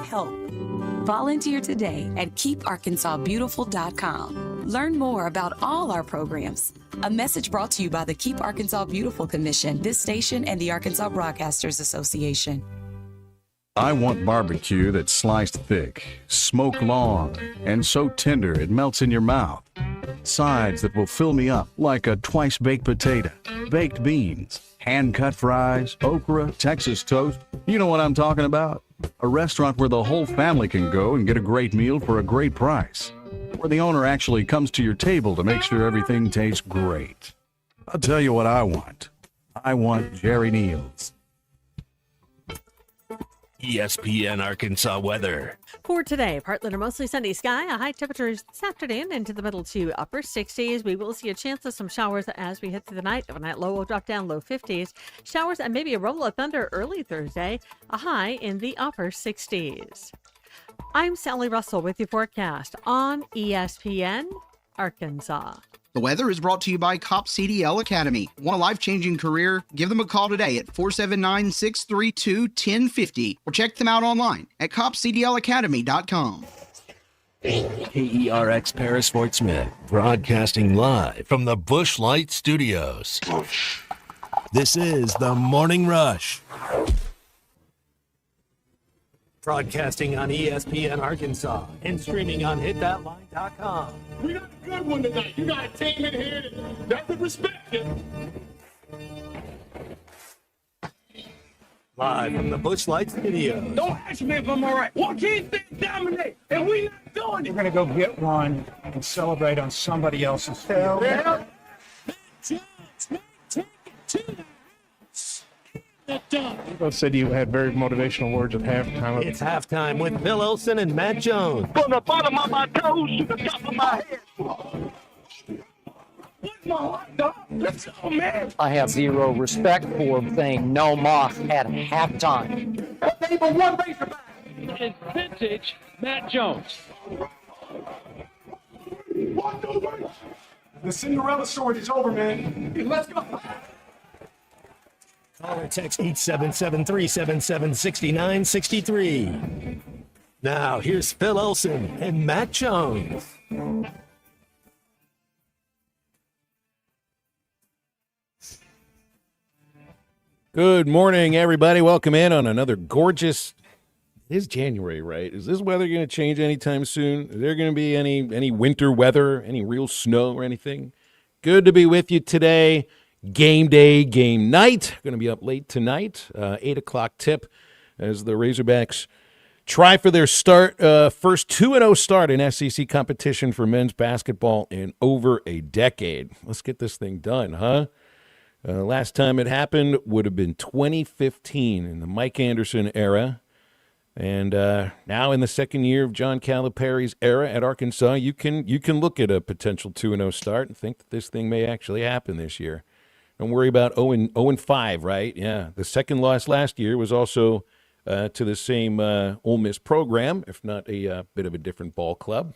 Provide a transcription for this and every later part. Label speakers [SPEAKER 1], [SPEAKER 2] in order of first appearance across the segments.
[SPEAKER 1] help. Volunteer today at KeepArkansasBeautiful.com. Learn more about all our programs. A message brought to you by the Keep Arkansas Beautiful Commission, this station, and the Arkansas Broadcasters Association.
[SPEAKER 2] I want barbecue that's sliced thick, smoked long, and so tender it melts in your mouth. Sides that will fill me up like a twice-baked potato, baked beans, hand-cut fries, okra, Texas toast. You know what I'm talking about? A restaurant where the whole family can go and get a great meal for a great price. Where the owner actually comes to your table to make sure everything tastes great. I'll tell you what I want. I want Jerry Neal's.
[SPEAKER 3] ESPN Arkansas weather.
[SPEAKER 4] For today, partly to mostly sunny sky, a high temperature this afternoon into the middle to upper 60s. We will see a chance of some showers as we head through the night. Overnight low will drop down low 50s. Showers and maybe a roll of thunder early Thursday, a high in the upper 60s. I'm Sally Russell with your forecast on ESPN Arkansas.
[SPEAKER 5] The weather is brought to you by COP CDL Academy. Want a life-changing career? Give them a call today at 479-632-1050 or check them out online at copcdlacademy.com.
[SPEAKER 3] KERX Paris Fort Smith, broadcasting live from the Busch Light Studios. This is the Morning Rush. Broadcasting on ESPN Arkansas and streaming on hitthatline.com.
[SPEAKER 6] We got a good one tonight. You got a team in here that doesn't respect it.
[SPEAKER 3] Live from the Busch Light Studios.
[SPEAKER 6] Don't ask me if I'm all right. Joaquin things dominate, and we not doing it.
[SPEAKER 7] We're going to go get one and celebrate on somebody else's field.
[SPEAKER 6] Yeah. Take it to the house.
[SPEAKER 7] You both said you had very motivational words at halftime.
[SPEAKER 3] It's halftime with Phil Olsen and Matt Jones.
[SPEAKER 6] From the bottom of my toes to the top of my head. What's my hot dog? Let's go, man.
[SPEAKER 8] I have zero respect for saying no moss at halftime.
[SPEAKER 6] Name one Razorback. It's vintage Matt Jones.
[SPEAKER 7] The Cinderella story is over, man.
[SPEAKER 6] Let's go.
[SPEAKER 3] Call or text 877-377-6963. Now, here's Phil Olsen and Matt Jones.
[SPEAKER 9] Good morning, everybody. Welcome in on another gorgeous... It is January, right? Is this weather going to change anytime soon? Is there going to be any winter weather, any real snow or anything? Good to be with you today. Game day, game night. Going to be up late tonight. 8 o'clock tip as the Razorbacks try for their start. First 2-0 start in SEC competition for men's basketball in over a decade. Let's get this thing done, huh? Last time it happened would have been 2015 in the Mike Anderson era. And now in the second year of John Calipari's era at Arkansas, you can look at a potential 2-0 start and think that this thing may actually happen this year. Don't worry about 0-5, right? Yeah, the second loss last year was also to the same Ole Miss program, if not a bit of a different ball club.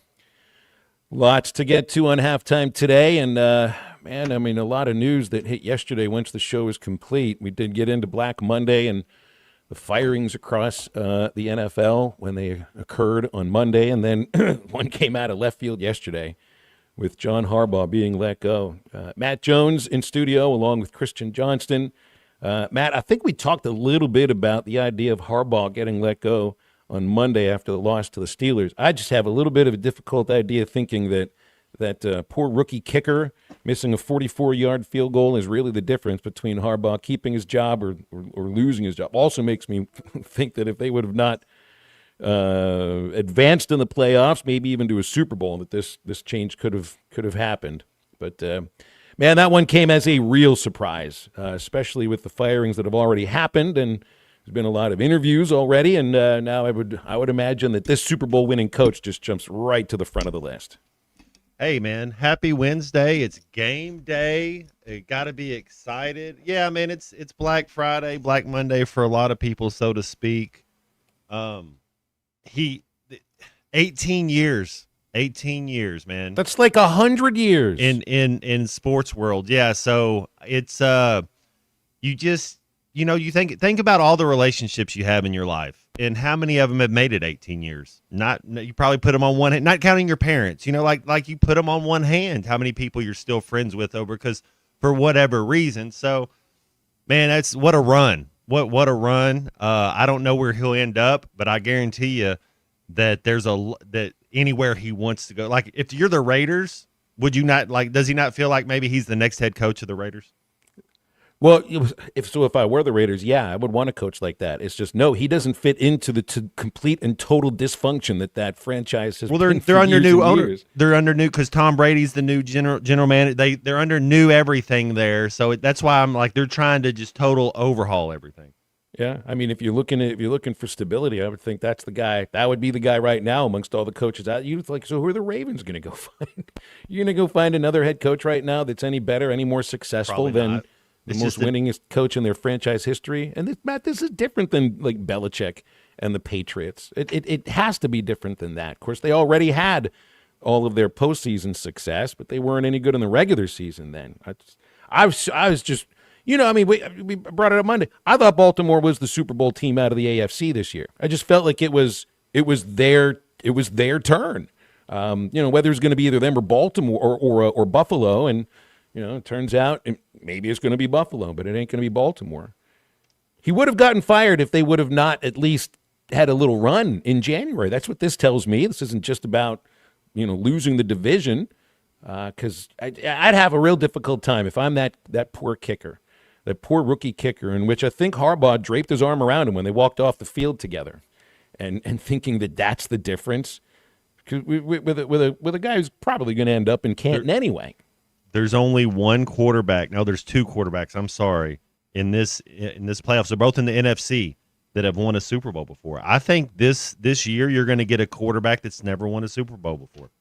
[SPEAKER 9] Lots to get to on halftime today, and man, I mean, a lot of news that hit yesterday once the show was complete. We did get into Black Monday and the firings across the NFL when they occurred on Monday, and then one came out of left field yesterday with John Harbaugh being let go. Matt Jones in studio along with Christian Johnston. Matt, I think we talked a little bit about the idea of Harbaugh getting let go on Monday after the loss to the Steelers. I just have a little bit of a difficult idea thinking that poor rookie kicker missing a 44-yard field goal is really the difference between Harbaugh keeping his job or losing his job. Also makes me think that if they would have not advanced in the playoffs, maybe even to a Super Bowl, that this change could have happened. But man, that one came as a real surprise, especially with the firings that have already happened, and there's been a lot of interviews already. And now I would imagine that this Super Bowl winning coach just jumps right to the front of the list.
[SPEAKER 10] Hey, man, happy Wednesday. It's game day. You got to be excited. Yeah, man, it's Black Friday, Black Monday for a lot of people, so to speak. 18 years, man.
[SPEAKER 9] That's like 100 years
[SPEAKER 10] in sports world. Yeah, so it's you think about all the relationships you have in your life, and how many of them have made it 18 years. You probably put them on one hand, not counting your parents. Like you put them on one hand. How many people you're still friends with over because for whatever reason. So, man, that's what a run. What a run. I don't know where he'll end up, but I guarantee you that that anywhere he wants to go. Like if you're the Raiders, would you not does he not feel like maybe he's the next head coach of the Raiders?
[SPEAKER 9] Well, if I were the Raiders, yeah, I would want a coach like that. It's just no, he doesn't fit into the complete and total dysfunction that franchise has. Well,
[SPEAKER 10] they're under new owner. They're under new because Tom Brady's the new general manager. They're under new everything there, so that's why I'm like they're trying to just total overhaul everything.
[SPEAKER 9] Yeah, I mean, if you're looking for stability, I would think that's the guy. That would be the guy right now amongst all the coaches out. You like, so who are the Ravens going to go find? You're going to go find another head coach right now that's any better, any more successful than the most winningest coach in their franchise history. And Matt, this is different than like Belichick and the Patriots. It has to be different than that. Of course, they already had all of their postseason success, but they weren't any good in the regular season then. I was just, I mean, we brought it up Monday. I thought Baltimore was the Super Bowl team out of the AFC this year. I just felt like it was their turn. Whether it's going to be either them or Baltimore or Buffalo, and it turns out maybe it's going to be Buffalo, but it ain't going to be Baltimore. He would have gotten fired if they would have not at least had a little run in January. That's what this tells me. This isn't just about, losing the division, because I'd have a real difficult time if I'm that poor kicker, that poor rookie kicker, in which I think Harbaugh draped his arm around him when they walked off the field together, and thinking that that's the difference. Because with a guy who's probably going to end up in Canton anyway.
[SPEAKER 10] There's only one quarterback. No, there's two quarterbacks. I'm sorry. In this playoffs, they're both in the NFC that have won a Super Bowl before. I think this year you're going to get a quarterback that's never won a Super Bowl before.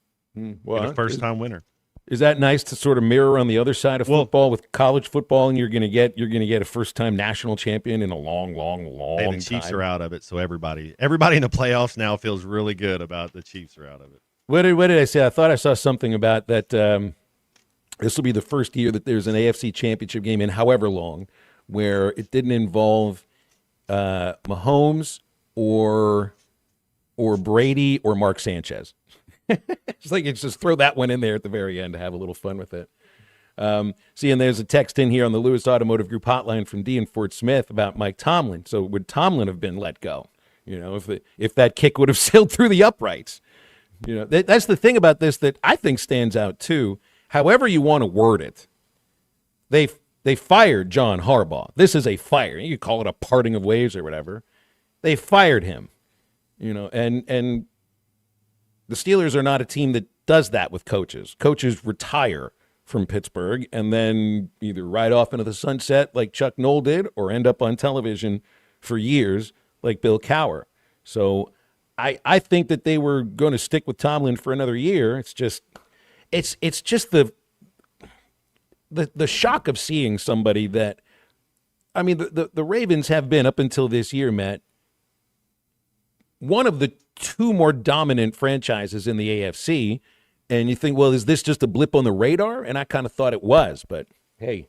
[SPEAKER 10] Well, a first-time winner.
[SPEAKER 9] Is that nice to sort of mirror on the other side of football with college football, and you're going to get a first-time national champion in a long
[SPEAKER 10] time. The Chiefs are out of it, so everybody in the playoffs now feels really good about the Chiefs are out of it.
[SPEAKER 9] What did I say? I thought I saw something about that. This will be the first year that there's an AFC championship game in however long where it didn't involve Mahomes or Brady or Mark Sanchez. It's just throw that one in there at the very end to have a little fun with it. And there's a text in here on the Lewis Automotive Group hotline from D in Fort Smith about Mike Tomlin. So would Tomlin have been let go? If that kick would have sailed through the uprights. That's the thing about this that I think stands out too. However you want to word it, they fired John Harbaugh. This is a fire. You could call it a parting of ways or whatever. They fired him, and the Steelers are not a team that does that with coaches. Coaches retire from Pittsburgh and then either ride off into the sunset like Chuck Noll did or end up on television for years like Bill Cowher. So I think that they were going to stick with Tomlin for another year. It's just the shock of seeing somebody that, I mean, the Ravens have been, up until this year, Matt, one of the two more dominant franchises in the AFC. And you think, well, is this just a blip on the radar? And I kind of thought it was. But, hey,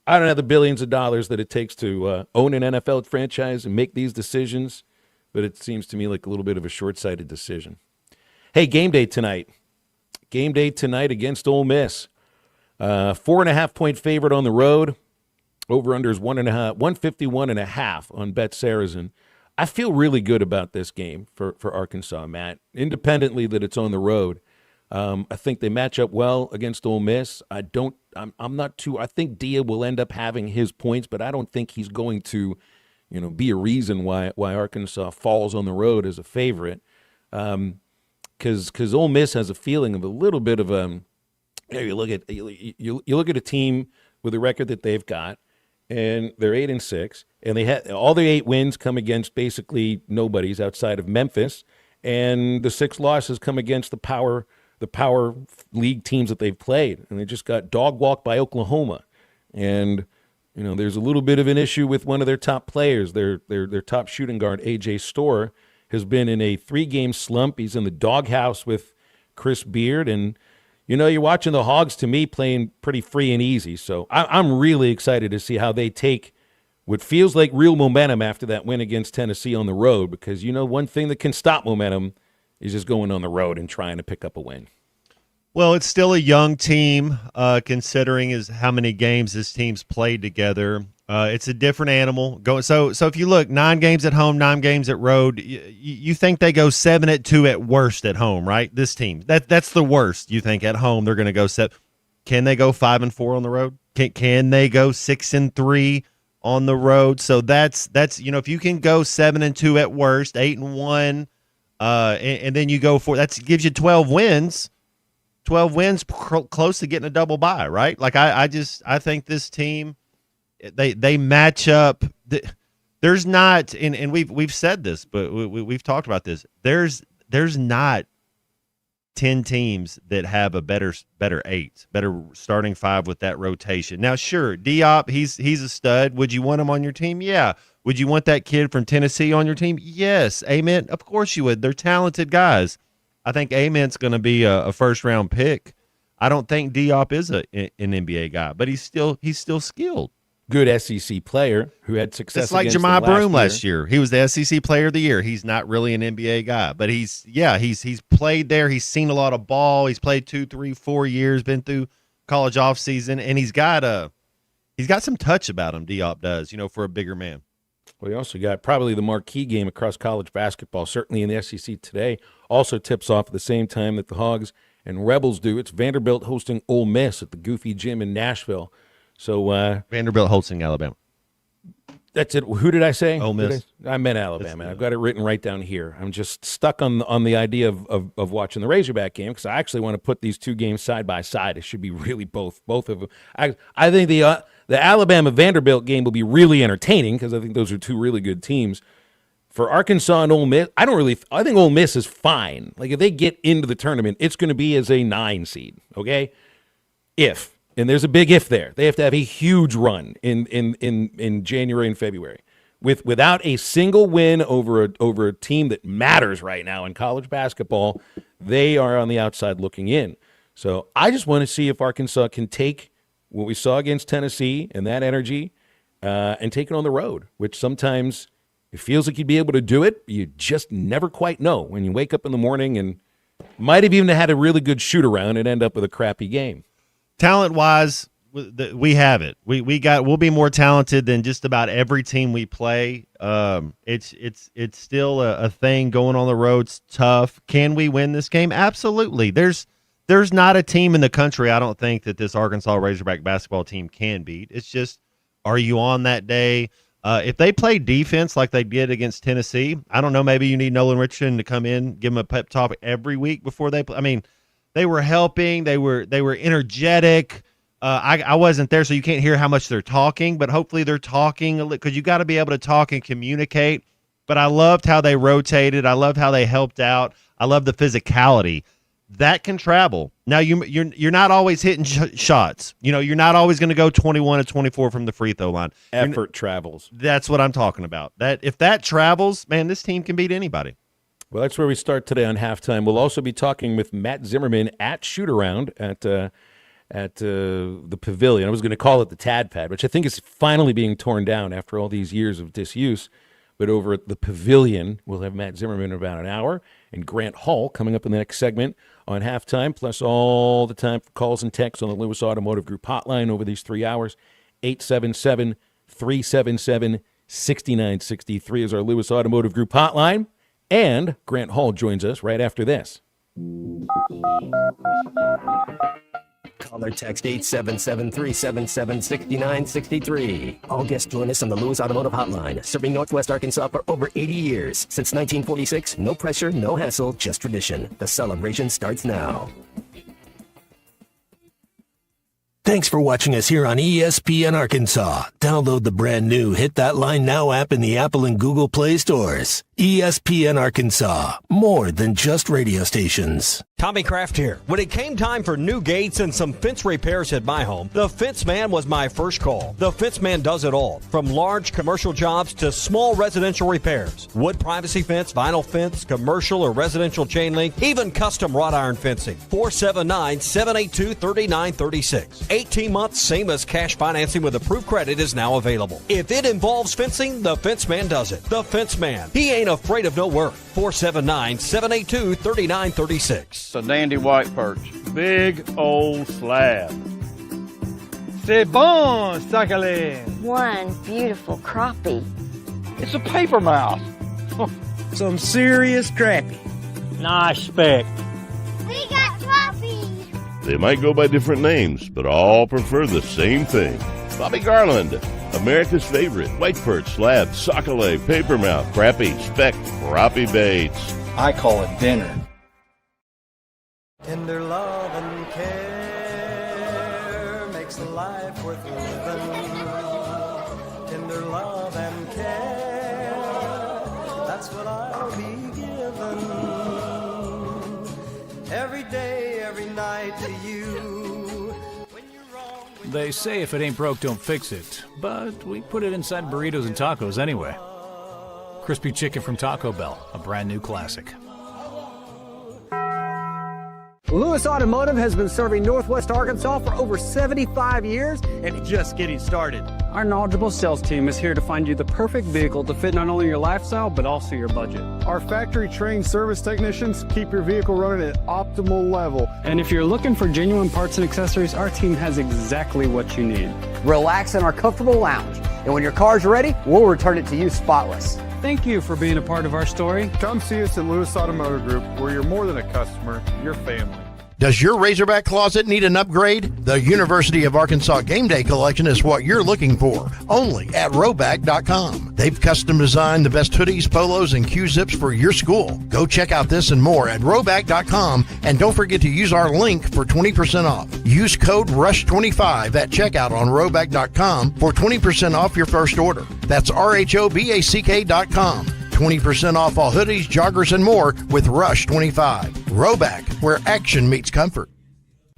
[SPEAKER 9] I don't have the billions of dollars that it takes to own an NFL franchise and make these decisions. But it seems to me like a little bit of a short-sighted decision. Hey, game day tonight. Game day tonight against Ole Miss. 4.5-point favorite on the road. Over-under is 151.5 on Bet Saracen. I feel really good about this game for Arkansas, Matt. Independently that it's on the road, I think they match up well against Ole Miss. I think Dia will end up having his points, but I don't think he's going to, be a reason why Arkansas falls on the road as a favorite. Because Ole Miss has a feeling of a little bit of a. You look at a team with the record that they've got, and they're 8-6, and they had all their 8 wins come against basically nobodies outside of Memphis, and the 6 losses come against the power league teams that they've played, and they just got dog walked by Oklahoma, and there's a little bit of an issue with one of their top players, their top shooting guard AJ Storr has been in a 3-game slump. He's in the doghouse with Chris Beard, and you're watching the Hogs, to me, playing pretty free and easy. So I'm really excited to see how they take what feels like real momentum after that win against Tennessee on the road, because one thing that can stop momentum is just going on the road and trying to pick up a win.
[SPEAKER 10] Well, it's still a young team, considering is how many games this team's played together. It's a different animal. So if you look, 9 games at home, 9 games at road, you think they go 7-2 at worst at home, right? This team, that's the worst. You think at home they're going to go 7? Can they go 5-4 on the road? Can they go 6-3 on the road? So that's if you can go 7-2 at worst, 8-1, and then you go for that gives you 12 wins. 12 wins, close to getting a double bye, right? Like I think this team. They match up. There's not, and we've said this, but we've talked about this. There's not 10 teams that have a better 8, better starting 5 with that rotation. Now, sure, Diop, he's a stud. Would you want him on your team? Yeah. Would you want that kid from Tennessee on your team? Yes. Ament, of course you would. They're talented guys. I think Ament's going to be a first round pick. I don't think Diop is an NBA guy, but he's still skilled.
[SPEAKER 9] Good SEC player who had success.
[SPEAKER 10] It's like Jahmai Broome last year. He was the SEC Player of the Year. He's not really an NBA guy, but he's played there. He's seen a lot of ball. He's played 2, 3, 4 years. Been through college off season, and he's got some touch about him. Diop does, for a bigger man.
[SPEAKER 9] Well, he also got probably the marquee game across college basketball, certainly in the SEC today. Also tips off at the same time that the Hogs and Rebels do. It's Vanderbilt hosting Ole Miss at the Goofy Gym in Nashville. So
[SPEAKER 10] Vanderbilt hosting Alabama.
[SPEAKER 9] That's it. Who did I say?
[SPEAKER 10] Ole Miss.
[SPEAKER 9] I meant Alabama. I've got it written right down here. I'm just stuck on the idea of watching the Razorback game because I actually want to put these 2 games side by side. It should be really both of them. I think the Alabama Vanderbilt game will be really entertaining because I think those are 2 really good teams. For Arkansas and Ole Miss, I think Ole Miss is fine. Like if they get into the tournament, it's going to be as a 9 seed. Okay, and there's a big if there. They have to have a huge run in January and February. Without a single win over a team that matters right now in college basketball, they are on the outside looking in. So I just want to see if Arkansas can take what we saw against Tennessee and that energy and take it on the road, which sometimes it feels like you'd be able to do it. But you just never quite know when you wake up in the morning and might have even had a really good shoot around and end up with a crappy game.
[SPEAKER 10] Talent-wise, we have it. We'll be more talented than just about every team we play. It's still a thing going on the road's tough. Can we win this game? Absolutely. There's not a team in the country I don't think that this Arkansas Razorback basketball team can beat. It's just, are you on that day? If they play defense like they did against Tennessee, I don't know, maybe you need Nolan Richardson to come in, give them a pep talk every week before they play. I mean, they were helping. They were energetic. I wasn't there, so you can't hear how much they're talking, but hopefully they're talking because you got to be able to talk and communicate. But I loved how they rotated. I loved how they helped out. I love the physicality. That can travel. Now you're not always hitting shots. You're not always going to go 21 to 24 from the free throw line.
[SPEAKER 9] Effort travels.
[SPEAKER 10] That's what I'm talking about. That if that travels, man, this team can beat anybody.
[SPEAKER 9] Well, that's where we start today on Halftime. We'll also be talking with Matt Zimmerman at Shoot-Around at the Pavilion. I was going to call it the Tad Pad, which I think is finally being torn down after all these years of disuse. But over at the Pavilion, we'll have Matt Zimmerman in about an hour and Grant Hall coming up in the next segment on Halftime, plus all the time for calls and texts on the Lewis Automotive Group hotline over these 3 hours. 877-377-6963 is our Lewis Automotive Group hotline. And Grant Hall joins us right after this.
[SPEAKER 11] Call or text 877-377-6963. All guests join us on the Lewis Automotive Hotline, serving Northwest Arkansas for over 80 years. Since 1946, no pressure, no hassle, just tradition. The celebration starts now. Thanks for watching us here on ESPN Arkansas. Download the brand new Hit That Line Now app in the Apple and Google Play stores. ESPN Arkansas, more than just radio stations.
[SPEAKER 12] Tommy Kraft here. When it came time for new gates and some fence repairs at my home, the Fence Man was my first call. The Fence Man does it all, from large commercial jobs to small residential repairs. Wood privacy fence, vinyl fence, commercial or residential chain link, even custom wrought iron fencing. 479-782-3936. 18-month same-as cash financing with approved credit is now available. If it involves fencing, the Fence Man does it. The Fence Man. He ain't afraid of no work. 479-782-3936.
[SPEAKER 6] It's a dandy white perch. Big old slab. C'est bon, sacalé.
[SPEAKER 13] One beautiful crappie.
[SPEAKER 6] It's a paper mouse.
[SPEAKER 14] Some serious crappie.
[SPEAKER 6] Nice speck.
[SPEAKER 13] We got crappies.
[SPEAKER 15] They might go by different names, but all prefer the same thing. Bobby Garland, America's favorite white perch, slab, sockeye, papermouth, crappie, speck, crappie baits.
[SPEAKER 14] I call it dinner.
[SPEAKER 16] Tender love and care makes a life worth living. Tender love and care, that's what I'll be given. Every day, every night to you.
[SPEAKER 17] They say if it ain't broke, don't fix it. But we put it inside burritos and tacos anyway. Crispy chicken from Taco Bell, a brand new classic.
[SPEAKER 18] Lewis Automotive has been serving Northwest Arkansas for over 75 years and just getting started.
[SPEAKER 19] Our knowledgeable sales team is here to find you the perfect vehicle to fit not only your lifestyle, but also your budget.
[SPEAKER 20] Our factory-trained service technicians keep your vehicle running at optimal level.
[SPEAKER 19] And if you're looking for genuine parts and accessories, our team has exactly what you need.
[SPEAKER 18] Relax in our comfortable lounge, and when your car's ready, we'll return it to you spotless.
[SPEAKER 19] Thank you for being a part of our story.
[SPEAKER 20] Come see us at Lewis Automotive Group, where you're more than a customer, you're family.
[SPEAKER 21] Does your Razorback closet need an upgrade? The University of Arkansas Game Day Collection is what you're looking for, only at Roback.com. They've custom designed the best hoodies, polos, and Q-zips for your school. Go check out this and more at Roback.com, and don't forget to use our link for 20% off. Use code RUSH25 at checkout on Roback.com for 20% off your first order. That's RHOBACK.com. 20% off all hoodies, joggers, and more with Rush 25. Roback, where action meets comfort.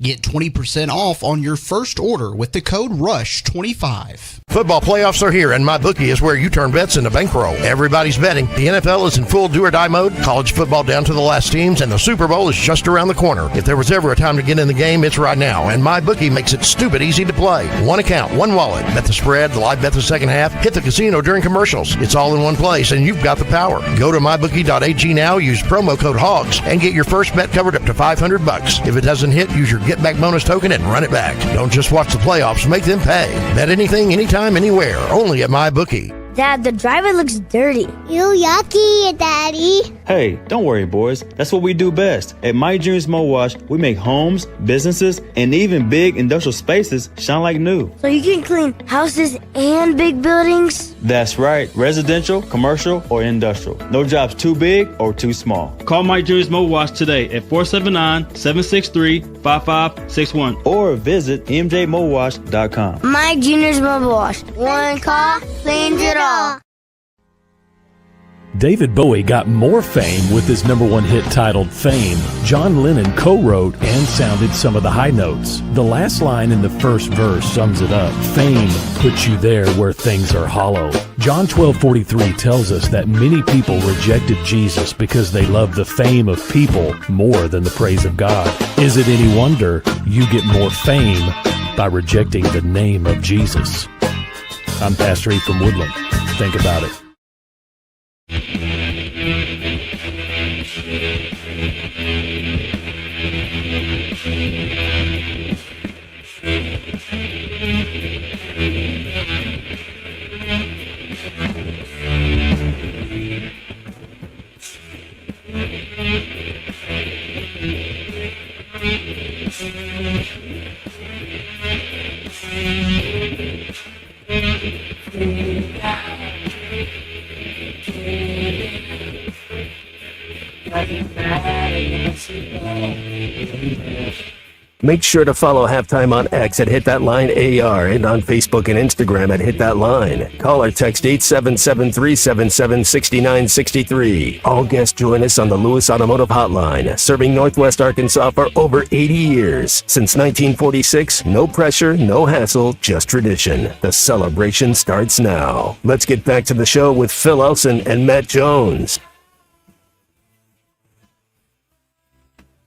[SPEAKER 5] Get 20% off on your first order with the code RUSH25.
[SPEAKER 21] Football playoffs are here, and MyBookie is where you turn bets into bankroll. Everybody's betting. The NFL is in full do-or-die mode, college football down to the last teams, and the Super Bowl is just around the corner. If there was ever a time to get in the game, it's right now, and MyBookie makes it stupid easy to play. One account, one wallet, bet the spread, live bet the second half, hit the casino during commercials. It's all in one place, and you've got the power. Go to MyBookie.ag now, use promo code HOGS, and get your first bet covered up to $500. If it doesn't hit, use your Get Back bonus token and run it back. Don't just watch the playoffs, make them pay. Bet anything, anytime, anywhere, only at MyBookie.
[SPEAKER 13] Dad, the driver looks dirty. You yucky, Daddy.
[SPEAKER 22] Hey, don't worry, boys. That's what we do best. At My Dreams Mo Wash, we make homes, businesses, and even big industrial spaces shine like new.
[SPEAKER 13] So you can clean houses and big buildings?
[SPEAKER 22] That's right. Residential, commercial, or industrial. No job's too big or too small. Call My Dreams Mo Wash today at 479-763-5561 or visit mjmowash.com.
[SPEAKER 13] My Junior's Mobile Wash. One call cleans it all.
[SPEAKER 23] David Bowie got more fame with his #1 hit titled Fame. John Lennon co-wrote and sounded some of the high notes. The last line in the first verse sums it up. Fame puts you there where things are hollow. John 12:43 tells us that many people rejected Jesus because they loved the fame of people more than the praise of God. Is it any wonder you get more fame by rejecting the name of Jesus? I'm Pastor E from Woodland. Think about it.
[SPEAKER 11] Make sure to follow Halftime on X at Hit That Line AR and on Facebook and Instagram at Hit That Line. Call or text 877-377-6963. All guests join us on the Lewis Automotive Hotline, serving Northwest Arkansas for over 80 years. Since 1946, no pressure, no hassle, just tradition. The celebration starts now. Let's get back to the show with Phil Elson and Matt Jones.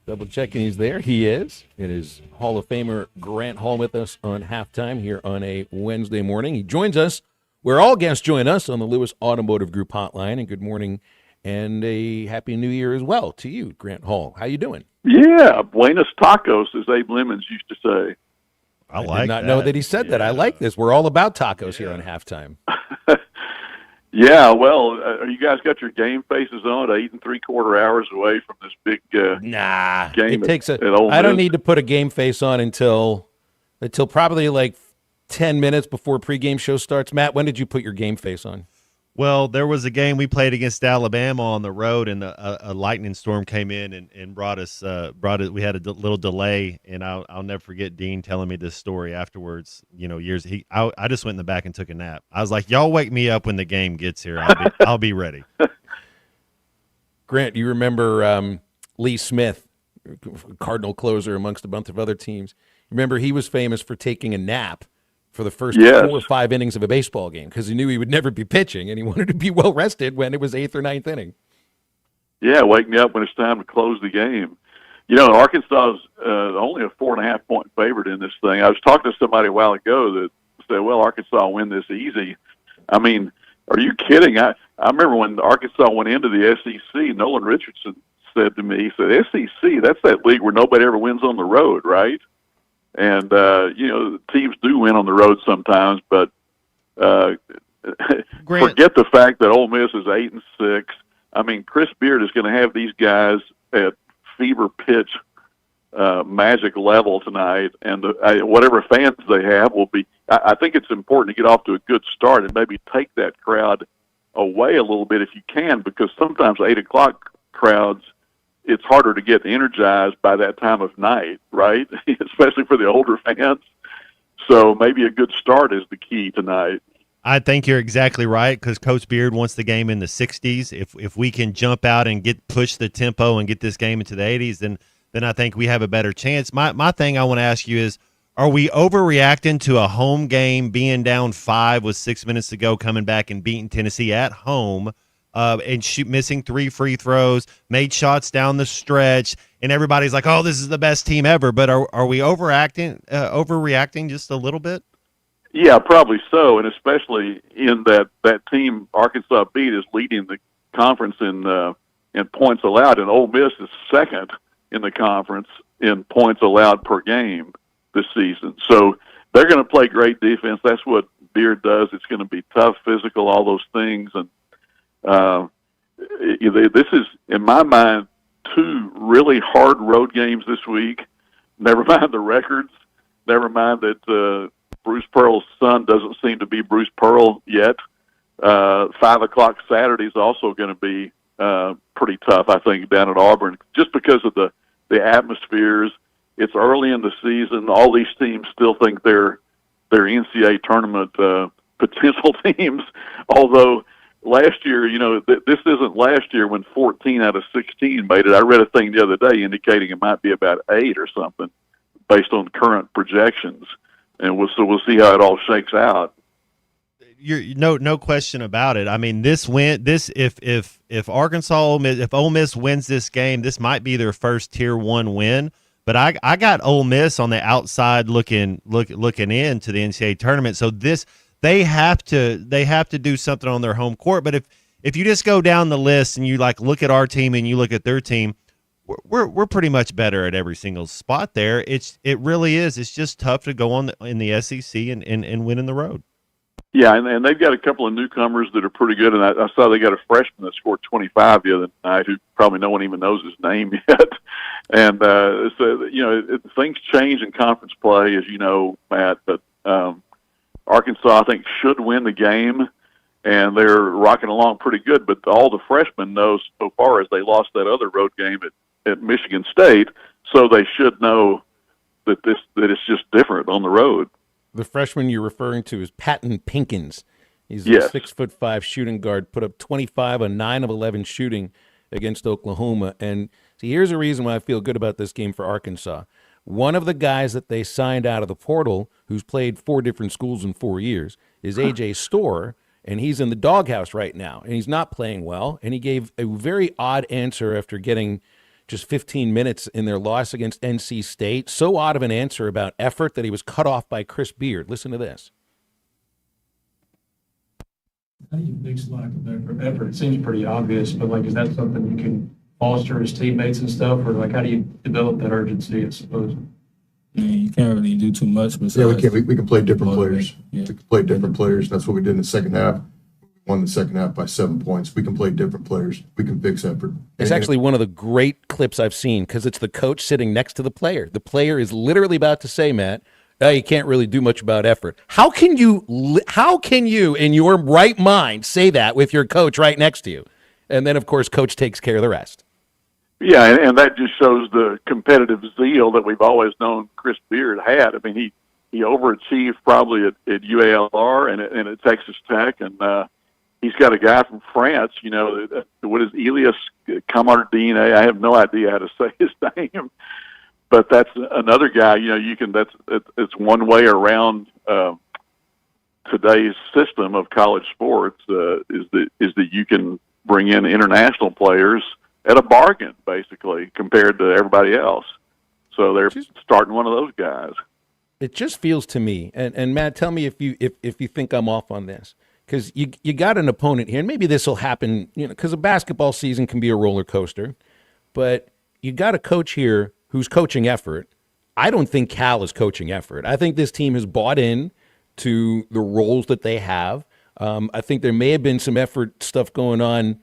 [SPEAKER 9] Double checking he's there. He is. It is Hall of Famer Grant Hall with us on halftime here on a Wednesday morning. He joins us where all guests join us on the Lewis Automotive Group hotline. And good morning and a happy new year as well to you, Grant Hall. How you doing?
[SPEAKER 1] Yeah, Buenos Tacos, as Abe Lemons used to say.
[SPEAKER 9] I did not know that he said that. I like this. We're all about tacos here on halftime.
[SPEAKER 1] Yeah, well, you guys got your game faces on 8 3/4 hours away from this big game.
[SPEAKER 9] It takes
[SPEAKER 1] at Ole
[SPEAKER 9] I don't
[SPEAKER 1] Miss.
[SPEAKER 9] need to put a game face on until probably like 10 minutes before pregame show starts. Matt, when did you put your game face on?
[SPEAKER 10] Well, there was a game we played against Alabama on the road, and a lightning storm came in and brought us. We had a little delay, and I'll never forget Dean telling me this story afterwards. Years. I just went in the back and took a nap. I was like, "Y'all wake me up when the game gets here. I'll be ready."
[SPEAKER 9] Grant, you remember Lee Smith, Cardinal closer amongst a bunch of other teams. Remember, he was famous for taking a nap for the first 4 or 5 innings of a baseball game because he knew he would never be pitching, and he wanted to be well rested when it was 8th or 9th inning.
[SPEAKER 1] Yeah, wake me up when it's time to close the game. Arkansas is only a 4.5 point favorite in this thing. I was talking to somebody a while ago that said, "Well, Arkansas will win this easy." I mean, are you kidding? I remember when Arkansas went into the SEC, Nolan Richardson said to me, he said, "SEC, that's that league where nobody ever wins on the road, right?" And, teams do win on the road sometimes, but forget the fact that Ole Miss is 8-6. I mean, Chris Beard is going to have these guys at fever pitch magic level tonight, and whatever fans they have will be – I think it's important to get off to a good start and maybe take that crowd away a little bit if you can, because sometimes 8 o'clock crowds – it's harder to get energized by that time of night, right? Especially for the older fans. So maybe a good start is the key tonight.
[SPEAKER 10] I think you're exactly right because Coach Beard wants the game in the 60s. If we can jump out and push the tempo and get this game into the 80s, then I think we have a better chance. My thing I want to ask you is, are we overreacting to a home game being down 5 with 6 minutes to go, coming back and beating Tennessee at home? And missing 3 free throws, made shots down the stretch, and everybody's like, "Oh, this is the best team ever." But are we overreacting just a little bit?
[SPEAKER 1] Yeah, probably so, and especially in that team Arkansas beat is leading the conference in points allowed, and Ole Miss is second in the conference in points allowed per game this season. So they're going to play great defense. That's what Beard does. It's going to be tough, physical, all those things, and this is, in my mind, 2 really hard road games this week. Never mind the records. Never mind that Bruce Pearl's son doesn't seem to be Bruce Pearl yet. 5 o'clock Saturday is also going to be pretty tough, I think, down at Auburn, just because of the atmospheres. It's early in the season. All these teams still think they're NCAA tournament potential teams, although last year, this isn't last year when 14 out of 16 made it. I read a thing the other day indicating it might be about 8 or something based on current projections. And we'll see how it all shakes out.
[SPEAKER 10] No question about it. I mean, if Ole Miss wins this game, this might be their first Tier 1 win. But I got Ole Miss on the outside looking into the NCAA tournament. So they have to do something on their home court. But if you just go down the list and you look at our team and you look at their team, we're pretty much better at every single spot there. It really is. It's just tough to go in the SEC and win in the road.
[SPEAKER 1] Yeah, and they've got a couple of newcomers that are pretty good. And I saw they got a freshman that scored 25 the other night, who probably no one even knows his name yet. And so things change in conference play, as you know, Matt. But Arkansas, I think, should win the game, and they're rocking along pretty good. But all the freshmen know so far is they lost that other road game at Michigan State, so they should know that it's just different on the road.
[SPEAKER 9] The freshman you're referring to is Patton Pinkins. He's
[SPEAKER 1] Yes.
[SPEAKER 9] a 6'5" shooting guard, put up 25 on 9 of 11 shooting against Oklahoma. And see, here's a reason why I feel good about this game for Arkansas. One of the guys that they signed out of the portal, who's played 4 different schools in 4 years, is A.J. Storr, and he's in the doghouse right now, and he's not playing well. And he gave a very odd answer after getting just 15 minutes in their loss against NC State. So odd of an answer about effort that he was cut off by Chris Beard. Listen to this.
[SPEAKER 2] How do you fix lack of effort? It seems pretty obvious, but like, is that something you can foster as teammates and stuff, or like, how do you develop that urgency? I suppose.
[SPEAKER 4] Yeah, you can't really do too much.
[SPEAKER 8] Yeah, we can. We can play different players. Yeah. We can play different players. That's what we did in the second half. We won the second half by 7 points. We can play different players. We can fix effort.
[SPEAKER 9] It's actually one of the great clips I've seen because it's the coach sitting next to the player. The player is literally about to say, Matt, you can't really do much about effort. How can you, in your right mind, say that with your coach right next to you? And then, of course, coach takes care of the rest.
[SPEAKER 1] Yeah, and that just shows the competitive zeal that we've always known Chris Beard had. I mean, he overachieved probably at UALR and at Texas Tech, and he's got a guy from France, what is Elias Camardine? I have no idea how to say his name. But that's another guy, it's one way around today's system of college sports is that you can bring in international players at a bargain, basically, compared to everybody else. So they're starting one of those guys.
[SPEAKER 9] It just feels to me, and Matt, tell me if you think I'm off on this, because you got an opponent here, and maybe this will happen, because a basketball season can be a roller coaster, but you got a coach here who's coaching effort. I don't think Cal is coaching effort. I think this team has bought in to the roles that they have. I think there may have been some effort stuff going on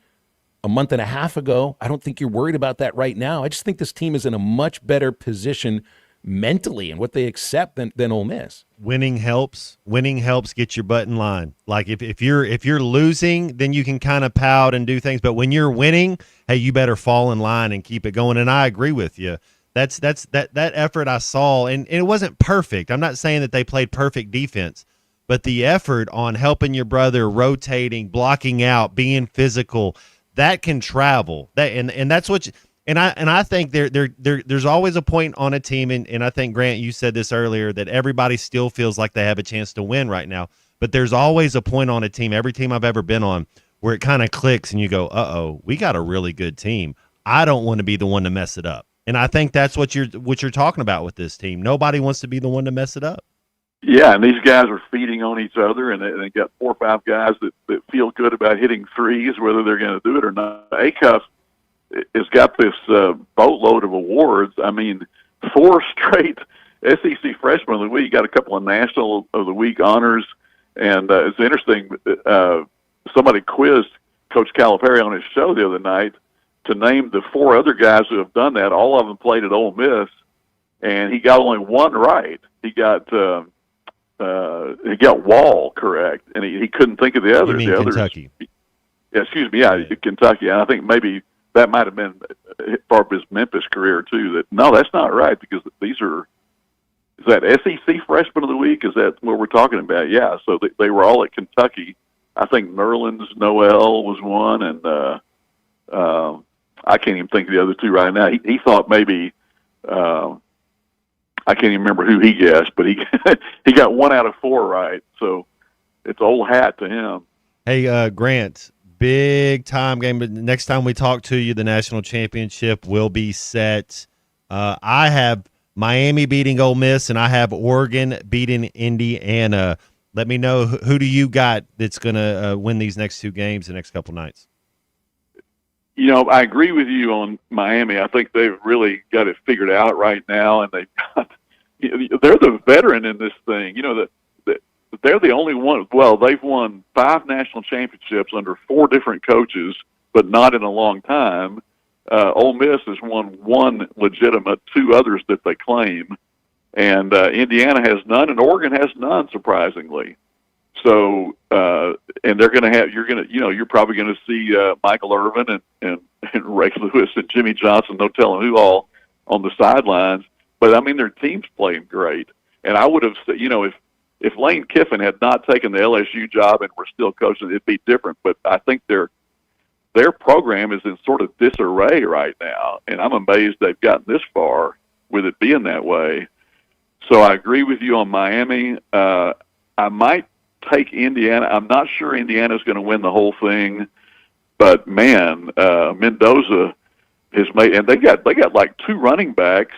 [SPEAKER 9] a month and a half ago. I don't think you're worried about that right now. I just think this team is in a much better position mentally and what they accept than Ole Miss.
[SPEAKER 10] Winning helps. Winning helps get your butt in line. Like if you're losing, then you can kind of pout and do things. But when you're winning, hey, you better fall in line and keep it going. And I agree with you. That effort I saw, and it wasn't perfect. I'm not saying that they played perfect defense, but the effort on helping your brother, rotating, blocking out, being physical, that can travel. And that's what. And I think there's always a point on a team, and I think, Grant, you said this earlier, that everybody still feels like they have a chance to win right now. But there's always a point on a team, every team I've ever been on, where it kind of clicks and you go, uh-oh, we got a really good team. I don't want to be the one to mess it up. And I think that's what you're talking about with this team. Nobody wants to be the one to mess it up.
[SPEAKER 1] Yeah, and these guys are feeding on each other, and they got 4 or 5 guys that feel good about hitting threes, whether they're going to do it or not. Acuff has got this boatload of awards. I mean, 4 straight SEC Freshman of the Week, got a couple of National of the Week honors, and it's interesting. Somebody quizzed Coach Calipari on his show the other night to name the 4 other guys who have done that. All of them played at Ole Miss, and he got only one right. He got Wall correct, and he couldn't think of the others.
[SPEAKER 10] You mean Kentucky?
[SPEAKER 1] Yeah, excuse me. Yeah, Kentucky. And I think maybe that might have been part of his Memphis career too. No, that's not right, because these are. Is that SEC Freshman of the Week? Is that what we're talking about? Yeah. So they were all at Kentucky. I think Nerlens Noel was one, and I can't even think of the other 2 right now. He thought maybe. I can't even remember who he guessed, but he got 1 out of 4 right. So it's old hat to him.
[SPEAKER 10] Hey, Grant, big time game. But next time we talk to you, the national championship will be set. I have Miami beating Ole Miss, and I have Oregon beating Indiana. Let me know, who do you got that's going to win these next 2 games the next couple nights?
[SPEAKER 1] I agree with you on Miami. I think they've really got it figured out right now, and they're the veteran in this thing. They're the only one. Well, they've won 5 national championships under 4 different coaches, but not in a long time. Ole Miss has won 1 legitimate, 2 others that they claim, and Indiana has none, and Oregon has none, surprisingly. So, and they're going to have, you're probably going to see Michael Irvin and Ray Lewis and Jimmy Johnson, no telling who all, on the sidelines. But I mean, their team's playing great. And I would have said, if Lane Kiffin had not taken the LSU job and were still coaching, it'd be different. But I think their program is in sort of disarray right now, and I'm amazed they've gotten this far with it being that way. So I agree with you on Miami. I might take Indiana. I'm not sure Indiana's going to win the whole thing, but man, Mendoza his mate, and they got like two running backs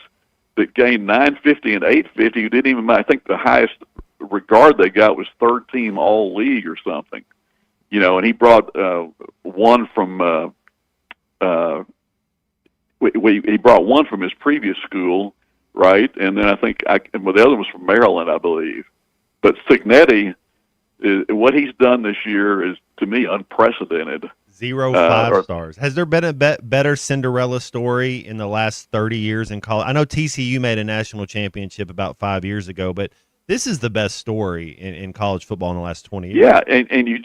[SPEAKER 1] that gained 950 and 850 who didn't even. I think the highest regard they got was third team all league or something. And he brought one from he brought one from his previous school, right? And then I think the other was from Maryland, I believe. But Cignetti, what he's done this year is, to me, unprecedented.
[SPEAKER 10] 0 5-stars. Has there been a better Cinderella story in the last 30 years in college? I know TCU made a national championship about 5 years ago, but this is the best story in college football in the last 20 years.
[SPEAKER 1] Yeah, and you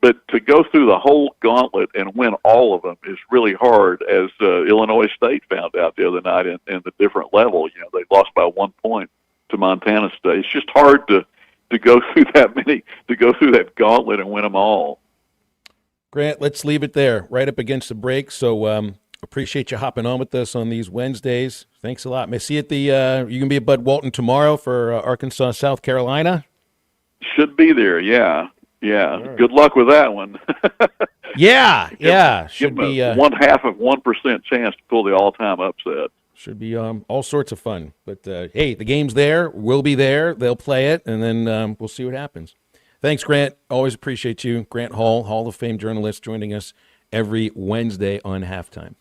[SPEAKER 1] but to go through the whole gauntlet and win all of them is really hard, as Illinois State found out the other night in the different level. They lost by 1 point to Montana State. It's just hard to go through that gauntlet and win them all.
[SPEAKER 9] Grant, let's leave it there, right up against the break. So appreciate you hopping on with us on these Wednesdays. Thanks a lot. May see you at the you can be at Bud Walton tomorrow for Arkansas, South Carolina.
[SPEAKER 1] Should be there, yeah. Right. Good luck with that one.
[SPEAKER 9] Yeah. Should be
[SPEAKER 1] 0.5% chance to pull the all-time upset.
[SPEAKER 9] Should be all sorts of fun. But hey, the game's there. We'll be there. They'll play it, and then we'll see what happens. Thanks, Grant. Always appreciate you. Grant Hall, Hall of Fame journalist, joining us every Wednesday on Halftime.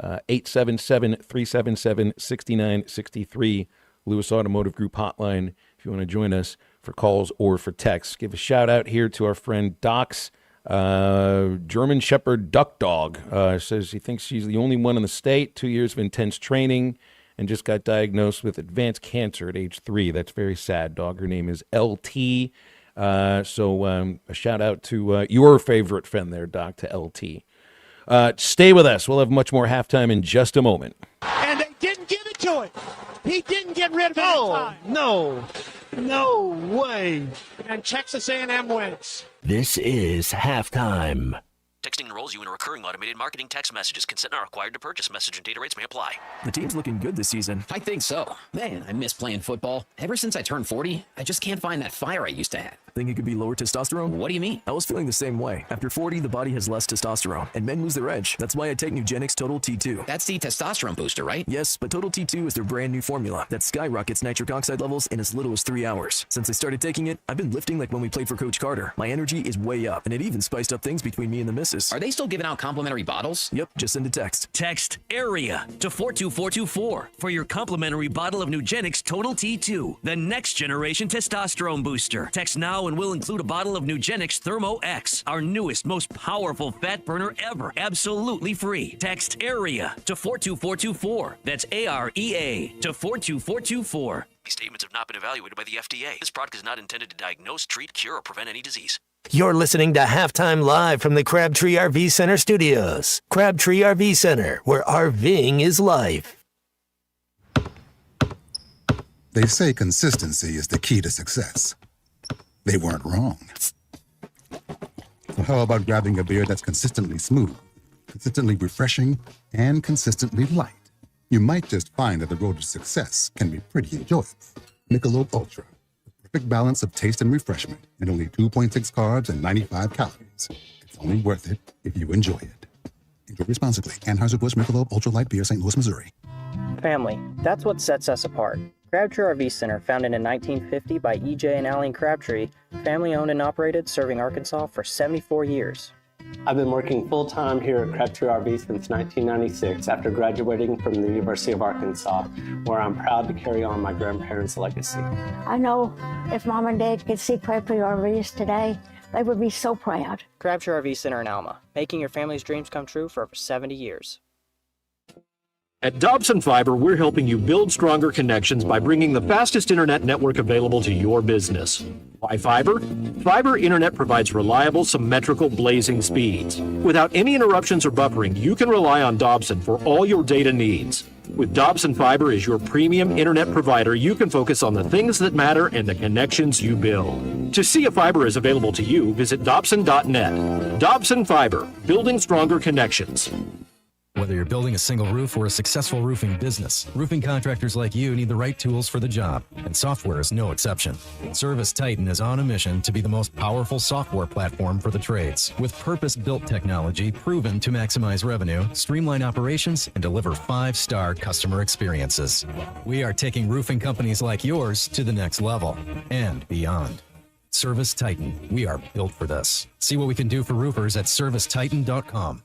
[SPEAKER 9] 877-377-6963, Lewis Automotive Group hotline if you want to join us for calls or for texts. Give a shout out here to our friend Doc's German Shepherd Duck Dog. Says he thinks she's the only one in the state, 2 years of intense training, and just got diagnosed with advanced cancer at age 3. That's very sad, dog. Her name is LT. So a shout out to your favorite friend there, Doc, to LT. Stay with us. We'll have much more halftime in just a moment.
[SPEAKER 3] And they didn't give it to him. He didn't get rid of it in time. No way. And Texas A&M wins.
[SPEAKER 11] This is Halftime.
[SPEAKER 7] Texting enrolls you in a recurring automated marketing text messages. Consent not required to purchase. Message and data rates may apply.
[SPEAKER 12] The team's looking good this season.
[SPEAKER 7] I think so. Man, I miss playing football. Ever since I turned 40, I just can't find that fire I used to have.
[SPEAKER 12] Think it could be lower testosterone?
[SPEAKER 7] What do you mean?
[SPEAKER 12] I was feeling the same way. After 40, the body has less testosterone, and men lose their edge. That's why I take Nugenix Total T2.
[SPEAKER 7] That's the testosterone booster, right?
[SPEAKER 12] Yes, but Total T2 is their brand new formula that skyrockets nitric oxide levels in as little as 3 hours. Since I started taking it, I've been lifting like when we played for Coach Carter. My energy is way up, and it even spiced up things between me and the missus.
[SPEAKER 7] Are they still giving out complimentary bottles?
[SPEAKER 12] Yep, just send a text.
[SPEAKER 24] Text AREA to 42424 for your complimentary bottle of Nugenix Total T2, the next generation testosterone booster. Text now and we'll include a bottle of Nugenix Thermo X, our newest, most powerful fat burner ever, absolutely free. Text AREA to 42424. That's AREA to 42424.
[SPEAKER 7] These statements have not been evaluated by the FDA. This product is not intended to diagnose, treat, cure, or prevent any disease.
[SPEAKER 11] You're listening to Halftime Live from the Crabtree RV Center studios. Crabtree RV Center, where RVing is life.
[SPEAKER 25] They say consistency is the key to success. They weren't wrong. So how about grabbing a beer that's consistently smooth, consistently refreshing, and consistently light? You might just find that the road to success can be pretty enjoyable. Michelob Ultra. Perfect balance of taste and refreshment, and only 2.6 carbs and 95 calories. It's only worth it if you enjoy it. Enjoy responsibly. Anheuser-Busch Michelob Ultra Light Beer, St. Louis, Missouri.
[SPEAKER 26] Family. That's what sets us apart. Crabtree RV Center, founded in 1950 by E.J. and Aline Crabtree, family-owned and operated, serving Arkansas for 74 years.
[SPEAKER 27] I've been working full-time here at Crabtree RV since 1996 after graduating from the University of Arkansas, where I'm proud to carry on my grandparents' legacy.
[SPEAKER 13] I know if Mom and Dad could see Crabtree RVs today, they would be so proud.
[SPEAKER 26] Crabtree RV Center in Alma, making your family's dreams come true for over 70 years.
[SPEAKER 23] At Dobson Fiber, we're helping you build stronger connections by bringing the fastest internet network available to your business. Why fiber? Fiber internet provides reliable, symmetrical, blazing speeds. Without any interruptions or buffering, you can rely on Dobson for all your data needs. With Dobson Fiber as your premium internet provider, you can focus on the things that matter and the connections you build. To see if fiber is available to you, visit Dobson.net. Dobson Fiber, building stronger connections.
[SPEAKER 6] Whether you're building a single roof or a successful roofing business, roofing contractors like you need the right tools for the job, and software is no exception. Service Titan is on a mission to be the most powerful software platform for the trades, with purpose-built technology proven to maximize revenue, streamline operations, and deliver 5-star customer experiences. We are taking roofing companies like yours to the next level and beyond. Service Titan, we are built for this. See what we can do for roofers at servicetitan.com.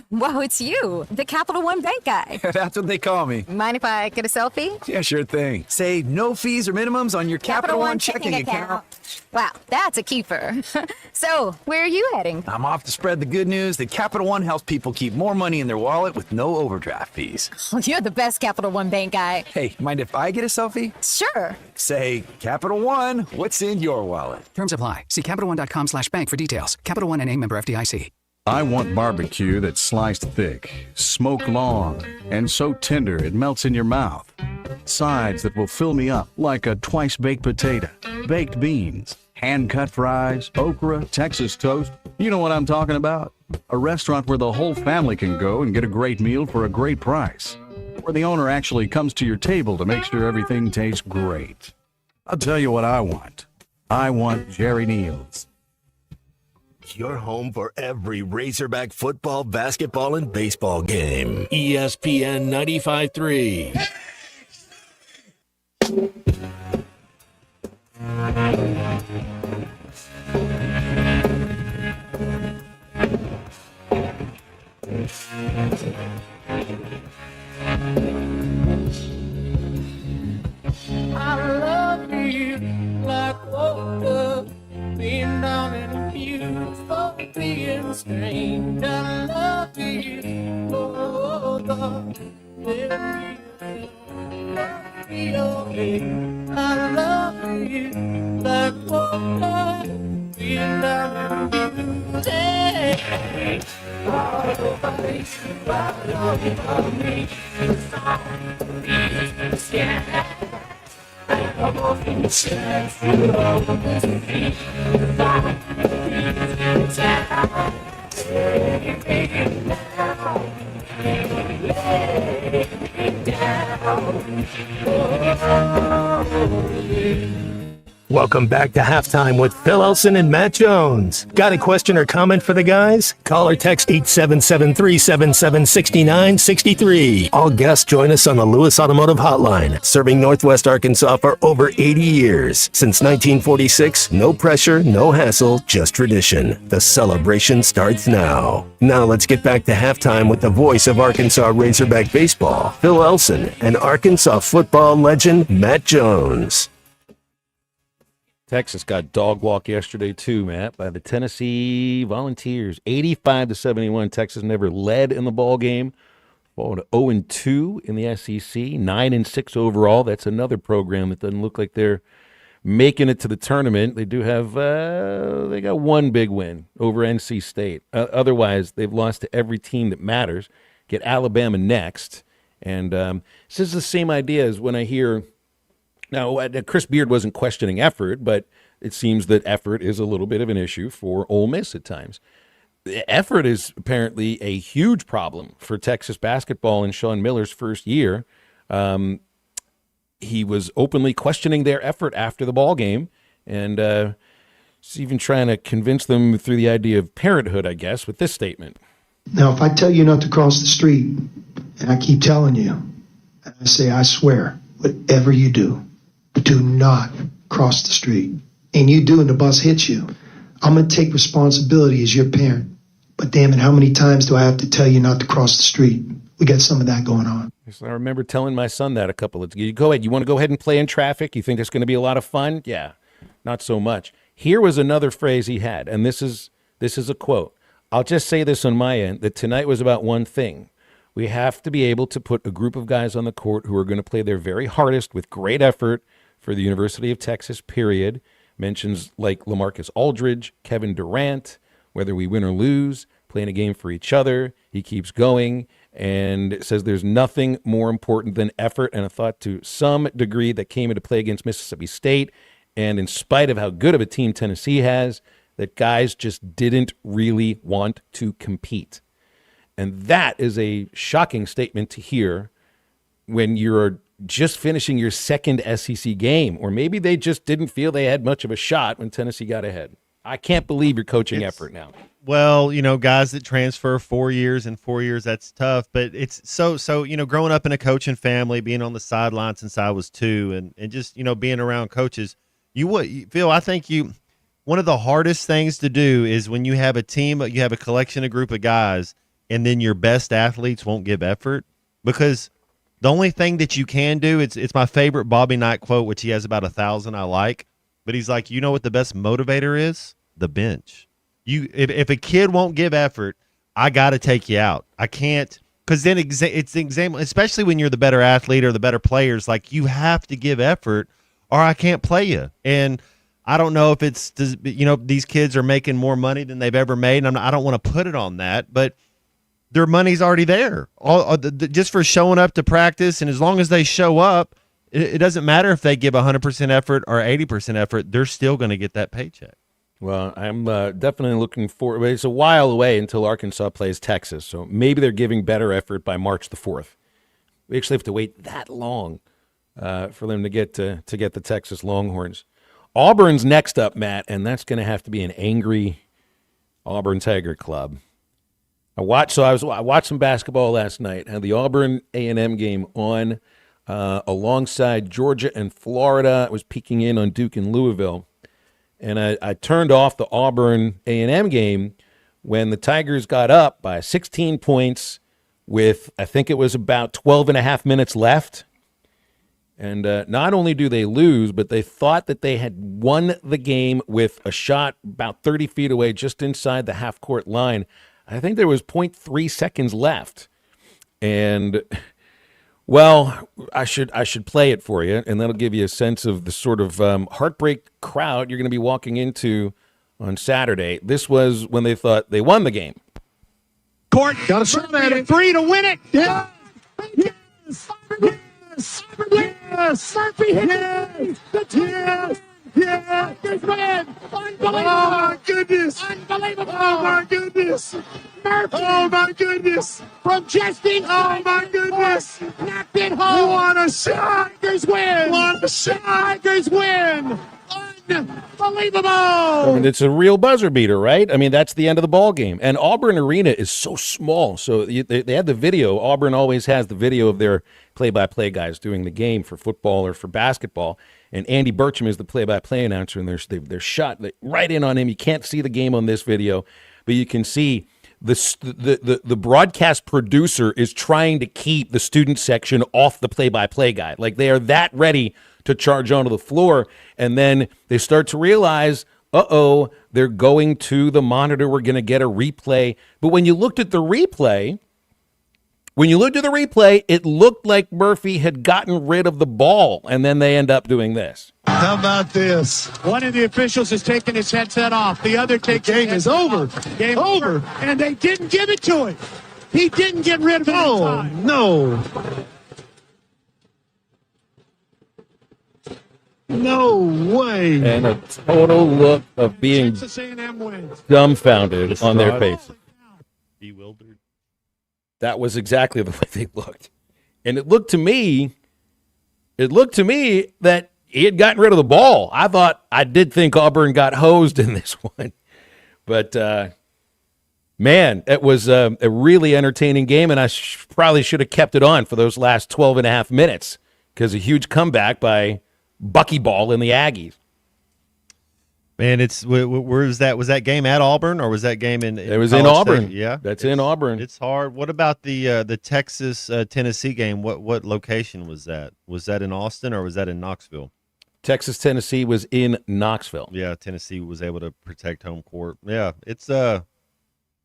[SPEAKER 14] Whoa, it's you, the Capital One Bank guy.
[SPEAKER 15] That's what they call me.
[SPEAKER 14] Mind if I get a selfie?
[SPEAKER 15] Yeah, sure thing. Say no fees or minimums on your Capital One checking account.
[SPEAKER 14] Wow, that's a keeper. So, where are you heading?
[SPEAKER 15] I'm off to spread the good news that Capital One helps people keep more money in their wallet with no overdraft fees.
[SPEAKER 14] You're the best Capital One Bank guy.
[SPEAKER 15] Hey, mind if I get a selfie?
[SPEAKER 14] Sure.
[SPEAKER 15] Say, Capital One, what's in your wallet?
[SPEAKER 16] Terms apply. See CapitalOne.com/bank for details. Capital One NA, member FDIC.
[SPEAKER 17] I want barbecue that's sliced thick, smoked long, and so tender it melts in your mouth. Sides that will fill me up like a twice-baked potato, baked beans, hand-cut fries, okra, Texas toast. You know what I'm talking about? A restaurant where the whole family can go and get a great meal for a great price. Where the owner actually comes to your table to make sure everything tastes great. I'll tell you what I want. I want Jerry Neal's.
[SPEAKER 11] Your home for every Razorback football, basketball, and baseball game.
[SPEAKER 23] ESPN 95.3.
[SPEAKER 18] I love you like water, being down in a beautiful being strange. I love you, oh, I love you like water, being down in a beautiful day. All over you, all over me, it's all the sky. I'm off in the chest, you know what you think.
[SPEAKER 11] Welcome back to Halftime with Phil Elson and Matt Jones. Got a question or comment for the guys? Call or text 877-377-6963. All guests join us on the Lewis Automotive Hotline, serving Northwest Arkansas for over 80 years. Since 1946, no pressure, no hassle, just tradition. The celebration starts now. Now let's get back to halftime with the voice of Arkansas Razorback baseball, Phil Elson, and Arkansas football legend Matt Jones.
[SPEAKER 9] Texas got dog walk yesterday too, Matt, by the Tennessee Volunteers. 85-71. Texas never led in the ball game. Ball to 0-2 in the SEC, 9-6 overall. That's another program that doesn't look like they're making it to the tournament. They do have they got one big win over NC State. Otherwise, they've lost to every team that matters. Get Alabama next, and this is the same idea as when I hear. Now, Chris Beard wasn't questioning effort, but it seems that effort is a little bit of an issue for Ole Miss at times. Effort is apparently a huge problem for Texas basketball in Sean Miller's first year. He was openly questioning their effort after the ball game, and he's even trying to convince them through the idea of parenthood, I guess, with this statement.
[SPEAKER 19] Now, if I tell you not to cross the street, and I keep telling you, and I say, I swear, whatever you do not cross the street, and you do and the bus hits you, I'm going to take responsibility as your parent. But damn it, how many times do I have to tell you not to cross the street? We got some of that going on.
[SPEAKER 9] I remember telling my son that a couple of times. Go ahead. You want to go ahead and play in traffic? You think it's going to be a lot of fun? Yeah, not so much. Here was another phrase he had, and this is a quote. I'll just say this on my end, that tonight was about one thing. We have to be able to put a group of guys on the court who are going to play their very hardest with great effort for the University of Texas, period. Mentions like LaMarcus Aldridge, Kevin Durant, whether we win or lose, playing a game for each other. He keeps going and says there's nothing more important than effort, and a thought to some degree that came into play against Mississippi State. And in spite of how good of a team Tennessee has, that guys just didn't really want to compete. And that is a shocking statement to hear when you're just finishing your second SEC game, or maybe they just didn't feel they had much of a shot when Tennessee got ahead. I can't believe your coaching effort now.
[SPEAKER 10] Well, guys that transfer 4 years and 4 years, that's tough. But it's so growing up in a coaching family, being on the sidelines since I was 2, and just, being around coaches, Phil, I think one of the hardest things to do is when you have a team, you have a collection, a group of guys, and then your best athletes won't give effort, because the only thing that you can do, it's my favorite Bobby Knight quote, which he has about 1,000 I like, but he's like, what the best motivator is? The bench. If a kid won't give effort, I got to take you out. I can't, because then it's the example, especially when you're the better athlete or the better players, like you have to give effort or I can't play you. And I don't know if it's, these kids are making more money than they've ever made. And I don't want to put it on that, but their money's already there. Just for showing up to practice, and as long as they show up, it doesn't matter if they give 100% effort or 80% effort, they're still going to get that paycheck.
[SPEAKER 9] Well, I'm definitely looking forward. It's a while away until Arkansas plays Texas, so maybe they're giving better effort by March the 4th. We actually have to wait that long for them to get the Texas Longhorns. Auburn's next up, Matt, and that's going to have to be an angry Auburn Tiger Club. I watched some basketball last night. I had the Auburn A&M game on alongside Georgia and Florida. I was peeking in on Duke and Louisville. And I turned off the Auburn A&M game when the Tigers got up by 16 points with, I think it was about 12 and a half minutes left. And not only do they lose, but they thought that they had won the game with a shot about 30 feet away just inside the half-court line. I think there was 0.3 seconds left. And, well, I should play it for you, and that'll give you a sense of the sort of heartbreak crowd you're going to be walking into on Saturday. This was when they thought they won the game.
[SPEAKER 3] Court, got to serve at it. 3 to win it. Yeah. Yes. Yes. Yes. Murphy hit it. Yes. Yeah, good win! Unbelievable! Oh my goodness! Unbelievable! Oh my goodness! Murphy! Oh my goodness! From just inside! Oh my goodness! Knocked it home! What a shot! Tigers win! What a shot! Tigers win! Unbelievable!
[SPEAKER 9] I mean, it's a real buzzer beater, right? I mean, that's the end of the ball game. And Auburn Arena is so small. So they had the video. Auburn always has the video of their play-by-play guys doing the game for football or for basketball. And Andy Burcham is the play-by-play announcer, and they're shot right in on him. You can't see the game on this video, but you can see the broadcast producer is trying to keep the student section off the play-by-play guy. Like, they are that ready to charge onto the floor, and then they start to realize, they're going to the monitor. We're going to get a replay. But when you looked at the replay, it looked like Murphy had gotten rid of the ball, and then they end up doing this.
[SPEAKER 3] How about this? One of the officials has taken his headset off. The other takes the game is over. Game over. And they didn't give it to him. He didn't get rid of it. Oh, no. No way.
[SPEAKER 9] And a total look of being
[SPEAKER 3] Texas A&M wins.
[SPEAKER 9] dumbfounded on their faces.
[SPEAKER 10] Bewildered.
[SPEAKER 9] That was exactly the way they looked. And it looked to me that he had gotten rid of the ball. I did think Auburn got hosed in this one. But, man, it was a really entertaining game, and I probably should have kept it on for those last 12 and a half minutes because a huge comeback by Buckyball and the Aggies.
[SPEAKER 10] Man, where was that? Was that game at Auburn, or was that game in
[SPEAKER 9] it was in Auburn.
[SPEAKER 10] State? Yeah,
[SPEAKER 9] that's in Auburn.
[SPEAKER 10] It's hard. What about the Texas Tennessee game? What location was that? Was that in Austin or was that in Knoxville?
[SPEAKER 9] Texas Tennessee was in Knoxville.
[SPEAKER 10] Yeah, Tennessee was able to protect home court. Yeah, it's man,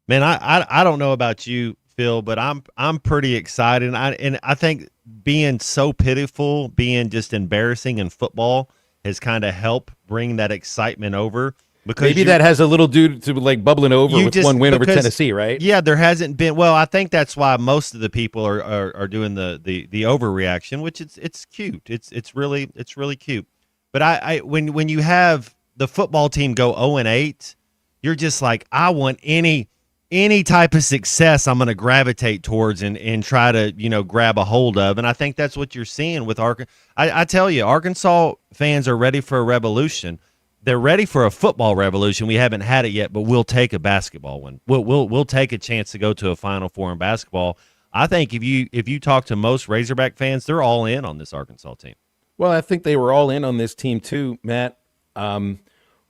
[SPEAKER 10] I don't know about you, Phil, but I'm pretty excited. And I think being so pitiful, being just embarrassing in football has kind of helped bring that excitement over. Because
[SPEAKER 9] maybe that has a little due to like bubbling over with one win over Tennessee, right?
[SPEAKER 10] Yeah, there hasn't been. Well, I think that's why most of the people are doing the overreaction, which it's cute. It's really cute. But when you have the football team go 0-8, you're just like, I want any any type of success I'm going to gravitate towards and try to, grab a hold of. And I think that's what you're seeing with Arkansas. I tell you, Arkansas fans are ready for a revolution. They're ready for a football revolution. We haven't had it yet, but we'll take a basketball one. We'll take a chance to go to a Final Four in basketball. I think if you talk to most Razorback fans, they're all in on this Arkansas team.
[SPEAKER 9] Well, I think they were all in on this team too, Matt.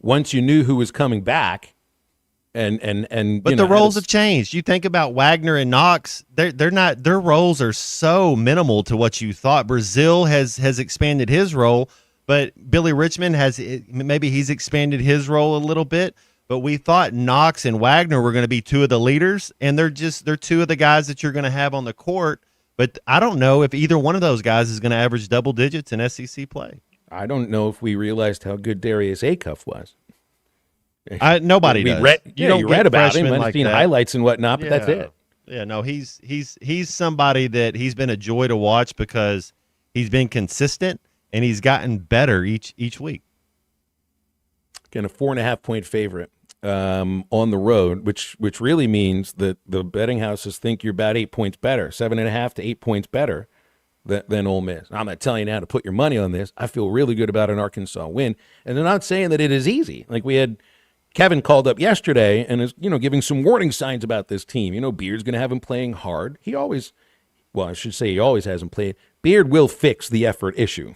[SPEAKER 9] Once you knew who was coming back, but
[SPEAKER 10] the roles have changed. You think about Wagner and Knox; they're not. Their roles are so minimal to what you thought. Brazile has expanded his role, but Billy Richmond he's expanded his role a little bit. But we thought Knox and Wagner were going to be two of the leaders, and they're two of the guys that you're going to have on the court. But I don't know if either one of those guys is going to average double digits in SEC play.
[SPEAKER 9] I don't know if we realized how good Darius Acuff was.
[SPEAKER 10] Nobody does.
[SPEAKER 9] You read about him, I've seen highlights and whatnot, but that's it.
[SPEAKER 10] Yeah, no, he's somebody that he's been a joy to watch because he's been consistent and he's gotten better each week.
[SPEAKER 9] Again, a 4.5-point favorite on the road, which really means that the betting houses think you're about 8 points better, 7.5 to 8 points better than Ole Miss. I'm not telling you now to put your money on this. I feel really good about an Arkansas win, and they're not saying that it is easy. Like we had Kevin called up yesterday and is giving some warning signs about this team. Beard's going to have him playing hard. He always has him playing. Beard will fix the effort issue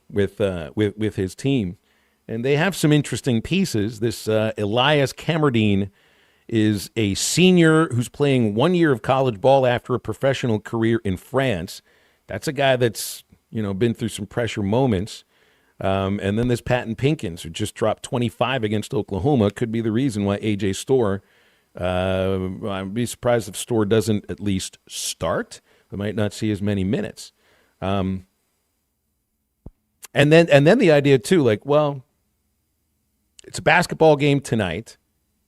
[SPEAKER 9] with his team. And they have some interesting pieces. This Elias Camerdine is a senior who's playing 1 year of college ball after a professional career in France. That's a guy that's, been through some pressure moments. And then there's Patton Pinkins, who just dropped 25 against Oklahoma. Could be the reason why A.J. Storr, I'd be surprised if Storr doesn't at least start. We might not see as many minutes. And then the idea, too, it's a basketball game tonight.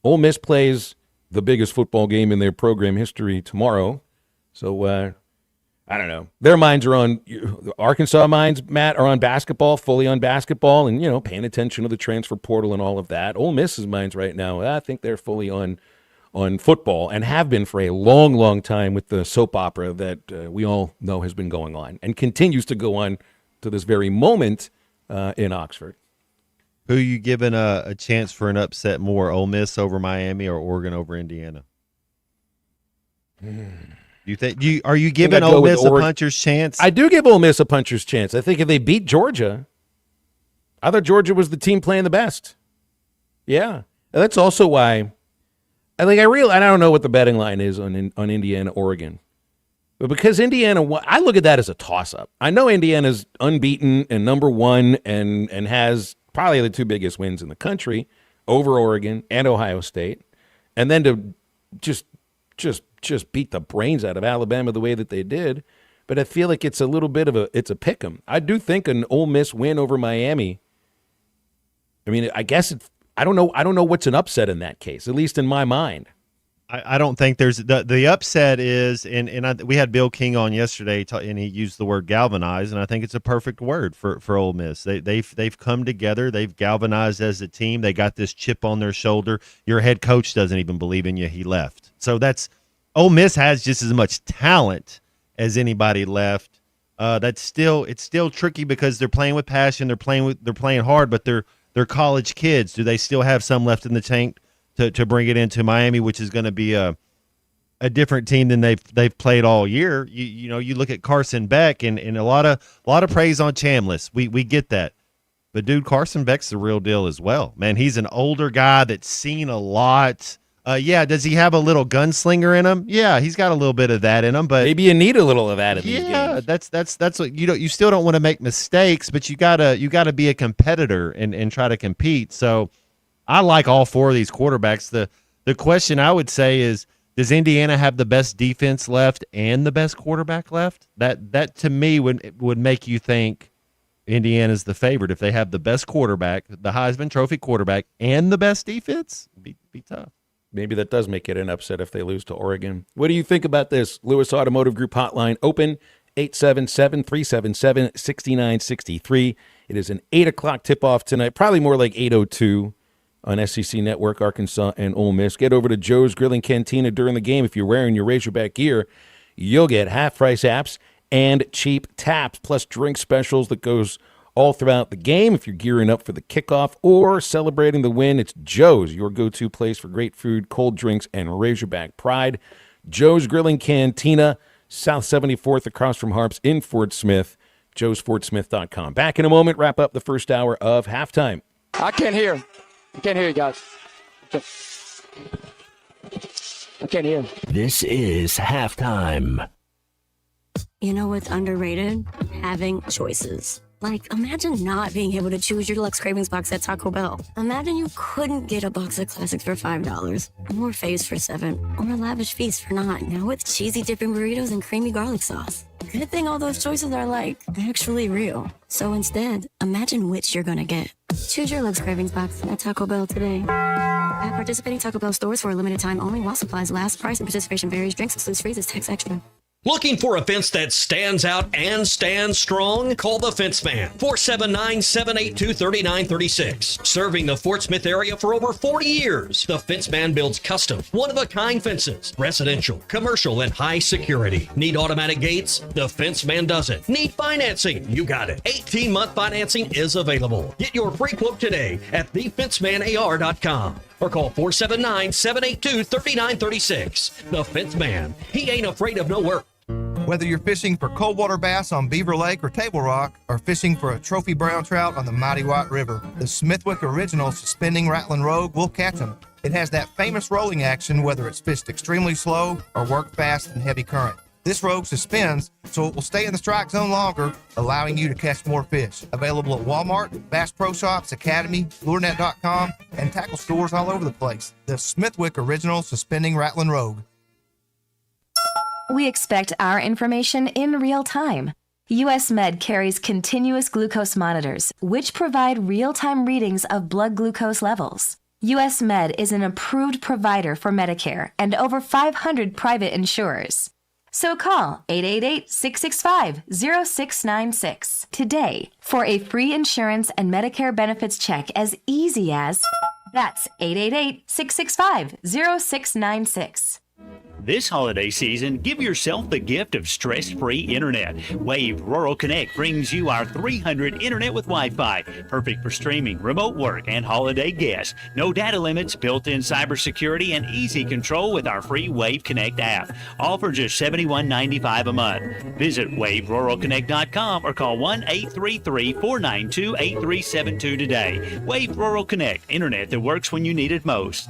[SPEAKER 9] Ole Miss plays the biggest football game in their program history tomorrow. So, I don't know. Their minds are on – Arkansas minds, Matt, are on basketball, fully on basketball, and, paying attention to the transfer portal and all of that. Ole Miss's minds right now, I think they're fully on football and have been for a long, long time with the soap opera that we all know has been going on and continues to go on to this very moment in Oxford.
[SPEAKER 10] Who are you giving a chance for an upset more, Ole Miss over Miami or Oregon over Indiana? Are you giving Ole Miss a puncher's chance?
[SPEAKER 9] I do give Ole Miss a puncher's chance. I think if they beat Georgia, I thought Georgia was the team playing the best. Yeah. And that's also why I don't know what the betting line is on Indiana, Oregon. But because Indiana, I look at that as a toss-up. I know Indiana's unbeaten and number one and has probably the two biggest wins in the country over Oregon and Ohio State. And then to just beat the brains out of Alabama the way that they did. But I feel like it's a little bit of it's a pick 'em. I do think an Ole Miss win over Miami. I mean, I guess I don't know what's an upset in that case, at least in my mind.
[SPEAKER 10] I don't think there's the upset is, we had Bill King on yesterday, and he used the word galvanize, and I think it's a perfect word for Ole Miss. They've come together, they've galvanized as a team. They got this chip on their shoulder. Your head coach doesn't even believe in you. He left. So Ole Miss has just as much talent as anybody left. It's still tricky because they're playing with passion. They're playing hard, but they're college kids. Do they still have some left in the tank to bring it into Miami, which is going to be a different team than they've played all year? You look at Carson Beck and a lot of praise on Chambliss. We get that. But dude, Carson Beck's the real deal as well. Man, he's an older guy that's seen a lot. Does he have a little gunslinger in him? Yeah, he's got a little bit of that in him, but
[SPEAKER 9] maybe you need a little of that in these games.
[SPEAKER 10] Yeah, that's what you still don't want to make mistakes, but you gotta be a competitor and try to compete. So I like all four of these quarterbacks. The question I would say is, does Indiana have the best defense left and the best quarterback left? That to me would make you think Indiana's the favorite. If they have the best quarterback, the Heisman Trophy quarterback, and the best defense, be tough.
[SPEAKER 9] Maybe that does make it an upset if they lose to Oregon. What do you think about this? Lewis Automotive Group hotline open, 877-377-6963. It is an 8 o'clock tip-off tonight, probably more like 8:02. on SEC Network, Arkansas, and Ole Miss. Get over to Joe's Grilling Cantina during the game. If you're wearing your Razorback gear, you'll get half-price apps and cheap taps, plus drink specials that goes all throughout the game. If you're gearing up for the kickoff or celebrating the win, it's Joe's, your go-to place for great food, cold drinks, and Razorback pride. Joe's Grilling Cantina, South 74th across from Harps in Fort Smith, joesfortsmith.com. Back in a moment, wrap up the first hour of halftime.
[SPEAKER 2] I can't hear. I can't hear you guys. I can't hear.
[SPEAKER 23] This is halftime.
[SPEAKER 4] You know what's underrated? Having choices. Like, imagine not being able to choose your deluxe cravings box at Taco Bell. Imagine you couldn't get a box of classics for $5, or Faves for $7, or a lavish feast for $9. Now with cheesy dipping burritos and creamy garlic sauce. Good thing all those choices are, like, actually real. So instead, imagine which you're gonna get. Choose your deluxe cravings box at Taco Bell today. At participating Taco Bell stores for a limited time only while supplies last. Price and participation varies. Drinks excludes freezes. Tax extra.
[SPEAKER 24] Looking for a fence that stands out and stands strong? Call the Fence Man, 479-782-3936. Serving the Fort Smith area for over 40 years, the Fence Man builds custom, one-of-a-kind fences, residential, commercial, and high security. Need automatic gates? The Fence Man does it. Need financing? You got it. 18-month financing is available. Get your free quote today at thefencemanar.com. or call 479-782-3936. The Fence Man. He ain't afraid of no work.
[SPEAKER 5] Whether you're fishing for cold water bass on Beaver Lake or Table Rock, or fishing for a trophy brown trout on the mighty White River, the Smithwick Original Suspending Rattling Rogue will catch them. It has that famous rolling action whether it's fished extremely slow or worked fast in heavy current. This rogue suspends, so it will stay in the strike zone longer, allowing you to catch more fish. Available at Walmart, Bass Pro Shops, Academy, LureNet.com, and tackle stores all over the place. The Smithwick Original Suspending Rattling Rogue.
[SPEAKER 8] We expect our information in real time. US Med carries continuous glucose monitors, which provide real-time readings of blood glucose levels. US Med is an approved provider for Medicare and over 500 private insurers. So call 888-665-0696 today for a free insurance and Medicare benefits check as easy as... That's 888-665-0696.
[SPEAKER 20] This holiday season, give yourself the gift of stress-free internet. Wave Rural Connect brings you our 300 internet with Wi-Fi, perfect for streaming, remote work, and holiday guests. No data limits, built-in cybersecurity, and easy control with our free Wave Connect app. All for just $71.95 a month. Visit waveruralconnect.com or call 1-833-492-8372 today. Wave Rural Connect, internet that works when you need it most.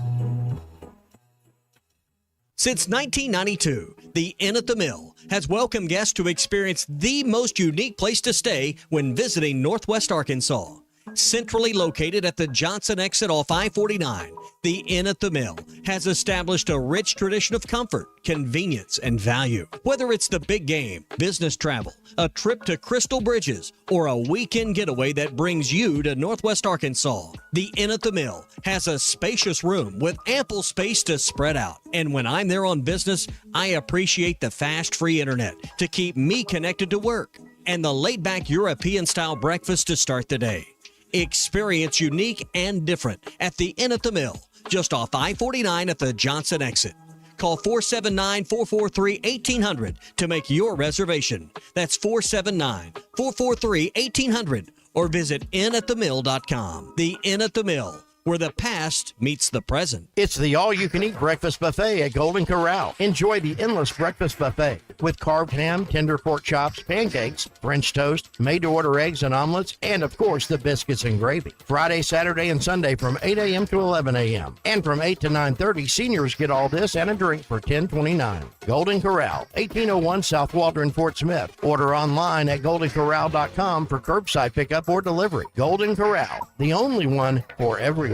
[SPEAKER 24] Since 1992, the Inn at the Mill has welcomed guests to experience the most unique place to stay when visiting Northwest Arkansas. Centrally located at the Johnson exit off I-49, the Inn at the Mill has established a rich tradition of comfort, convenience, and value. Whether it's the big game, business travel, a trip to Crystal Bridges, or a weekend getaway that brings you to Northwest Arkansas, the Inn at the Mill has a spacious room with ample space to spread out. And when I'm there on business, I appreciate the fast, free internet to keep me connected to work and the laid-back European-style breakfast to start the day. Experience unique and different at the Inn at the Mill, just off I-49 at the Johnson exit. Call 479-443-1800 to make your reservation. That's 479-443-1800 or visit innatthemill.com. The Inn at the Mill, where the past meets the present.
[SPEAKER 21] It's the all-you-can-eat breakfast buffet at Golden Corral. Enjoy the endless breakfast buffet with carved ham, tender pork chops, pancakes, French toast, made-to-order eggs and omelets, and, of course, the biscuits and gravy. Friday, Saturday, and Sunday from 8 a.m. to 11 a.m. And from 8 to 9:30, seniors get all this and a drink for $10.29. Golden Corral, 1801 South Waldron, Fort Smith. Order online at goldencorral.com for curbside pickup or delivery. Golden Corral, the only one for everyone.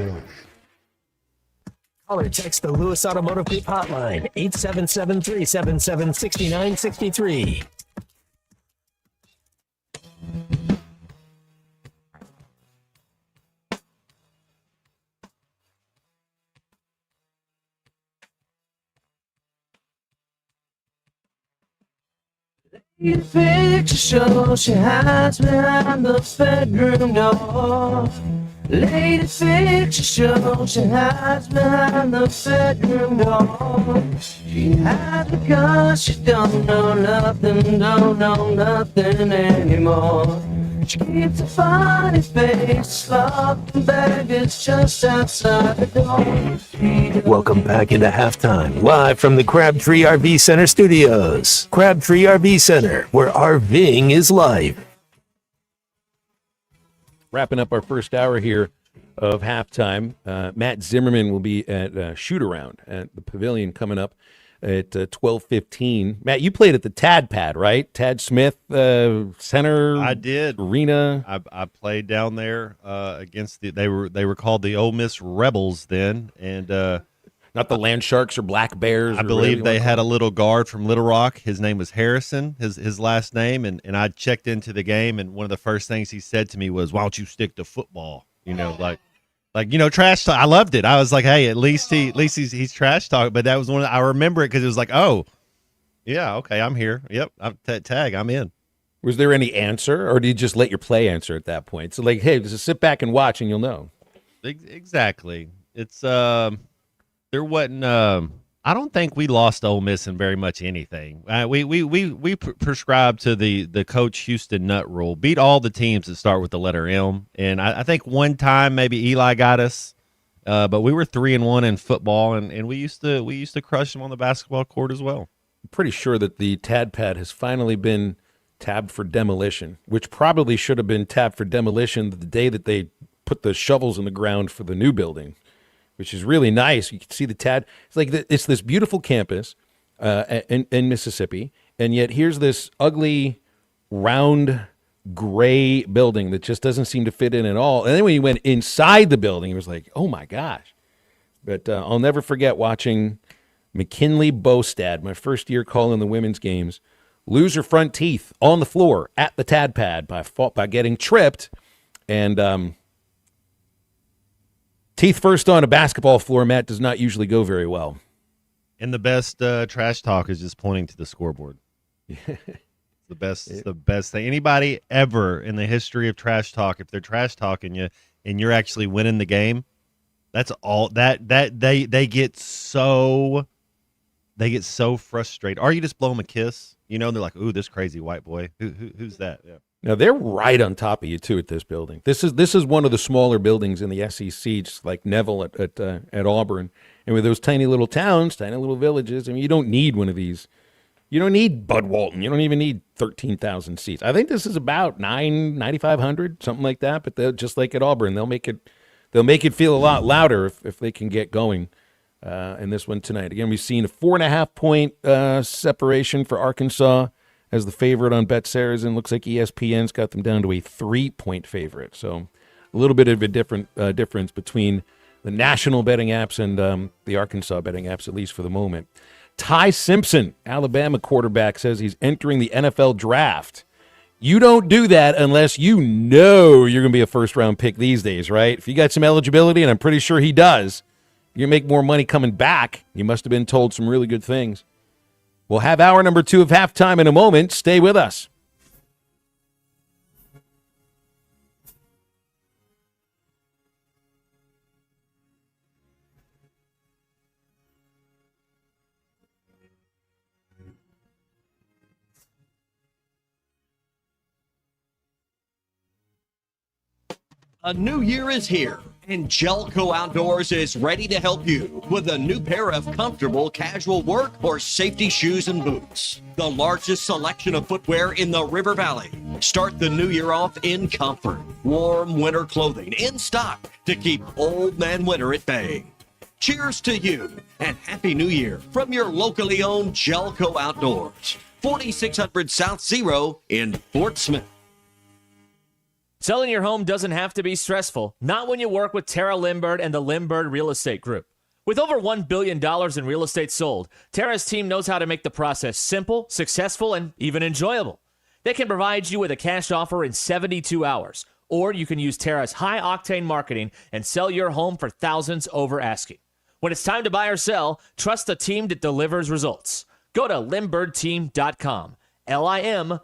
[SPEAKER 22] Call or text the Lewis Automotive Group hotline, 877-377-6963.
[SPEAKER 18] The picture shows she hides behind the bedroom door. Lady picture show, she hides behind the bedroom door. She hides because she don't know nothing anymore. She keeps a funny face, locked and baggage just outside the door.
[SPEAKER 11] Welcome back into halftime, live from the Crabtree RV Center studios. Crabtree RV Center, where RVing is life.
[SPEAKER 9] Wrapping up our first hour here of halftime. Matt Zimmerman will be at Shoot Around at the Pavilion coming up at 12:15. Matt, you played at the Tad Pad, right? Tad Smith Center.
[SPEAKER 10] I did.
[SPEAKER 9] Arena.
[SPEAKER 10] I played down there against they were called the Ole Miss Rebels then, and
[SPEAKER 9] not the Land Sharks or Black Bears.
[SPEAKER 10] I believe they had a little guard from Little Rock. His name was Harrison, his last name, and I checked into the game, and one of the first things he said to me was, "Why don't you stick to football?" Trash talk. I loved it. I was like, "Hey, at least he's trash talk." But that was I remember it because it was like, "Oh, yeah, okay, I'm here. Yep, I'm tag. I'm in."
[SPEAKER 9] Was there any answer, or did you just let your play answer at that point? So like, hey, just sit back and watch, and you'll know.
[SPEAKER 10] Exactly. It's there wasn't. I don't think we lost Ole Miss in very much anything. We prescribed to the Coach Houston Nutt rule. Beat all the teams that start with the letter M. And I think one time maybe Eli got us, but we were 3-1 in football, and we used to crush them on the basketball court as well.
[SPEAKER 9] I'm pretty sure that the Tad Pad has finally been tabbed for demolition, which probably should have been tabbed for demolition the day that they put the shovels in the ground for the new building, which is really nice. You can see the Tad. It's like it's this beautiful campus in Mississippi, and yet here's this ugly, round, gray building that just doesn't seem to fit in at all. And then when you went inside the building, it was like, oh my gosh. But I'll never forget watching McKinley Bostad, my first year calling the women's games, lose her front teeth on the floor at the Tad Pad by getting tripped, and teeth first on a basketball floor, Matt, does not usually go very well.
[SPEAKER 10] And the best trash talk is just pointing to the scoreboard. The best thing. Anybody ever in the history of trash talk, if they're trash talking you and you're actually winning the game, that's all that they get so frustrated. Or you just blow them a kiss, and they're like, "Ooh, this crazy white boy. Who's that?" Yeah.
[SPEAKER 9] Now they're right on top of you too at this building. This is one of the smaller buildings in the SEC, just like Neville at Auburn. And with those tiny little towns, tiny little villages, I mean, you don't need one of these. You don't need Bud Walton. You don't even need 13,000 seats. I think this is about 9,500, something like that. But they'll, just like at Auburn, they'll make it feel a lot louder if they can get going. In this one tonight, again, we've seen a 4.5-point separation for Arkansas as the favorite on BetSarazin. Looks like ESPN's got them down to a 3-point favorite. So a little bit of a difference between the national betting apps and the Arkansas betting apps, at least for the moment. Ty Simpson, Alabama quarterback, says he's entering the NFL draft. You don't do that unless you know you're going to be a first-round pick these days, right? If you got some eligibility, and I'm pretty sure he does, you make more money coming back. You must have been told some really good things. We'll have hour number 2 of halftime in a moment. Stay with us.
[SPEAKER 1] A new year is here, and Gelco Outdoors is ready to help you with a new pair of comfortable casual work or safety shoes and boots. The largest selection of footwear in the River Valley. Start the new year off in comfort. Warm winter clothing in stock to keep old man winter at bay. Cheers to you, and Happy New Year from your locally owned Gelco Outdoors. 4600 South Zero in Fort Smith.
[SPEAKER 7] Selling your home doesn't have to be stressful, not when you work with Tara Lindbergh and the Lindbergh Real Estate Group. With over $1 billion in real estate sold, Tara's team knows how to make the process simple, successful, and even enjoyable. They can provide you with a cash offer in 72 hours, or you can use Tara's high-octane marketing and sell your home for thousands over asking. When it's time to buy or sell, trust a team that delivers results. Go to LindberghTeam.com, LIMBIRD.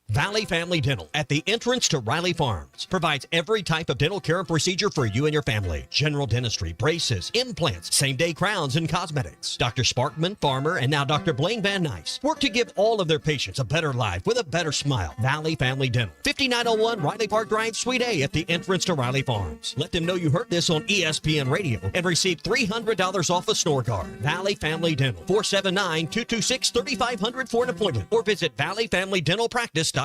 [SPEAKER 1] Valley Family Dental at the entrance to Riley Farms provides every type of dental care and procedure for you and your family. General dentistry, braces, implants, same-day crowns, and cosmetics. Dr. Sparkman, Farmer, and now Dr. Blaine Van Nice work to give all of their patients a better life with a better smile. Valley Family Dental, 5901 Riley Park Drive, Suite A at the entrance to Riley Farms. Let them know you heard this on ESPN Radio and receive $300 off a snore guard. Valley Family Dental, 479-226-3500 for an appointment or visit valleyfamilydentalpractice.com.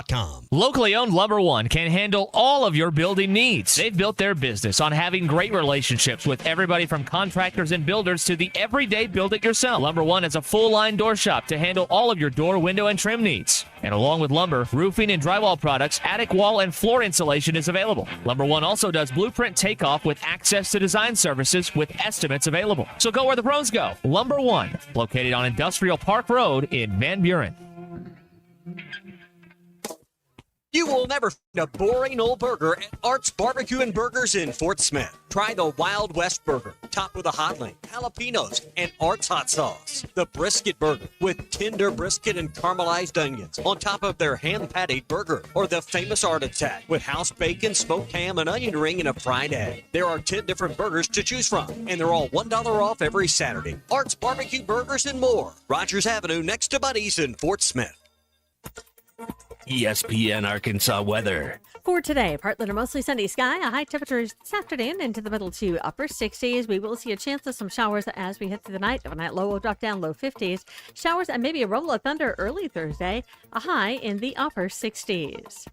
[SPEAKER 7] Locally owned Lumber One can handle all of your building needs. They've built their business on having great relationships with everybody from contractors and builders to the everyday build-it-yourself. Lumber One is a full-line door shop to handle all of your door, window, and trim needs. And along with lumber, roofing and drywall products, attic wall and floor insulation is available. Lumber One also does blueprint takeoff with access to design services with estimates available. So go where the pros go. Lumber One, located on Industrial Park Road in Van Buren.
[SPEAKER 1] You will never find a boring old burger at Art's Barbecue and Burgers in Fort Smith. Try the Wild West Burger, topped with a hot link, jalapenos, and Art's hot sauce. The Brisket Burger, with tender brisket and caramelized onions on top of their hand-patted burger. Or the famous Art Attack, with house bacon, smoked ham, an onion ring, and a fried egg. There are 10 different burgers to choose from, and they're all $1 off every Saturday. Art's Barbecue Burgers and more. Rogers Avenue, next to Buddy's in Fort Smith.
[SPEAKER 22] ESPN Arkansas weather.
[SPEAKER 6] For today, partly to mostly sunny sky, a high temperature this afternoon into the middle to upper 60s. We will see a chance of some showers as we head through the night. Overnight low will drop down low 50s. Showers and maybe a roll of thunder early Thursday, a high in the upper 60s.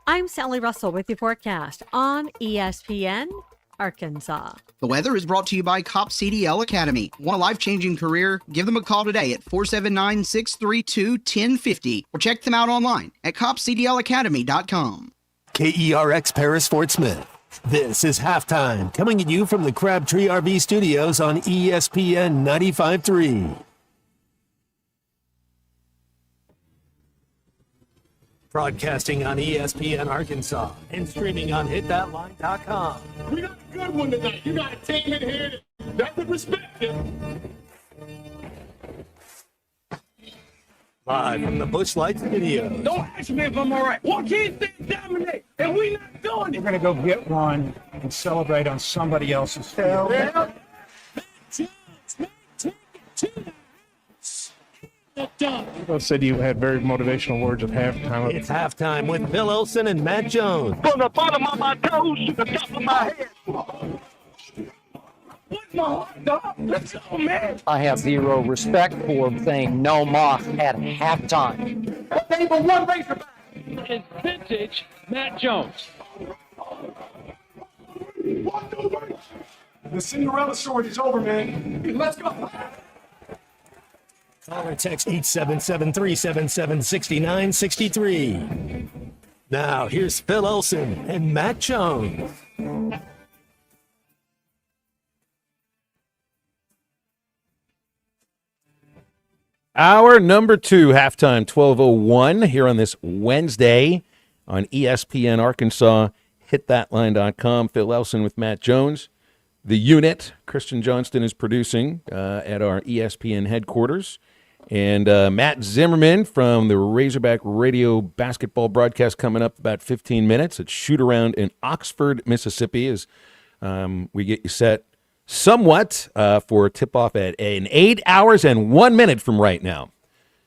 [SPEAKER 6] I'm Sally Russell with your forecast on ESPN Arkansas.
[SPEAKER 12] The weather is brought to you by COP CDL Academy. Want a life-changing career? Give them a call today at 479-632-1050 or check them out online at copcdlacademy.com.
[SPEAKER 11] KERX Paris Fort Smith. This is Halftime, coming at you from the Crabtree RV Studios on ESPN 95.3. Broadcasting on ESPN Arkansas and streaming on hitthatline.com.
[SPEAKER 3] We got a good one tonight. You got a team in here that would respect you.
[SPEAKER 11] Live from the Busch Lights Studio.
[SPEAKER 3] Don't ask me if I'm all right. Why can't they dominate? And we not doing it. We're going to go get one and celebrate on somebody else's field. Yeah.
[SPEAKER 13] People said you had very motivational words at halftime.
[SPEAKER 11] It's halftime with Phil Olsen and Matt Jones.
[SPEAKER 3] From the bottom of my toes to the top of my head. What's my heart, dog? Let's go, man.
[SPEAKER 2] I have zero respect for saying no moss at halftime.
[SPEAKER 3] Name of one Razorback is vintage Matt Jones. The Cinderella story is over, man. Let's go.
[SPEAKER 11] Call or text 877-377-6963. Now, here's Phil Olsen and Matt Jones.
[SPEAKER 9] Hour number 2, halftime, 12:01 here on this Wednesday on ESPN Arkansas. HitThatLine.com. Phil Elson with Matt Jones. The unit, Christian Johnston is producing at our ESPN headquarters. And Matt Zimmerman from the Razorback Radio basketball broadcast coming up about 15 minutes at Shoot Around in Oxford, Mississippi, as we get you set somewhat for a tip-off at 8 hours and 1 minute from right now.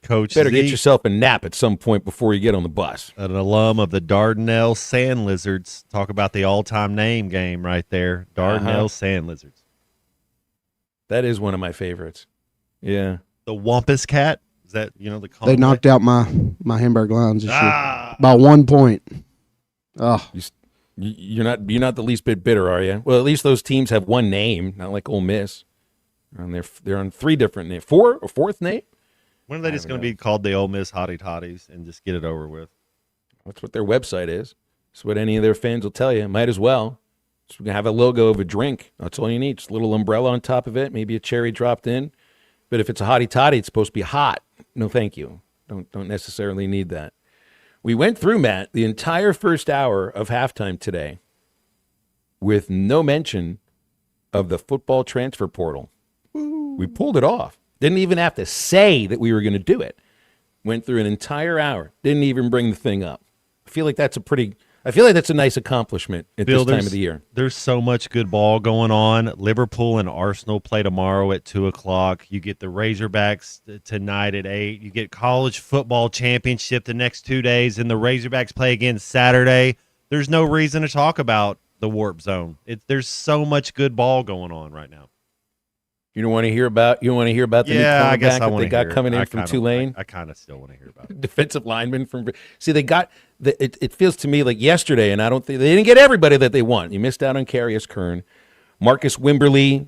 [SPEAKER 10] Coach
[SPEAKER 9] better
[SPEAKER 10] Z,
[SPEAKER 9] get yourself a nap at some point before you get on the bus.
[SPEAKER 10] An alum of the Dardanelle Sand Lizards. Talk about the all-time name game right there. Dardanelle Sand Lizards.
[SPEAKER 9] That is one of my favorites. Yeah.
[SPEAKER 10] The Wampus Cat. Is that, the
[SPEAKER 14] They knocked out my Hamburg Lions this year by 1 point. Oh.
[SPEAKER 9] You're not the least bit bitter, are you? Well, at least those teams have one name, not like Ole Miss. And they're on 3 different names. 4 or 4th name?
[SPEAKER 10] When are they just going to be called the Ole Miss Hottie Toddies and just get it over with?
[SPEAKER 9] That's what their website is. That's what any of their fans will tell you. Might as well. Just have a logo of a drink. That's all you need. Just a little umbrella on top of it, maybe a cherry dropped in. But if it's a hottie toddy, it's supposed to be hot. No, thank you. Don't necessarily need that. We went through, Matt, the entire first hour of halftime today with no mention of the football transfer portal. We pulled it off. Didn't even have to say that we were going to do it. went through an entire hour, didn't even bring the thing up. I feel like that's a nice accomplishment at
[SPEAKER 10] Bill,
[SPEAKER 9] this time of the year.
[SPEAKER 10] There's so much good ball going on. Liverpool and Arsenal play tomorrow at 2:00. You get the Razorbacks tonight at 8. You get college football championship the next 2 days, and the Razorbacks play again Saturday. There's no reason to talk about the warp zone. There's so much good ball going on right now.
[SPEAKER 9] You don't want to hear about the new cornerback
[SPEAKER 10] I guess I
[SPEAKER 9] that they got coming in from Tulane?
[SPEAKER 10] I kind of still want to hear about it.
[SPEAKER 9] Defensive lineman from – see, they got – it feels to me like yesterday, and I don't think – they didn't get everybody that they want. You missed out on Carius Kern. Marcus Wimberly,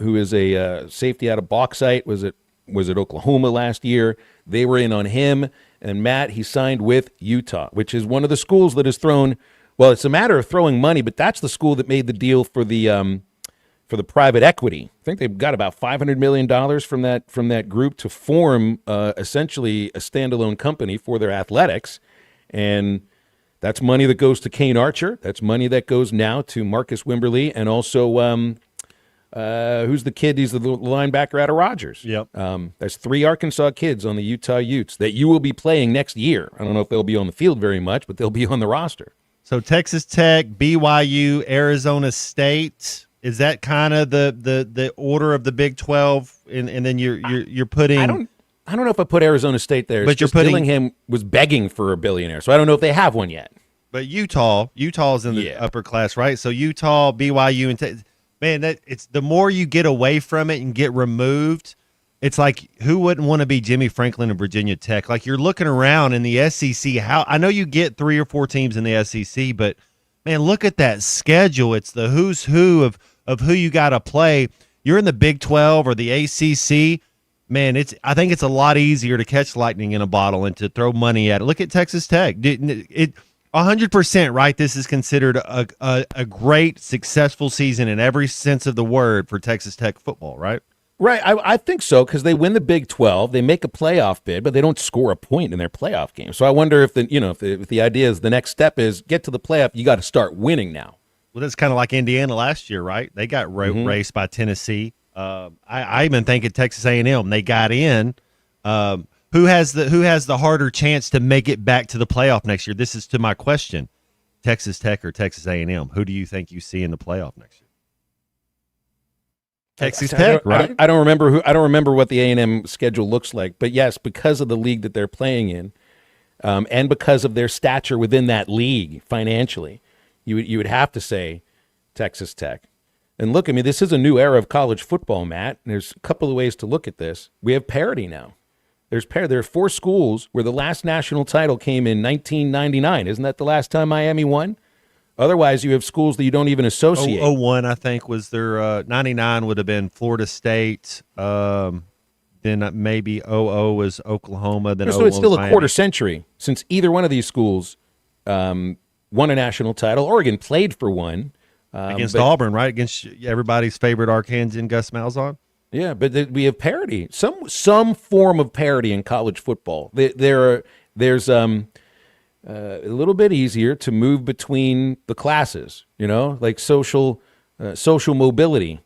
[SPEAKER 9] who is a safety out of Bauxite, was at Oklahoma last year. They were in on him. And, Matt, he signed with Utah, which is one of the schools that has thrown – well, it's a matter of throwing money, but that's the school that made the deal for the private equity. I think they've got about $500 million from that group to form essentially a standalone company for their athletics. And that's money that goes to Kane Archer. That's money that goes now to Marcus Wimberly and also who's the kid? He's the linebacker out of Rogers.
[SPEAKER 10] Yep.
[SPEAKER 9] There's 3 Arkansas kids on the Utah Utes that you will be playing next year. I don't know if they'll be on the field very much, but they'll be on the roster.
[SPEAKER 10] So Texas Tech, BYU, Arizona State. Is that kind of the order of the Big 12, and then you're putting?
[SPEAKER 9] I don't know if I put Arizona State there.
[SPEAKER 10] But you're putting
[SPEAKER 9] Dillingham was begging for a billionaire, so I don't know if they have one yet.
[SPEAKER 10] But Utah's in the upper class, right? So Utah, BYU, and man, it's the more you get away from it and get removed, it's like who wouldn't want to be Jimmy Franklin and Virginia Tech? Like you're looking around in the SEC. How I know you get 3 or 4 teams in the SEC, but man, look at that schedule. It's the who's who of who you got to play. You're in the Big 12 or the ACC, man, I think it's a lot easier to catch lightning in a bottle and to throw money at it. Look at Texas Tech. 100%, right? This is considered a great, successful season in every sense of the word for Texas Tech football, right?
[SPEAKER 9] Right, I think so, because they win the Big 12, they make a playoff bid, but they don't score a point in their playoff game. So I wonder if the idea is the next step is get to the playoff, you got to start winning now.
[SPEAKER 10] Well, that's kind of like Indiana last year, right? They got raced by Tennessee. I even think at Texas A&M they got in. Who has the harder chance to make it back to the playoff next year? This is to my question: Texas Tech or Texas A&M? Who do you think you see in the playoff next year? Texas Tech, right?
[SPEAKER 9] I don't remember what the A&M schedule looks like, but yes, because of the league that they're playing in, and because of their stature within that league financially, you would have to say Texas Tech. And look, I mean, this is a new era of college football, Matt. There's a couple of ways to look at this. We have parity now. There are 4 schools where the last national title came in 1999. Isn't that the last time Miami won? Otherwise, you have schools that you don't even associate.
[SPEAKER 10] 01, I think, was their 99 would have been Florida State. Then maybe 00 was Oklahoma. Then
[SPEAKER 9] so it's still
[SPEAKER 10] Miami.
[SPEAKER 9] A quarter century since either one of these schools won a national title. Oregon played for one.
[SPEAKER 10] Against Auburn, right? Against everybody's favorite Arkansan Gus Malzahn.
[SPEAKER 9] Yeah, but we have parity, some form of parity in college football. There's a little bit easier to move between the classes, like social mobility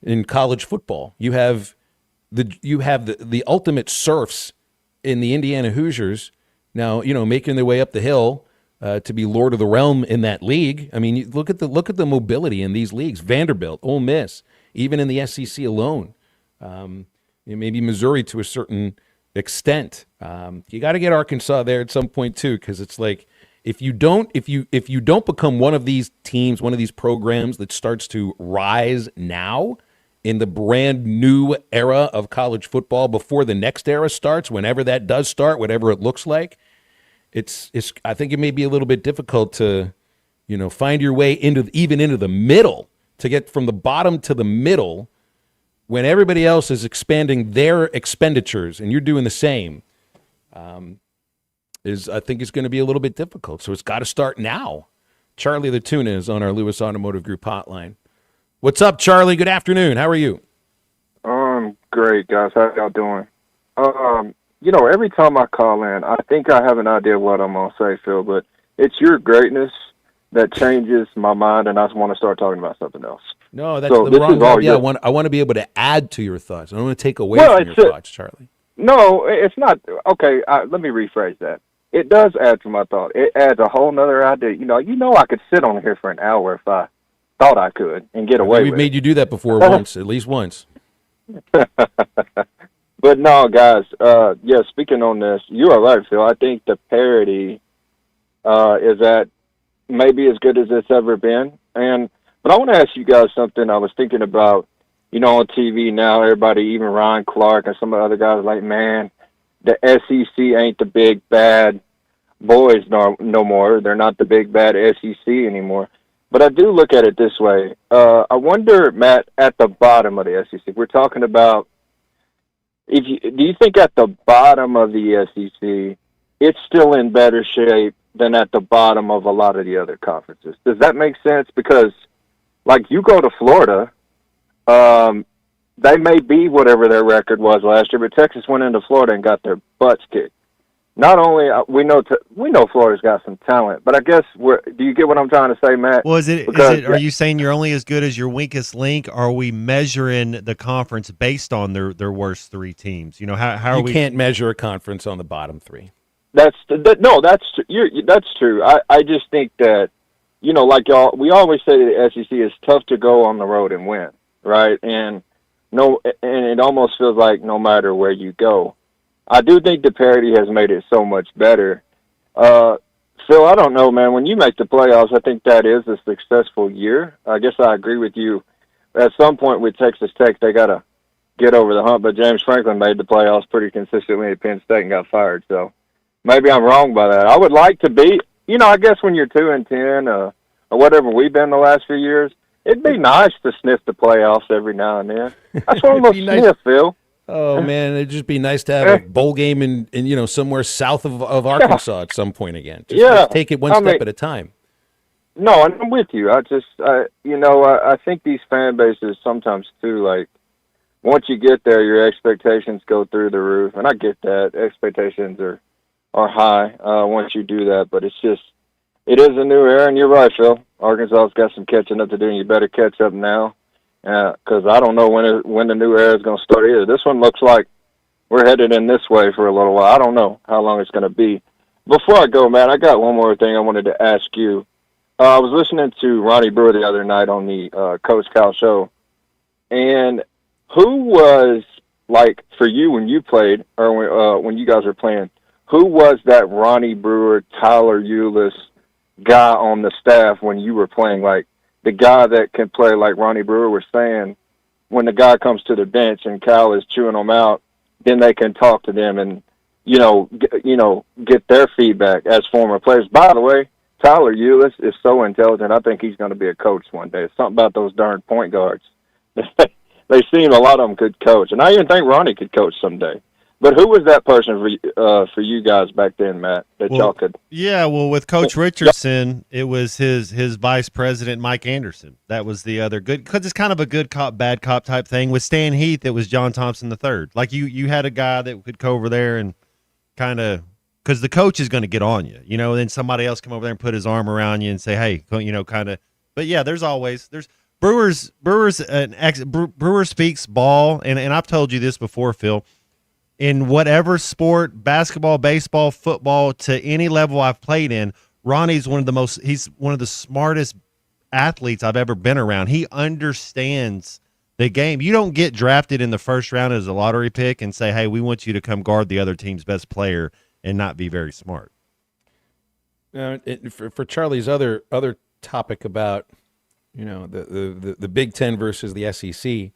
[SPEAKER 9] in college football. You have the ultimate serfs in the Indiana Hoosiers now, making their way up the hill. To be Lord of the Realm in that league. I mean, look at the mobility in these leagues. Vanderbilt, Ole Miss, even in the SEC alone. Maybe Missouri to a certain extent. You got to get Arkansas there at some point too, because it's like if you don't become one of these teams, one of these programs that starts to rise now in the brand new era of college football before the next era starts, whenever that does start, whatever it looks like. I think it may be a little bit difficult to, find your way into the middle, to get from the bottom to the middle when everybody else is expanding their expenditures and you're doing the same. I think it's going to be a little bit difficult. So it's got to start now. Charlie the Tuna is on our Lewis Automotive Group hotline. What's up, Charlie? Good afternoon. How are you?
[SPEAKER 15] Great, guys. How y'all doing? Every time I call in, I think I have an idea what I'm going to say, Phil, but it's your greatness that changes my mind, and I just want to start talking about something else.
[SPEAKER 9] No, that's the wrong idea. I want to be able to add to your thoughts. I don't want to take away from your thoughts, Charlie.
[SPEAKER 15] No, it's not. Okay, let me rephrase that. It does add to my thought. It adds a whole nother idea. I could sit on here for an hour if I thought I could and get away
[SPEAKER 9] We've
[SPEAKER 15] with
[SPEAKER 9] made you do that before once, at least once.
[SPEAKER 15] it. But no, guys, speaking on this, you are right, Phil. I think the parity is at maybe as good as it's ever been. But I want to ask you guys something I was thinking about, on TV now, everybody, even Ryan Clark and some of the other guys, like, man, the SEC ain't the big bad boys no more. They're not the big bad SEC anymore. But I do look at it this way. I wonder, Matt, at the bottom of the SEC, we're talking about, do you think at the bottom of the SEC, it's still in better shape than at the bottom of a lot of the other conferences? Does that make sense? Because, like, you go to Florida, they may be whatever their record was last year, but Texas went into Florida and got their butts kicked. Not only we know Florida's got some talent, but I guess do you get what I'm trying to say, Matt?
[SPEAKER 10] Well, are you saying you're only as good as your weakest link? Or are we measuring the conference based on their worst three teams? How are we?
[SPEAKER 9] You can't measure a conference on the bottom three.
[SPEAKER 15] That's true. I just think that, like y'all, we always say that the SEC is tough to go on the road and win, right? And it almost feels like no matter where you go. I do think the parity has made it so much better. Phil, I don't know, man. When you make the playoffs, I think that is a successful year. I guess I agree with you. At some point with Texas Tech, they got to get over the hump, but James Franklin made the playoffs pretty consistently at Penn State and got fired. So maybe I'm wrong by that. I would like to be, I guess when you're 2-10 or whatever we've been the last few years, it'd be nice to sniff the playoffs every now and then. That's what I'm going to sniff, Phil.
[SPEAKER 9] Oh man, it'd just be nice to have a bowl game in somewhere south of Arkansas at some point again. Just take it one step at a time.
[SPEAKER 15] No, and I'm with you. I think these fan bases sometimes too, like, once you get there, your expectations go through the roof, and I get that expectations are high once you do that. But it is a new era, and you're right, Phil. Arkansas's got some catching up to do, and you better catch up now. Because I don't know when the new era is going to start either. This one looks like we're headed in this way for a little while. I don't know how long it's going to be. Before I go, Matt, I got one more thing I wanted to ask you. I was listening to Ronnie Brewer the other night on the Coach Cal show, and who was, like, for you when you played, or when you guys were playing, who was that Ronnie Brewer, Tyler Eulis guy on the staff when you were playing? Like, the guy that can play, like Ronnie Brewer was saying, when the guy comes to the bench and Cal is chewing them out, then they can talk to them and, get their feedback as former players. By the way, Tyler Eulis is so intelligent. I think he's going to be a coach one day. It's something about those darn point guards. They seem a lot of them could coach. And I even think Ronnie could coach someday. But who was that person for you guys back then, Matt, that y'all could?
[SPEAKER 10] Yeah, well, with Coach Richardson, it was his vice president, Mike Anderson. That was the other good, because it's kind of a good cop, bad cop type thing. With Stan Heath, it was John Thompson III. Like, you had a guy that could go over there and kind of, because the coach is going to get on you, then somebody else come over there and put his arm around you and say, hey, kind of. But yeah, there's Brewer speaks ball, and I've told you this before, Phil. In whatever sport, basketball, baseball, football, to any level I've played in, Ronnie's he's one of the smartest athletes I've ever been around. He understands the game. You don't get drafted in the first round as a lottery pick and say, hey, we want you to come guard the other team's best player and not be very smart.
[SPEAKER 9] For Charlie's other topic about, the Big Ten versus the SEC,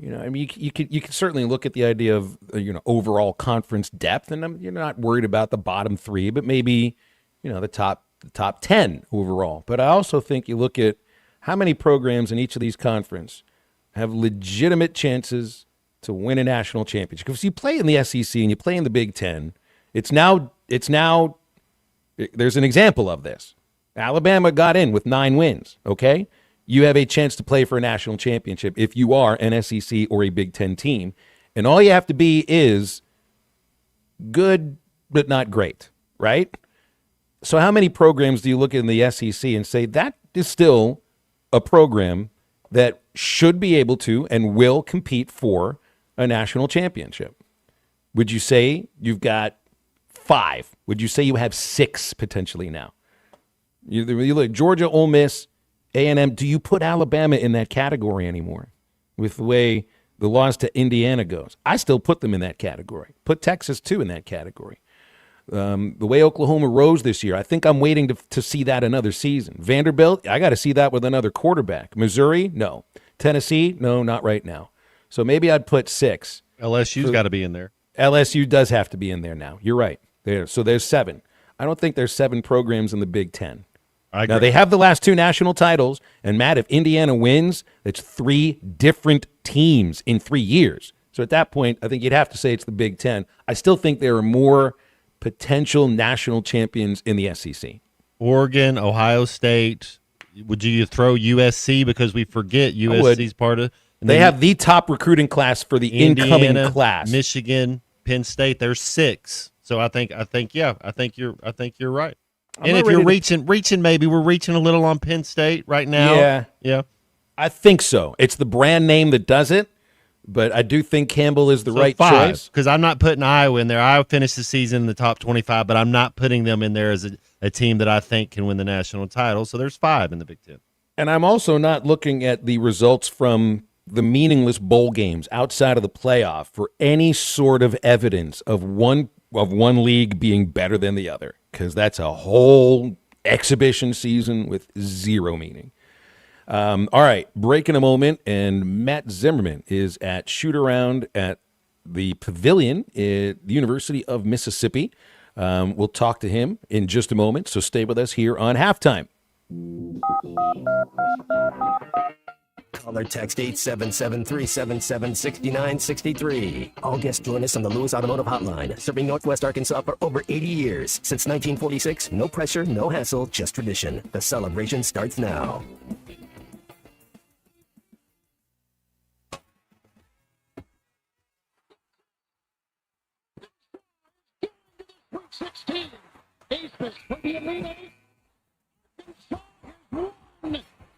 [SPEAKER 9] you could certainly look at the idea of overall conference depth, and you're not worried about the bottom three, but maybe the top 10 overall. But I also think you look at how many programs in each of these conferences have legitimate chances to win a national championship. Because if you play in the SEC and you play in the Big Ten, it's now there's an example of this. Alabama got in with 9 wins. Okay. You have a chance to play for a national championship if you are an SEC or a Big Ten team. And all you have to be is good but not great, right? So how many programs do you look at in the SEC and say that is still a program that should be able to and will compete for a national championship? Would you say you've got 5? Would you say you have 6 potentially now? You look Georgia, Ole Miss, A&M. Do you put Alabama in that category anymore with the way the loss to Indiana goes? I still put them in that category. Put Texas, too, in that category. The way Oklahoma rose this year, I think I'm waiting to see that another season. Vanderbilt, I got to see that with another quarterback. Missouri, no. Tennessee, no, not right now. So maybe I'd put 6.
[SPEAKER 10] LSU's got to be in there.
[SPEAKER 9] LSU does have to be in there now. You're right. So there's 7. I don't think there's 7 programs in the Big Ten. Now, they have the last 2 national titles, and Matt, if Indiana wins, it's 3 different teams in 3 years. So at that point, I think you'd have to say it's the Big Ten. I still think there are more potential national champions in the SEC.
[SPEAKER 10] Oregon, Ohio State. Would you throw USC because we forget USC's part of?
[SPEAKER 9] They have the top recruiting class for the incoming class.
[SPEAKER 10] Michigan, Penn State. There's 6. So I think you're right. And if you're reaching, maybe we're reaching a little on Penn State right now. Yeah.
[SPEAKER 9] I think so. It's the brand name that does it, but I do think Campbell is the right
[SPEAKER 10] 5,
[SPEAKER 9] choice.
[SPEAKER 10] Because I'm not putting Iowa in there. Iowa finished the season in the top 25, but I'm not putting them in there as a team that I think can win the national title. So there's 5 in the Big Ten.
[SPEAKER 9] And I'm also not looking at the results from the meaningless bowl games outside of the playoff for any sort of evidence of one league being better than the other, because that's a whole exhibition season with 0 meaning. All right, break in a moment, and Matt Zimmerman is at shoot-around at the Pavilion at the University of Mississippi. We'll talk to him in just a moment, so stay with us here on Halftime.
[SPEAKER 22] Call or text 877-377-6963. All guests join us on the Lewis Automotive Hotline, serving Northwest Arkansas for over 80 years. Since 1946, no pressure, no hassle, just tradition. The celebration starts now.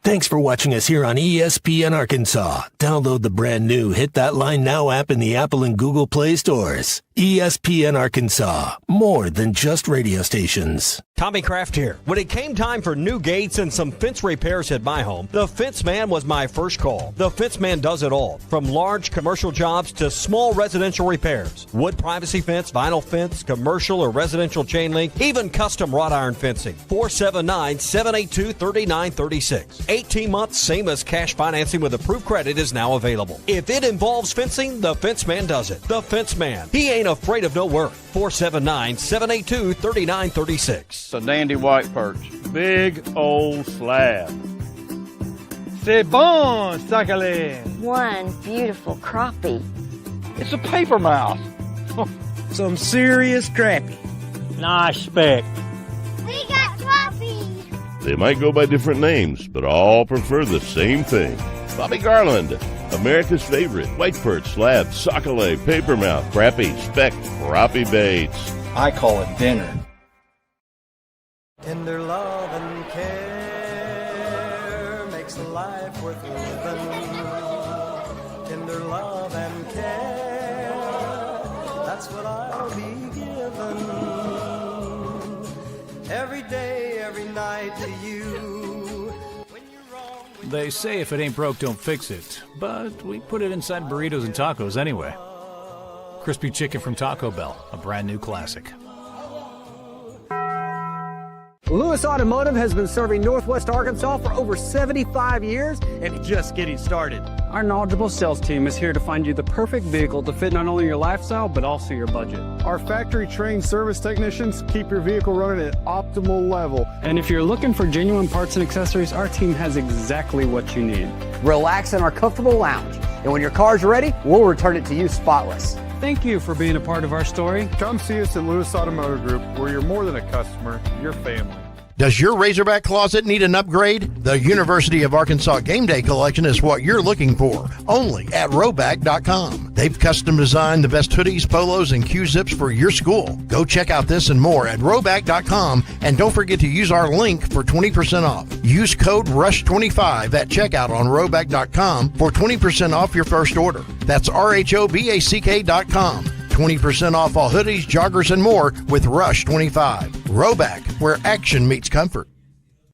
[SPEAKER 11] Thanks for watching us here on ESPN Arkansas. Download the brand new Hit That Line Now app in the Apple and Google Play stores. ESPN Arkansas, more than just radio stations.
[SPEAKER 1] Tommy Kraft here. When it came time for new gates and some fence repairs at my home, the Fence Man was my first call. The Fence Man does it all, from large commercial jobs to small residential repairs. Wood privacy fence, vinyl fence, commercial or residential chain link, even custom wrought iron fencing. 479-782-3936. 18 months, same as cash financing with approved credit is now available. If it involves fencing, the Fence Man does it. The Fence Man. He ain't afraid of no work. 479-782-3936.
[SPEAKER 16] It's a dandy white perch. Big old slab. C'est bon, sacale.
[SPEAKER 17] One beautiful crappie.
[SPEAKER 16] It's a paper mouth.
[SPEAKER 19] Some serious crappie.
[SPEAKER 16] Nice speck.
[SPEAKER 17] We got crappie.
[SPEAKER 23] They might go by different names, but all prefer the same thing. Bobby Garland, America's favorite white perch, slab, sockeye, papermouth, crappie, speck, crappie baits.
[SPEAKER 16] I call it dinner.
[SPEAKER 18] Tender love and care makes life worth living. Tender love and care, that's what I'll be given. Every day, every night to you.
[SPEAKER 25] They say if it ain't broke, don't fix it. But we put it inside burritos and tacos anyway. Crispy chicken from Taco Bell, a brand new classic.
[SPEAKER 26] Lewis Automotive has been serving Northwest Arkansas for over 75 years and just getting started.
[SPEAKER 13] Our knowledgeable sales team is here to find you the perfect vehicle to fit not only your lifestyle, but also your budget.
[SPEAKER 27] Our factory-trained service technicians keep your vehicle running at optimal level.
[SPEAKER 13] And if you're looking for genuine parts and accessories, our team has exactly what you need.
[SPEAKER 26] Relax in our comfortable lounge. And when your car's ready, we'll return it to you spotless.
[SPEAKER 13] Thank you for being a part of our story.
[SPEAKER 27] Come see us at Lewis Automotive Group, where you're more than a customer, you're family.
[SPEAKER 21] Does your Razorback closet need an upgrade? The University of Arkansas Game Day Collection is what you're looking for, only at Roback.com. They've custom designed the best hoodies, polos, and Q-zips for your school. Go check out this and more at Roback.com, and don't forget to use our link for 20% off. Use code RUSH25 at checkout on Roback.com for 20% off your first order. That's RHOBACK.com. 20% off all hoodies, joggers, and more with Rush 25. Roback, where action meets comfort.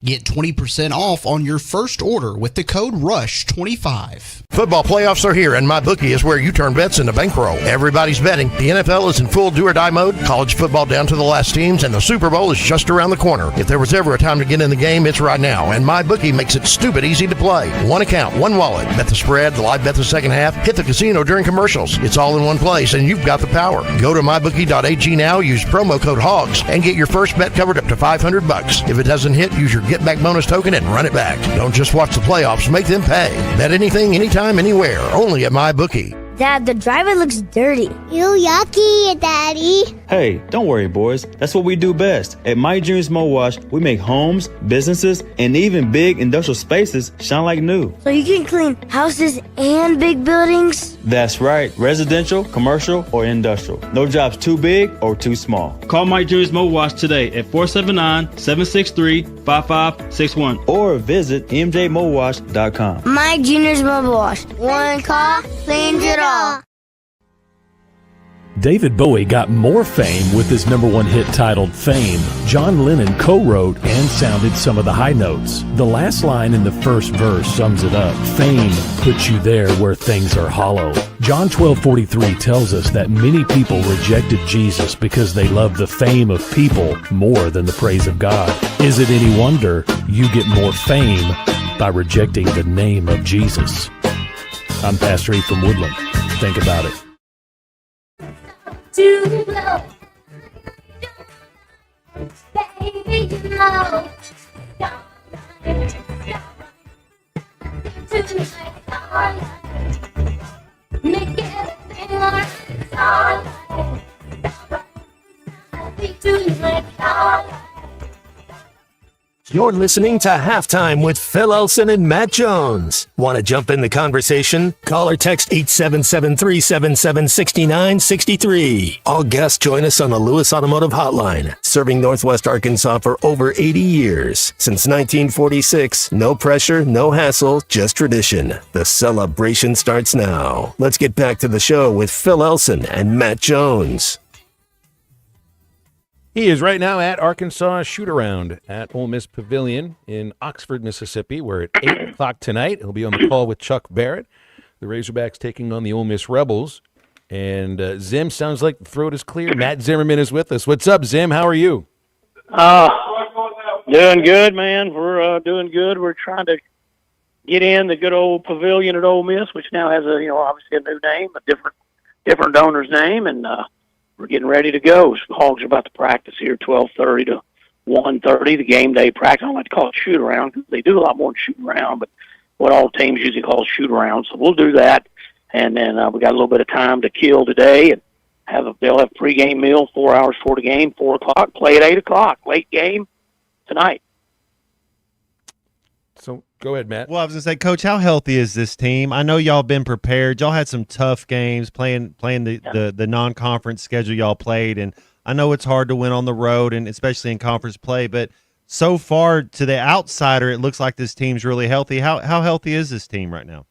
[SPEAKER 12] Get 20% off on your first order with the code RUSH25.
[SPEAKER 21] Football playoffs are here, and MyBookie is where you turn bets into bankroll. Everybody's betting. The NFL is in full do-or-die mode, college football down to the last teams, and the Super Bowl is just around the corner. If there was ever a time to get in the game, it's right now, and MyBookie makes it stupid easy to play. One account, one wallet. Bet the spread, live bet the second half, hit the casino during commercials. It's all in one place, and you've got the power. Go to MyBookie.ag now, use promo code HOGS, and get your first bet covered up to $500. If it doesn't hit, use your Get Back bonus token and run it back. Don't just watch the playoffs, make them pay. Bet anything, anytime, anywhere. Only at MyBookie.
[SPEAKER 17] Dad, the driver looks dirty. Ew, yucky, Daddy.
[SPEAKER 4] Hey, don't worry, boys. That's what we do best. At My Dreams Mo Wash, we make homes, businesses, and even big industrial spaces shine like new.
[SPEAKER 17] So you can clean houses and big buildings?
[SPEAKER 4] That's right. Residential, commercial, or industrial. No job's too big or too small. Call My Dreams Mo Wash today at 479-763-5561 or visit mjmowash.com.
[SPEAKER 17] My Junior's Mobile Wash. One call, cleans it all.
[SPEAKER 5] David Bowie got more fame with his #1 hit titled Fame. John Lennon co-wrote and sounded some of the high notes. The last line in the first verse sums it up. Fame puts you there where things are hollow. John 12:43 tells us that many people rejected Jesus because they loved the fame of people more than the praise of God. Is it any wonder you get more fame by rejecting the name of Jesus? I'm Pastor E from Woodland. Think about it.
[SPEAKER 18] Too low. Baby, you know. Make everything alright.
[SPEAKER 21] You're listening to Halftime with Phil Elson and Matt Jones. Want to jump in the conversation? Call or text 877-377-6963. All guests join us on the Lewis Automotive Hotline, serving Northwest Arkansas for over 80 years. Since 1946, no pressure, no hassle, just tradition. The celebration starts now. Let's get back to the show with Phil Elson and Matt Jones.
[SPEAKER 9] He is right now at Arkansas Shoot-Around at Ole Miss Pavilion in Oxford, Mississippi. We're at 8 o'clock tonight. He'll be on the call with Chuck Barrett. The Razorbacks taking on the Ole Miss Rebels. And Zim, sounds like the throat is clear. Matt Zimmerman is with us. What's up, Zim? How are you?
[SPEAKER 6] Doing good, man. We're doing good. We're trying to get in the good old pavilion at Ole Miss, which now has obviously a new name, a different owner's name, and we're getting ready to go. Hogs are about to practice here 12:30 to 1:30, the game day practice. I don't like to call it shoot-around because they do a lot more than shoot-around, but what all teams usually call shoot-around. So we'll do that, and then we got a little bit of time to kill today, and they'll have pregame meal 4 hours before the game, 4 o'clock, play at 8 o'clock, late game tonight.
[SPEAKER 9] So go ahead, Matt.
[SPEAKER 10] Well, I was going to say, Coach, how healthy is this team? I know y'all been prepared. Y'all had some tough games playing the non-conference schedule y'all played, and I know it's hard to win on the road, and especially in conference play, but so far to the outsider, it looks like this team's really healthy. How healthy is this team right now?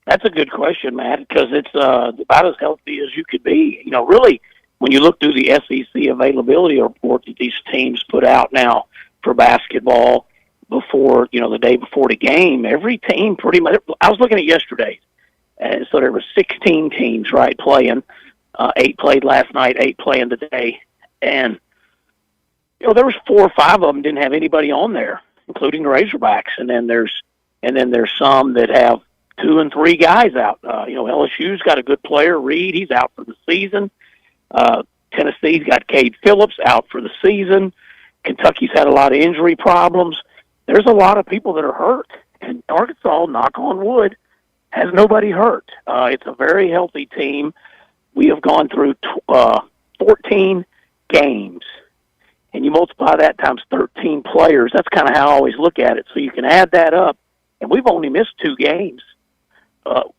[SPEAKER 6] That's a good question, Matt, because it's about as healthy as you could be. Really, when you look through the SEC availability report that these teams put out now for basketball before, the day before the game, every team pretty much, I was looking at yesterday, and so there were 16 teams, right, playing. 8 played last night, 8 playing today, and there was 4 or 5 of them didn't have anybody on there, including the Razorbacks, and then there's some that have 2 and 3 guys out. LSU's got a good player, Reed, he's out for the season. Tennessee's got Cade Phillips out for the season. Kentucky's had a lot of injury problems. There's a lot of people that are hurt, and Arkansas, knock on wood, has nobody hurt. It's a very healthy team. We have gone through 14 games, and you multiply that times 13 players. That's kind of how I always look at it. So you can add that up, and we've only missed 2 games. 2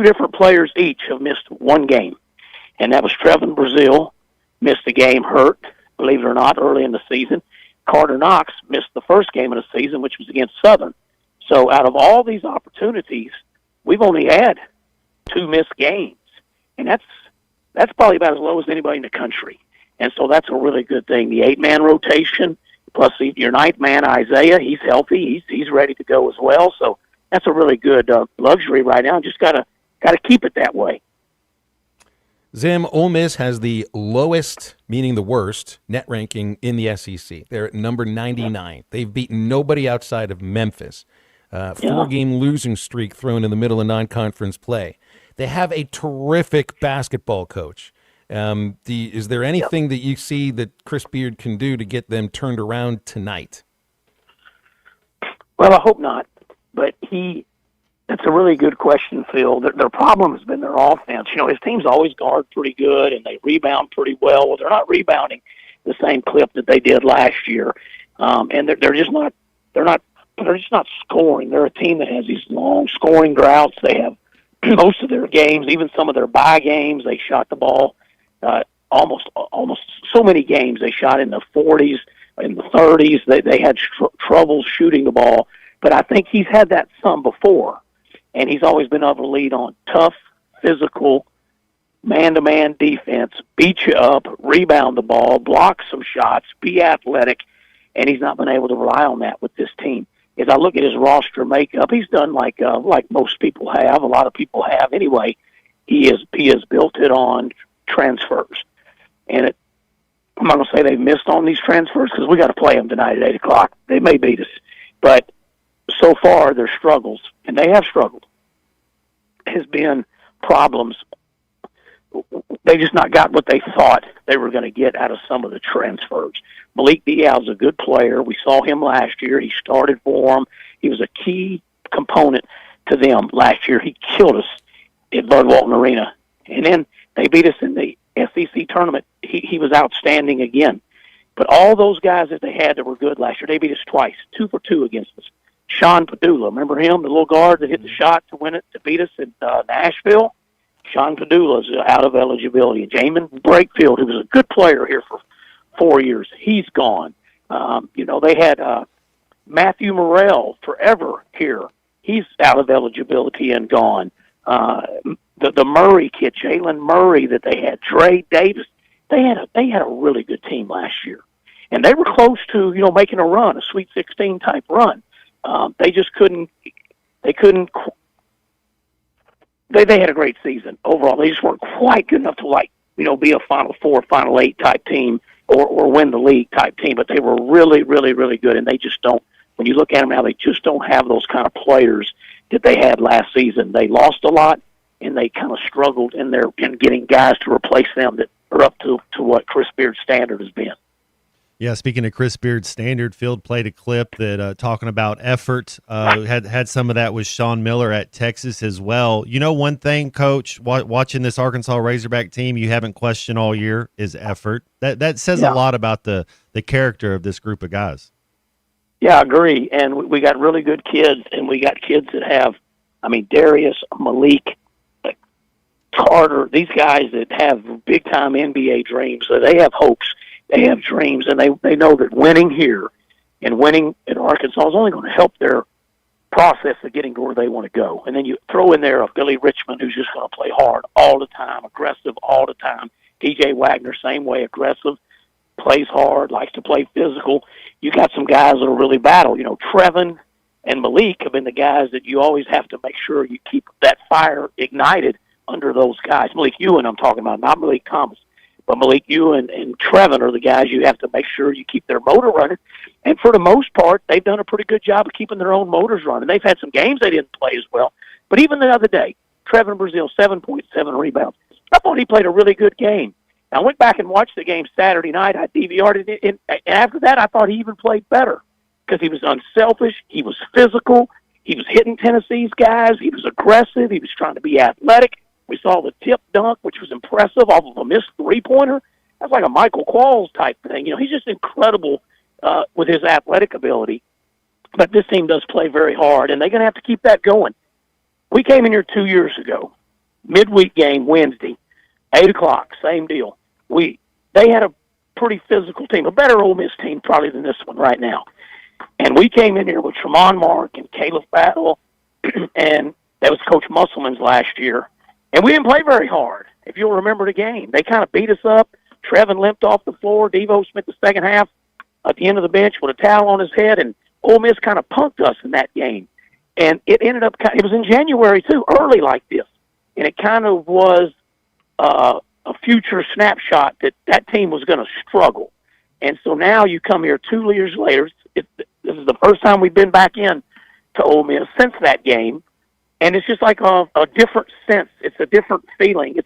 [SPEAKER 6] different players each have missed 1 game, and that was Trevin Brazile, missed a game hurt, believe it or not, early in the season. Carter Knox missed the first game of the season, which was against Southern. So out of all these opportunities, we've only had 2 missed games, and that's that's probably about as low as anybody in the country. And so that's a really good thing. The 8-man rotation, plus your 9th man, Isaiah, he's healthy. He's ready to go as well. So that's a really good luxury right now. Just gotta keep it that way.
[SPEAKER 9] Zim, Ole Miss has the lowest, meaning the worst, net ranking in the SEC. They're at number 99. They've beaten nobody outside of Memphis. 4-game losing streak thrown in the middle of non-conference play. They have a terrific basketball coach. Is there anything that you see that Chris Beard can do to get them turned around tonight?
[SPEAKER 6] Well, I hope not. But that's a really good question, Phil. Their problem has been their offense. His teams always guard pretty good and they rebound pretty well. Well, they're not rebounding the same clip that they did last year, and they're just not scoring. They're a team that has these long scoring droughts. They have most of their games, even some of their bye games, they shot the ball almost so many games they shot in the 40s, in the 30s. They had trouble shooting the ball, but I think he's had that some before, and he's always been able to lead on tough, physical, man-to-man defense, beat you up, rebound the ball, block some shots, be athletic, and he's not been able to rely on that with this team. As I look at his roster makeup, he's done like most people have, a lot of people have anyway. He has built it on transfers, and I'm not going to say they've missed on these transfers because we got to play them tonight at 8 o'clock. They may beat us, but so far their struggles, and they have struggled, has been problems. They just not got what they thought they were going to get out of some of the transfers. Malik Diaw's a good player. We saw him last year. He started for them. He was a key component to them last year. He killed us at Bud Walton Arena. And then they beat us in the SEC tournament. He was outstanding again. But all those guys that they had that were good last year, they beat us twice, 2 for 2 against us. Sean Padula, remember him, the little guard that hit the shot to win it, to beat us in Nashville? Sean Padula's out of eligibility. Jamin Brakefield, who was a good player here for 4 years, he's gone. They had Matthew Morrell forever here. He's out of eligibility and gone. The Murray kid, Jalen Murray, that they had, Dre Davis, they had a really good team last year, and they were close to making a run, a Sweet 16 type run. They just couldn't. They couldn't. They had a great season overall. They just weren't quite good enough to be a Final Four, Final 8 type team or win the league type team. But they were really, really, really good, and they just don't. When you look at them now, they just don't have those kind of players that they had last season. They lost a lot, and they kind of struggled in getting guys to replace them that are up to what Chris Beard's standard has been.
[SPEAKER 10] Yeah, speaking of Chris Beard's standard, Field played a clip that talking about effort. Had some of that with Sean Miller at Texas as well. One thing, Coach, watching this Arkansas Razorback team you haven't questioned all year is effort. That says a lot about the character of this group of guys.
[SPEAKER 6] Yeah, I agree. And we got really good kids, and we got kids that have, Darius, Malik, Carter, these guys that have big-time NBA dreams. So they have hopes. They have dreams, and they know that winning here and winning at Arkansas is only going to help their process of getting to where they want to go. And then you throw in there a Billy Richmond who's just going to play hard all the time, aggressive all the time. TJ Wagner, same way, aggressive, plays hard, likes to play physical. You got some guys that will really battle. Trevin and Malik have been the guys that you always have to make sure you keep that fire ignited under those guys. Malik Ewan I'm talking about, not Malik Thomas. But Malik Ewan and Trevin are the guys you have to make sure you keep their motor running. And for the most part, they've done a pretty good job of keeping their own motors running. They've had some games they didn't play as well. But even the other day, Trevin Brazile, 7.7 rebounds. I thought he played a really good game. I went back and watched the game Saturday night. I DVR'd it. And after that, I thought he even played better because he was unselfish. He was physical. He was hitting Tennessee's guys. He was aggressive. He was trying to be athletic. We saw the tip dunk, which was impressive, off of a missed three-pointer. That's like a Michael Qualls type thing. He's just incredible with his athletic ability. But this team does play very hard, and they're going to have to keep that going. We came in here 2 years ago, midweek game Wednesday, 8 o'clock, same deal. They had a pretty physical team, a better Ole Miss team probably than this one right now. And we came in here with Tremont Mark and Caleb Battle, and that was Coach Musselman's last year. And we didn't play very hard. if you'll remember the game. They kind of beat us up. Trevin limped off the floor. Devo spent the second half at the end of the bench with a towel on his head, and Ole Miss kind of punked us in that game. And it ended up, it was in January too, early like this. And it kind of was a future snapshot that team was going to struggle. And so now you come here 2 years later. This is the first time we've been back in to Ole Miss since that game. And it's just like a different sense. It's a different feeling.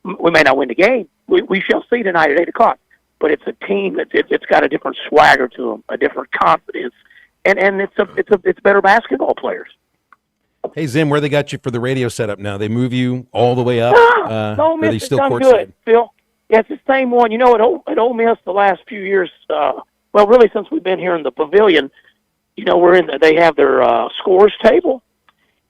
[SPEAKER 6] We may not win the game. We shall see tonight at 8 o'clock. But it's a team it's got a different swagger to them, a different confidence. And it's better basketball players.
[SPEAKER 9] Hey, Zim, where they got you for the radio setup now? They move you all the way up?
[SPEAKER 6] Ole Miss has done good, Phil. Yeah, it's the same one. You know, at Ole Miss the last few years, well, really since we've been here in the pavilion, you know, they have their scores table,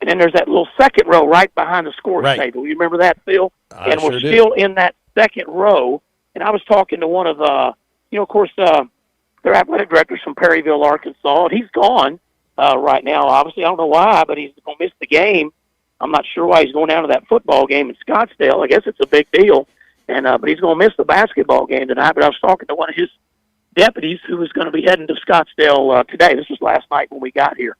[SPEAKER 6] and then there's that little second row right behind the scores table. You remember that, Phil? And we're still in that second row. And I was talking to one of of course, their athletic director's from Perryville, Arkansas, and he's gone right now. Obviously, I don't know why, but he's going to miss the game. I'm not sure why he's going down to that football game in Scottsdale. I guess it's a big deal, but he's going to miss the basketball game tonight. But I was talking to one of his deputies who was going to be heading to Scottsdale today. This was last night when we got here,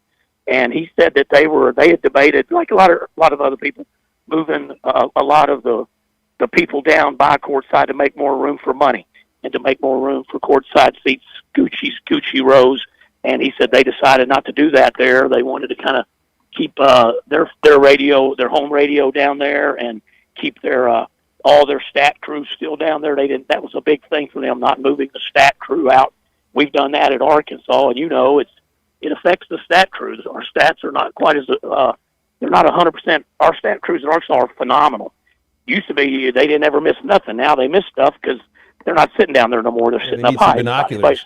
[SPEAKER 6] and he said that they had debated, like a lot of other people, moving a lot of the people down by courtside to make more room for money and to make more room for courtside seats, Gucci rows. And he said they decided not to do that there. They wanted to kind of keep their radio, their home radio down there, and keep their all their stat crew still down there. That was a big thing for them, not moving the stat crew out. We've done that at Arkansas, and it affects the stat crews. Our stats are not quite as they're not 100%. Our stat crews at Arkansas are phenomenal. Used to be they didn't ever miss nothing. Now they miss stuff because they're not sitting down there no more. They're sitting up high.
[SPEAKER 9] Binoculars.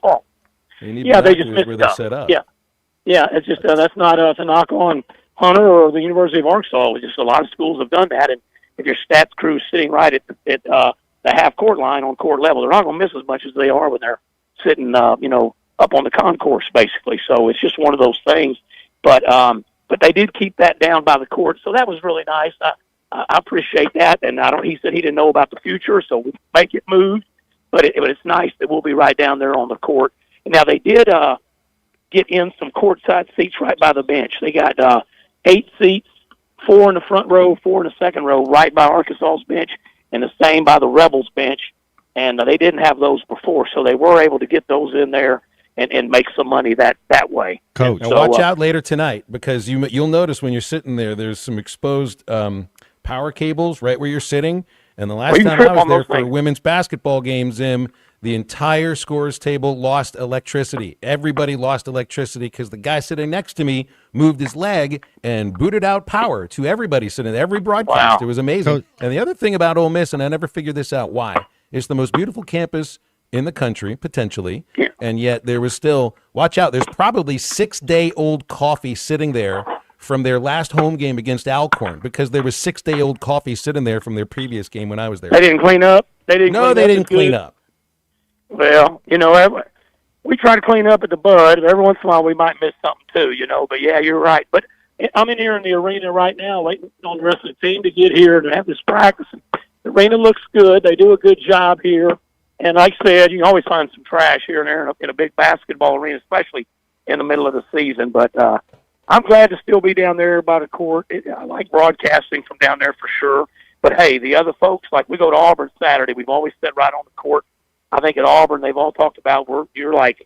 [SPEAKER 6] They just missed
[SPEAKER 9] where
[SPEAKER 6] stuff.
[SPEAKER 9] They're set up.
[SPEAKER 6] Yeah. It's just that's not to knock on Hunter or the University of Arkansas. It's just a lot of schools have done that, and if your stats crew is sitting right at the half court line on court level, they're not going to miss as much as they are when they're sitting up on the concourse basically. So it's just one of those things. But they did keep that down by the court, so that was really nice. I appreciate that, and he said he didn't know about the future, so we make it move. But it's nice that we'll be right down there on the court. And now they did get in some courtside seats right by the bench. They got 8 seats, 4 in the front row, 4 in the second row, right by Arkansas's bench, and the same by the Rebels bench. And they didn't have those before, so they were able to get those in there and make some money that way.
[SPEAKER 9] Coach, now watch out later tonight, because you'll notice when you're sitting there's some exposed power cables right where you're sitting. And the last time I was there for a women's basketball game, Zim, the entire scores table lost electricity. Everybody lost electricity because the guy sitting next to me moved his leg and booted out power to everybody sitting there. Every broadcast. Wow. It was amazing. And the other thing about Ole Miss, and I never figured this out, why? It's the most beautiful campus in the country, potentially, and yet there was still, watch out, there's probably 6-day-old coffee sitting there from their last home game against Alcorn, because there was 6-day-old coffee sitting there from their previous game when I was there.
[SPEAKER 6] They didn't clean up?
[SPEAKER 9] They didn't clean up.
[SPEAKER 6] Well, we try to clean up at the Bud. Every once in a while we might miss something too, but yeah, you're right. But I'm in here in the arena right now waiting on the rest of the team to get here to have this practice. The arena looks good. They do a good job here. And like I said, you can always find some trash here and there in a big basketball arena, especially in the middle of the season. But I'm glad to still be down there by the court. I like broadcasting from down there for sure. But, hey, the other folks, like we go to Auburn Saturday, we've always sat right on the court. I think at Auburn they've all talked about you're like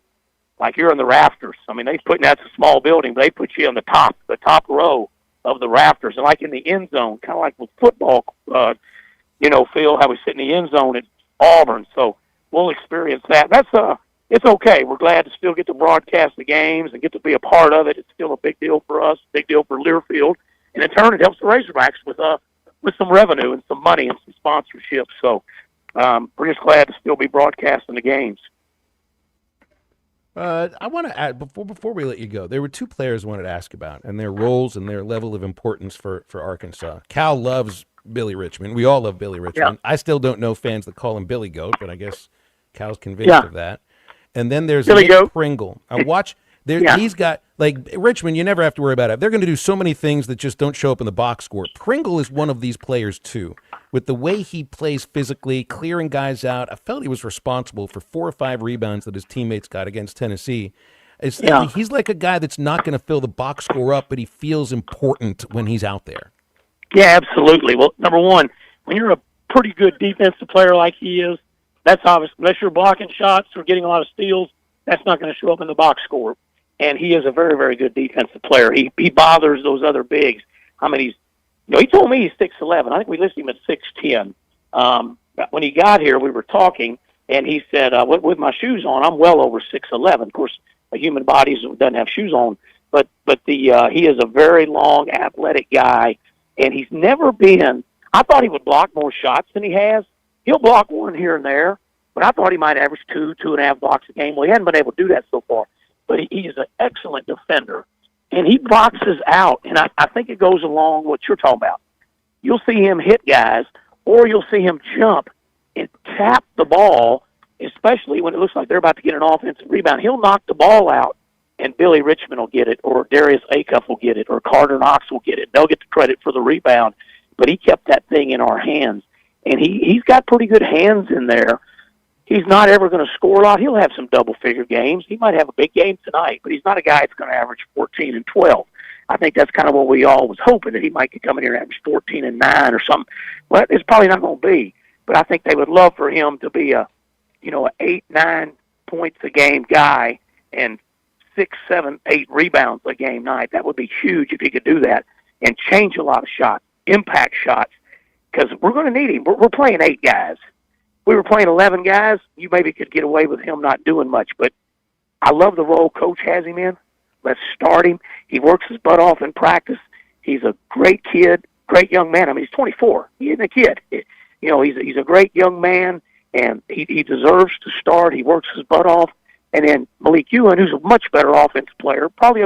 [SPEAKER 6] you're in the rafters. I mean, that's a small building, but they put you on the top row of the rafters, and like in the end zone, kind of like with football, Phil, how we sit in the end zone at Auburn. So we'll experience that. It's okay. We're glad to still get to broadcast the games and get to be a part of it. It's still a big deal for us, big deal for Learfield, and in turn it helps the Razorbacks with some revenue and some money and some sponsorship. So we're just glad to still be broadcasting the games.
[SPEAKER 9] I want to add, before we let you go, there were 2 players I wanted to ask about and their roles and their level of importance for Arkansas. Cal loves Billy Richmond. We all love Billy Richmond. Yeah. I still don't know fans that call him Billy Goat, but I guess Cal's convinced of that. And then there's Nick Pringle. He's got, like, Richmond, you never have to worry about it. They're going to do so many things that just don't show up in the box score. Pringle is one of these players, too. With the way he plays physically, clearing guys out, I felt he was responsible for 4 or 5 rebounds that his teammates got against Tennessee. He's like a guy that's not going to fill the box score up, but he feels important when he's out there.
[SPEAKER 6] Yeah, absolutely. Well, number one, when you're a pretty good defensive player like he is, that's obvious. Unless you're blocking shots or getting a lot of steals, that's not going to show up in the box score. And he is a very, very good defensive player. He bothers those other bigs. I mean, he told me he's 6'11". I think we listed him at 6'10". When he got here, we were talking, and he said, with my shoes on, I'm well over 6'11". Of course, a human body doesn't have shoes on, but he is a very long, athletic guy, and he's never been. I thought he would block more shots than he has. He'll block one here and there, but I thought he might average 2.5 blocks a game. Well, he hasn't been able to do that so far. But he is an excellent defender, and he boxes out, and I think it goes along what you're talking about. You'll see him hit guys, or you'll see him jump and tap the ball, especially when it looks like they're about to get an offensive rebound. He'll knock the ball out, and Billy Richmond will get it, or Darius Acuff will get it, or Carter Knox will get it. They'll get the credit for the rebound, but he kept that thing in our hands, and he's got pretty good hands in there. He's not ever going to score a lot. He'll have some double-figure games. He might have a big game tonight, but he's not a guy that's going to average 14 and 12. I think that's kind of what we all was hoping, that he might come in here and average 14 and 9 or something. Well, it's probably not going to be, but I think they would love for him to be an 8-9 points a game guy and 6, 7, 8 rebounds a game night. That would be huge if he could do that and change a lot of shots, impact shots, because we're going to need him. We're playing 8 guys. We were playing 11 guys, you maybe could get away with him not doing much. But I love the role Coach has him in. Let's start him. He works his butt off in practice. He's a great kid, great young man. I mean, he's 24. He isn't a kid. He's a great young man, and he deserves to start. He works his butt off. And then Malik Ewan, who's a much better offensive player, probably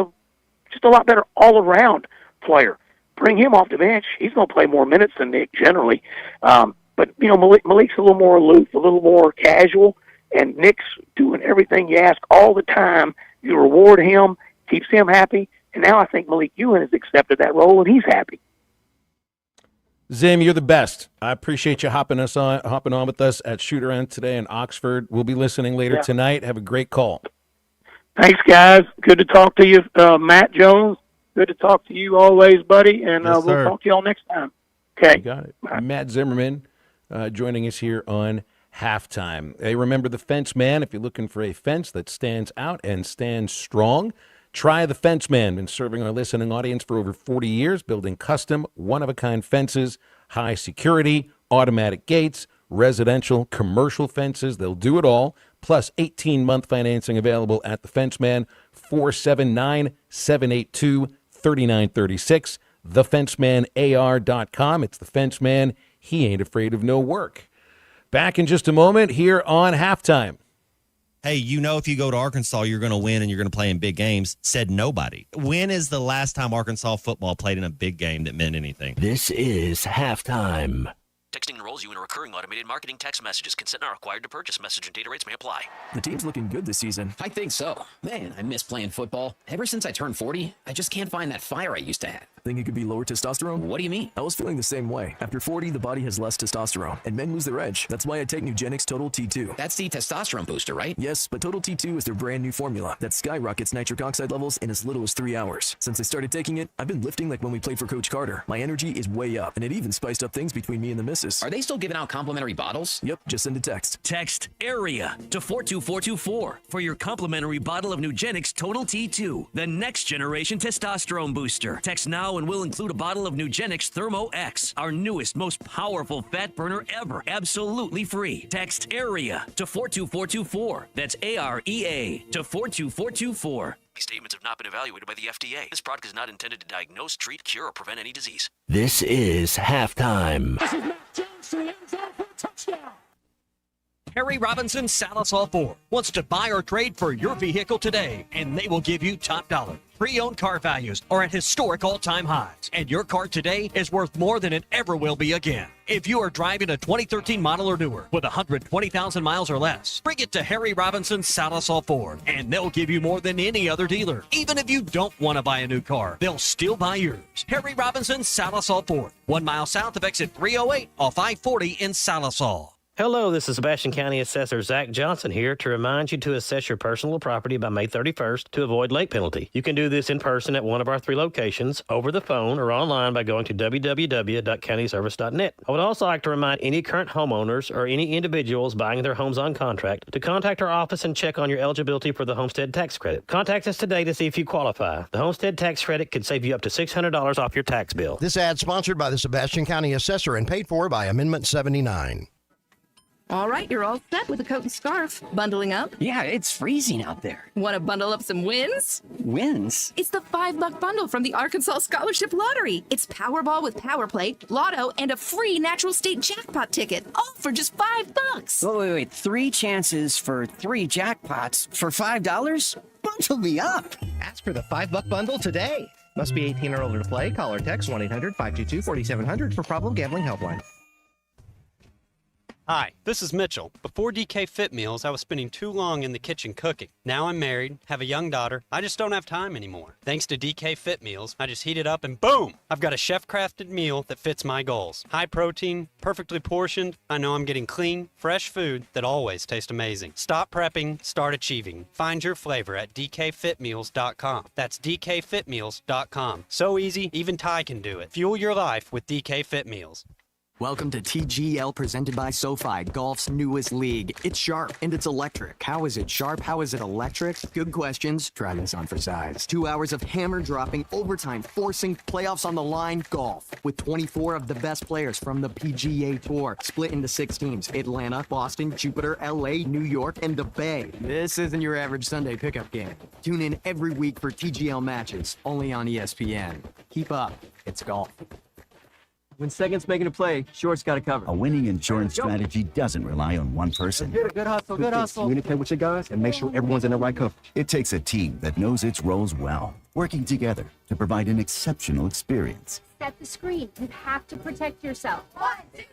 [SPEAKER 6] just a lot better all-around player. Bring him off the bench. He's going to play more minutes than Nick generally. But, Malik's a little more aloof, a little more casual, and Nick's doing everything you ask all the time. You reward him, keeps him happy, and now I think Malik Ewan has accepted that role, and he's happy.
[SPEAKER 9] Zim, you're the best. I appreciate you hopping on with us at Shoot-Around today in Oxford. We'll be listening later tonight. Have a great call.
[SPEAKER 6] Thanks, guys. Good to talk to you, Matt Jones. Good to talk to you always, buddy, and we'll talk to you all next time. Okay.
[SPEAKER 9] You got it. Matt Zimmerman. Joining us here on Halftime. Hey, remember the Fence Man. If you're looking for a fence that stands out and stands strong, try the Fence Man. Been serving our listening audience for over 40 years, building custom, one-of-a-kind fences, high security, automatic gates, residential, commercial fences. They'll do it all, plus 18-month financing available at the Fence Man, 479-782-3936, thefencemanAR.com. It's the Fence Man. He ain't afraid of no work. Back in just a moment here on Halftime.
[SPEAKER 10] Hey, if you go to Arkansas, you're going to win and you're going to play in big games. Said nobody. When is the last time Arkansas football played in a big game that meant anything?
[SPEAKER 11] This is Halftime.
[SPEAKER 2] Texting enrolls you in a recurring automated marketing text messages. Consent not required to purchase. Message and data rates may apply.
[SPEAKER 3] The team's looking good this season.
[SPEAKER 7] I think so. Man, I miss playing football. Ever since I turned 40, I just can't find that fire I used to have.
[SPEAKER 3] Think it could be lower testosterone?
[SPEAKER 7] What do you mean?
[SPEAKER 3] I was feeling the same way. After 40, the body has less testosterone, and men lose their edge. That's why I take Nugenix Total T2.
[SPEAKER 7] That's the testosterone booster, right?
[SPEAKER 3] Yes, but Total T2 is their brand new formula that skyrockets nitric oxide levels in as little as 3 hours. Since I started taking it, I've been lifting like when we played for Coach Carter. My energy is way up, and it even spiced up things between me and the missus.
[SPEAKER 7] Are they still giving out complimentary bottles?
[SPEAKER 3] Yep, just send a text.
[SPEAKER 8] Text AREA to 42424 for your complimentary bottle of Nugenix Total T2, the next generation testosterone booster. Text now and we'll include a bottle of Nugenix Thermo X, our newest, most powerful fat burner ever, absolutely free. Text AREA to 42424. That's AREA to 42424.
[SPEAKER 2] These statements have not been evaluated by the FDA. This product is not intended to diagnose, treat, cure, or prevent any disease.
[SPEAKER 11] This is Halftime.
[SPEAKER 18] This is Matt Jones to the end zone for a touchdown.
[SPEAKER 8] Harry Robinson Salisal Ford wants to buy or trade for your vehicle today, and they will give you top dollar. Pre-owned car values are at historic all-time highs, and your car today is worth more than it ever will be again. If you are driving a 2013 model or newer with 120,000 miles or less, bring it to Harry Robinson Salisal Ford, and they'll give you more than any other dealer. Even if you don't want to buy a new car, they'll still buy yours. Harry Robinson Salisal Ford, 1 mile south of exit 308 off I-40 in Salisal.
[SPEAKER 1] Hello, this is Sebastian County Assessor Zach Johnson here to remind you to assess your personal property by May 31st to avoid late penalty. You can do this in person at one of our 3 locations, over the phone, or online by going to www.countyservice.net. I would also like to remind any current homeowners or any individuals buying their homes on contract to contact our office and check on your eligibility for the homestead tax credit. Contact us today to see if you qualify. The homestead tax credit could save you up to $600 off your tax bill.
[SPEAKER 21] This ad sponsored by the Sebastian County Assessor and paid for by Amendment 79.
[SPEAKER 14] All right, you're all set with a coat and scarf. Bundling up?
[SPEAKER 15] Yeah, it's freezing out there.
[SPEAKER 14] Want to bundle up some wins?
[SPEAKER 15] Wins?
[SPEAKER 14] It's the $5 bundle from the Arkansas Scholarship Lottery. It's Powerball with Power Play, Lotto, and a free Natural State Jackpot ticket, all for just $5.
[SPEAKER 15] Wait. 3 chances for 3 jackpots for $5? Bundle me up.
[SPEAKER 19] Ask for the $5 bundle today. Must be 18 or older to play. Call or text 1-800-522-4700 for Problem Gambling Helpline.
[SPEAKER 20] Hi, this is Mitchell. Before DK Fit Meals, I was spending too long in the kitchen cooking. Now I'm married, have a young daughter. I just don't have time anymore. Thanks to DK Fit Meals, I just heat it up and boom! I've got a chef-crafted meal that fits my goals. High protein, perfectly portioned. I know I'm getting clean, fresh food that always tastes amazing. Stop prepping, start achieving. Find your flavor at dkfitmeals.com. That's dkfitmeals.com. So easy, even Ty can do it. Fuel your life with DK Fit Meals.
[SPEAKER 22] Welcome to TGL presented by SoFi, golf's newest league. It's sharp and it's electric. How is it sharp? How is it electric? Good questions. Try this on for size. 2 hours of hammer dropping, overtime, forcing, playoffs on the line, golf. With 24 of the best players from the PGA Tour, split into 6 teams. Atlanta, Boston, Jupiter, LA, New York, and the Bay. This isn't your average Sunday pickup game. Tune in every week for TGL matches, only on ESPN. Keep up. It's golf.
[SPEAKER 24] When second's making a play, short's got to cover.
[SPEAKER 28] A winning insurance strategy doesn't rely on one person.
[SPEAKER 24] Good hustle, good hustle. Communicate with your guys and make sure everyone's in the right coverage.
[SPEAKER 28] It takes a team that knows its roles well, working together to provide an exceptional experience.
[SPEAKER 17] Set the screen. You have to protect yourself. 1, 2,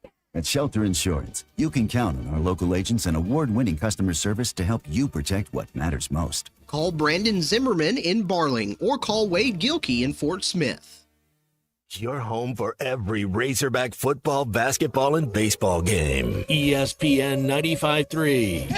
[SPEAKER 17] 3.
[SPEAKER 28] At Shelter Insurance, you can count on our local agents and award-winning customer service to help you protect what matters most.
[SPEAKER 12] Call Brandon Zimmerman in Barling or call Wade Gilkey in Fort Smith.
[SPEAKER 11] Your home for every Razorback football, basketball, and baseball game. ESPN 95.3.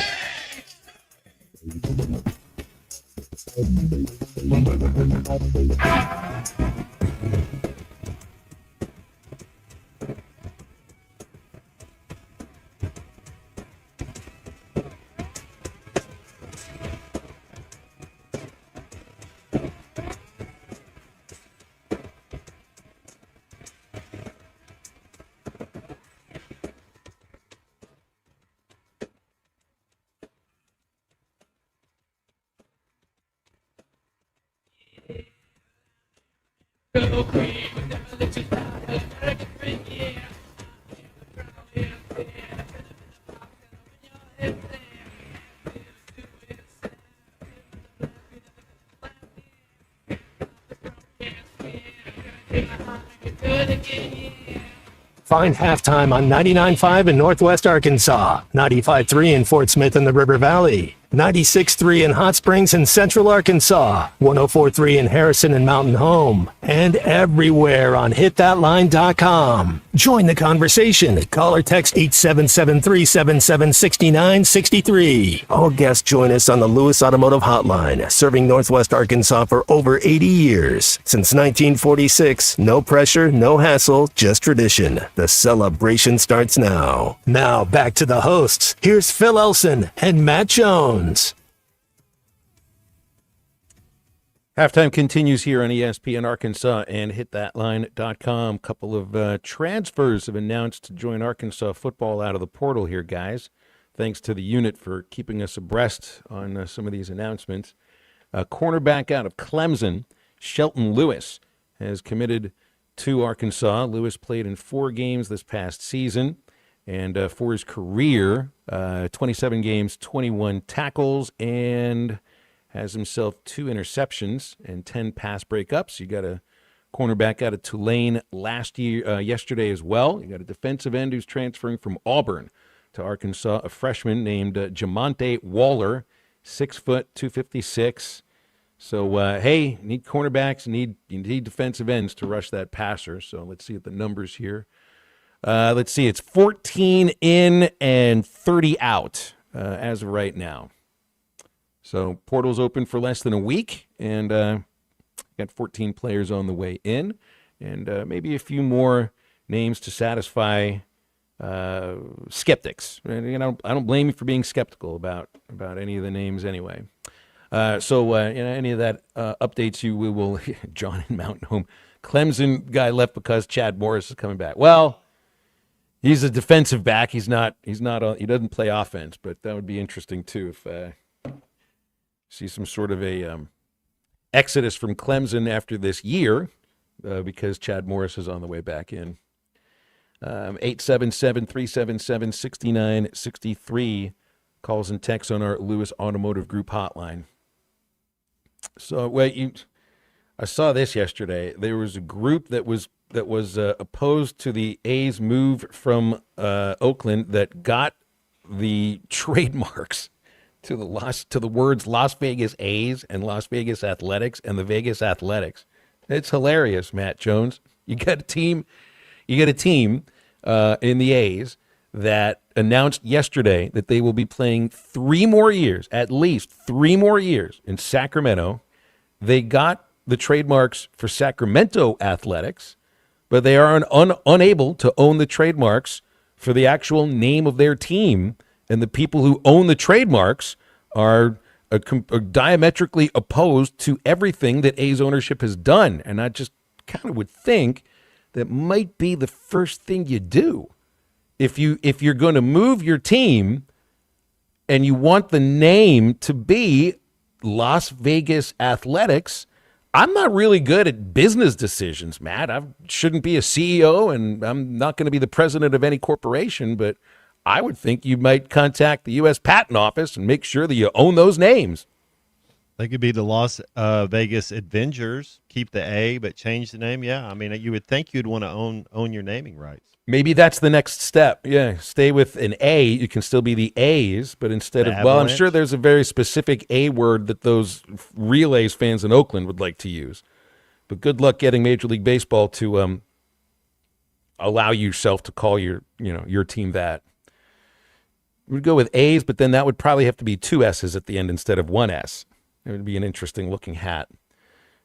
[SPEAKER 11] Find halftime on 99.5 in Northwest Arkansas, 95.3 in Fort Smith and the River Valley, 96.3 in Hot Springs and Central Arkansas, 104.3 in Harrison and Mountain Home, and everywhere on hitthatline.com. Join the conversation. Call or text 877-377-6963. All guests join us on the Lewis Automotive Hotline, serving Northwest Arkansas for over 80 years. Since 1946, no pressure, no hassle, just tradition. The celebration starts now. Now back to the hosts. Here's Phil Elson and Matt Jones.
[SPEAKER 9] Halftime continues here on ESPN Arkansas and hitthatline.com. Couple of transfers have announced to join Arkansas football out of the portal here, guys. Thanks to the unit for keeping us abreast on some of these announcements. Cornerback out of Clemson, Shelton Lewis, has committed to Arkansas. Lewis played in 4 games this past season. And for his career, 27 games, 21 tackles, and has himself 2 interceptions and 10 pass breakups. You got a cornerback out of Tulane yesterday as well. You got a defensive end who's transferring from Auburn to Arkansas, a freshman named Jamonte Waller, 6 foot, 256. So, hey, need cornerbacks, you need defensive ends to rush that passer. So let's see at the numbers here. Let's see, it's 14 in and 30 out as of right now. So portal's open for less than a week, and got 14 players on the way in, and maybe a few more names to satisfy skeptics. And, I don't blame you for being skeptical about any of the names anyway. So any of that updates you, we will. John in Mountain Home, Clemson guy left because Chad Morris is coming back. Well, he's a defensive back. He doesn't play offense, but that would be interesting too if see some sort of a exodus from Clemson after this year because Chad Morris is on the way back in. 877-377-6963 calls and texts on our Lewis Automotive Group hotline. So I saw this yesterday. There was a group that was opposed to the A's move from Oakland that got the trademarks to the words Las Vegas A's and Las Vegas Athletics and the Vegas Athletics. It's hilarious, Matt Jones. You got a team in the A's that announced yesterday that they will be playing 3 more years, at least 3 more years in Sacramento. They got the trademarks for Sacramento Athletics, but they are unable to own the trademarks for the actual name of their team. And the people who own the trademarks are diametrically opposed to everything that A's ownership has done. And I just kind of would think that might be the first thing you do. If you're going to move your team and you want the name to be Las Vegas Athletics, I'm not really good at business decisions, Matt. I shouldn't be a CEO, and I'm not going to be the president of any corporation, but I would think you might contact the U.S. Patent Office and make sure that you own those names.
[SPEAKER 10] They could be the Las Vegas Avengers, keep the A, but change the name. Yeah, I mean, you would think you'd want to own your naming rights.
[SPEAKER 9] Maybe that's the next step. Yeah, stay with an A. You can still be the A's, but instead of, well, I'm sure there's a very specific A word that those real A's fans in Oakland would like to use. But good luck getting Major League Baseball to allow yourself to call your team that. We'd go with A's, but then that would probably have to be 2 S's at the end instead of 1 S. It would be an interesting looking hat.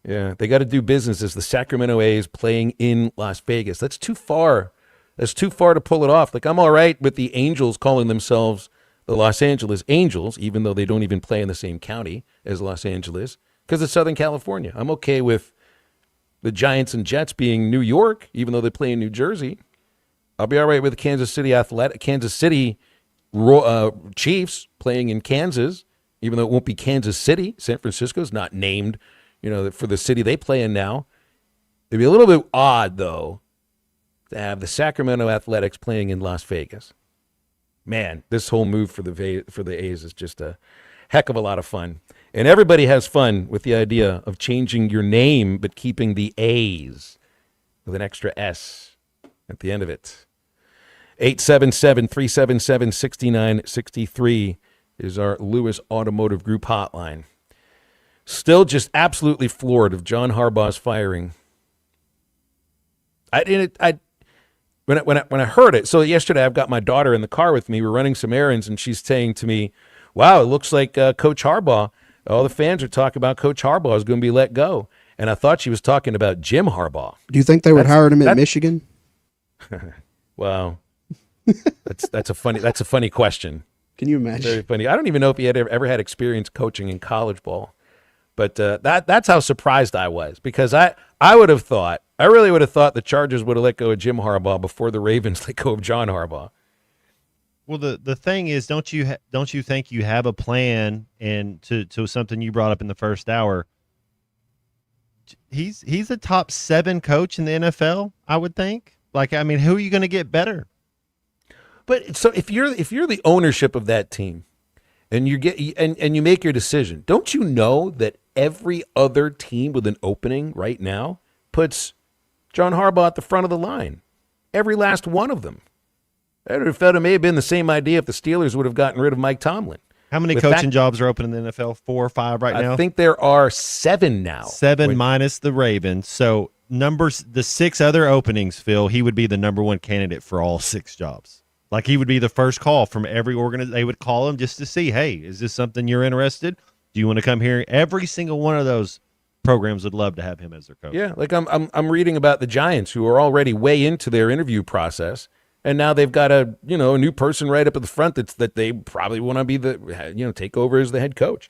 [SPEAKER 9] Yeah, they got to do business as the Sacramento A's playing in Las Vegas. That's too far. That's too far to pull it off. Like, I'm all right with the Angels calling themselves the Los Angeles Angels, even though they don't even play in the same county as Los Angeles, because it's Southern California. I'm okay with the Giants and Jets being New York, even though they play in New Jersey. I'll be all right with the Kansas City Chiefs playing in Kansas, even though it won't be Kansas City. San Francisco's not named, for the city they play in now. It'd be a little bit odd, though, to have the Sacramento Athletics playing in Las Vegas. Man, this whole move for the A's is just a heck of a lot of fun. And everybody has fun with the idea of changing your name but keeping the A's with an extra S at the end of it. 877-377-6963 is our Lewis Automotive Group hotline. Still just absolutely floored of John Harbaugh's firing. When I heard it, so yesterday I've got my daughter in the car with me. We're running some errands, and she's saying to me, wow, it looks like Coach Harbaugh, all the fans are talking about Coach Harbaugh is going to be let go. And I thought she was talking about Jim Harbaugh.
[SPEAKER 4] Do you think they would hire him at Michigan?
[SPEAKER 9] Wow. That's a funny question.
[SPEAKER 4] Can you imagine?
[SPEAKER 9] Very funny. I don't even know if he had ever had experience coaching in college ball. But that's how surprised I was, because I really would have thought the Chargers would have let go of Jim Harbaugh before the Ravens let go of John Harbaugh.
[SPEAKER 10] Well, the thing is, don't you think you have a plan? And to something you brought up in the first hour, he's a top 7 coach in the NFL, I would think. Like, I mean, who are you going to get better?
[SPEAKER 9] But so if you're the ownership of that team, and you make your decision, don't you know that every other team with an opening right now puts John Harbaugh at the front of the line? Every last one of them. That may have been the same idea if the Steelers would have gotten rid of Mike Tomlin.
[SPEAKER 10] How many coaching jobs are open in the NFL? 4 or 5 right now?
[SPEAKER 9] I think there are 7 now.
[SPEAKER 10] 7 minus the Ravens. So the 6 other openings, Phil, he would be the number 1 candidate for all 6 jobs. Like he would be the first call from every organization. They would call him just to see, hey, is this something you're interested? Do you want to come here? Every single one of those programs would love to have him as their coach.
[SPEAKER 9] Yeah, like I'm reading about the Giants who are already way into their interview process. And now they've got a new person right up at the front that they probably want to be take over as the head coach.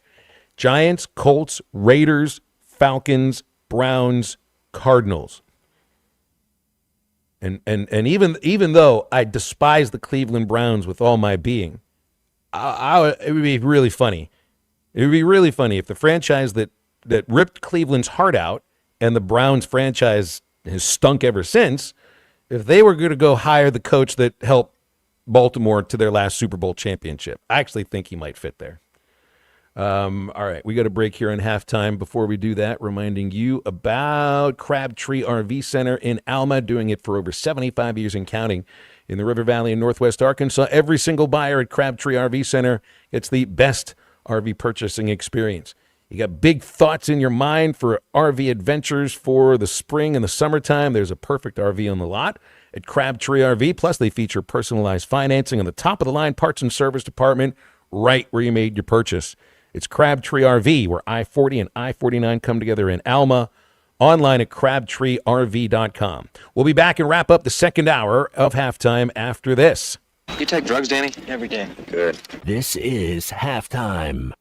[SPEAKER 9] Giants, Colts, Raiders, Falcons, Browns, Cardinals. And even though I despise the Cleveland Browns with all my being, it would be really funny. It would be really funny if the franchise that ripped Cleveland's heart out and the Browns franchise has stunk ever since, if they were going to go hire the coach that helped Baltimore to their last Super Bowl championship. I actually think he might fit there. All right, we got a break here on halftime. Before we do that, reminding you about Crabtree RV Center in Alma, doing it for over 75 years and counting in the River Valley in Northwest Arkansas. Every single buyer at Crabtree RV Center gets the best RV purchasing experience. You got big thoughts in your mind for RV adventures for the spring and the summertime. There's a perfect RV on the lot at Crabtree RV. Plus, they feature personalized financing on the top-of-the-line parts and service department right where you made your purchase. It's Crabtree RV, where I-40 and I-49 come together in Alma. Online at crabtreerv.com. We'll be back and wrap up the second hour of halftime after this.
[SPEAKER 5] You take drugs, Danny? Every day. Good.
[SPEAKER 11] This is halftime.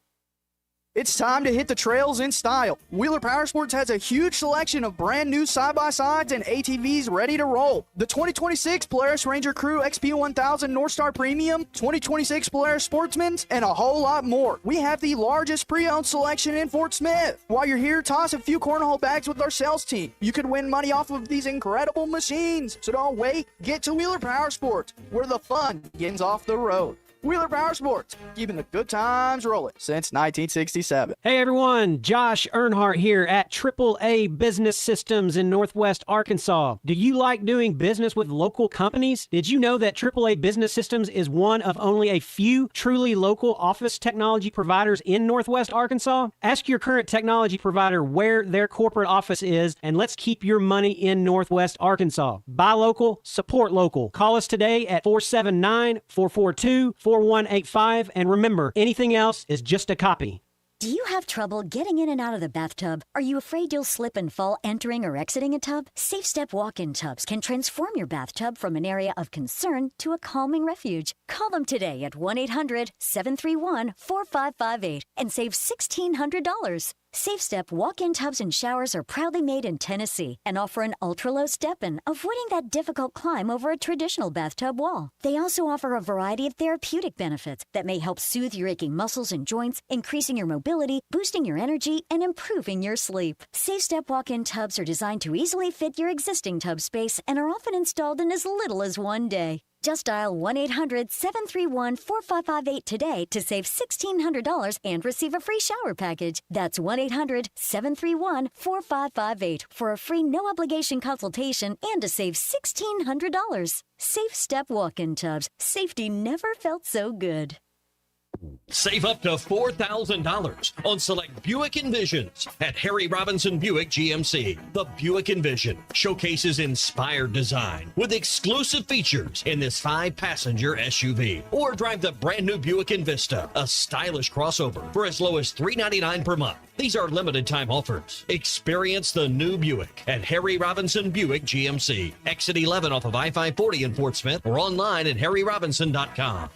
[SPEAKER 12] It's time to hit the trails in style. Wheeler Powersports has a huge selection of brand new side-by-sides and ATVs ready to roll. The 2026 Polaris Ranger Crew XP1000 Northstar Premium, 2026 Polaris Sportsmans, and a whole lot more. We have the largest pre-owned selection in Fort Smith. While you're here, toss a few cornhole bags with our sales team. You could win money off of these incredible machines. So don't wait. Get to Wheeler Powersports, where the fun begins off the road. Wheeler Powersports, keeping the good times rolling since 1967.
[SPEAKER 6] Hey everyone, Josh Earnhardt here at AAA Business Systems in Northwest Arkansas. Do you like doing business with local companies? Did you know that AAA Business Systems is one of only a few truly local office technology providers in Northwest Arkansas? Ask your current technology provider where their corporate office is, and let's keep your money in Northwest Arkansas. Buy local, support local. Call us today at 479-442-4185, and remember, anything else is just a copy.
[SPEAKER 13] Do you have trouble getting in and out of the bathtub? Are you afraid you'll slip and fall entering or exiting a tub? Safe Step walk-in tubs can transform your bathtub from an area of concern to a calming refuge. Call them today at 1-800-731-4558 and save $1,600. Safe Step walk-in tubs and showers are proudly made in Tennessee and offer an ultra-low step-in, avoiding that difficult climb over a traditional bathtub wall. They also offer a variety of therapeutic benefits that may help soothe your aching muscles and joints, increasing your mobility, boosting your energy, and improving your sleep. Safe Step walk-in tubs are designed to easily fit your existing tub space and are often installed in as little as one day. Just dial 1-800-731-4558 today to save $1,600 and receive a free shower package. That's 1-800-731-4558 for a free no-obligation consultation and to save $1,600. Safe Step walk-in tubs. Safety never felt so good.
[SPEAKER 16] Save up to $4,000 on select Buick Envisions at Harry Robinson Buick GMC. The Buick Envision showcases inspired design with exclusive features in this 5-passenger SUV. Or drive the brand new Buick Envista, a stylish crossover for as low as $399 per month. These are limited time offers. Experience the new Buick at Harry Robinson Buick GMC. Exit 11 off of I-540 in Fort Smith or online at harryrobinson.com.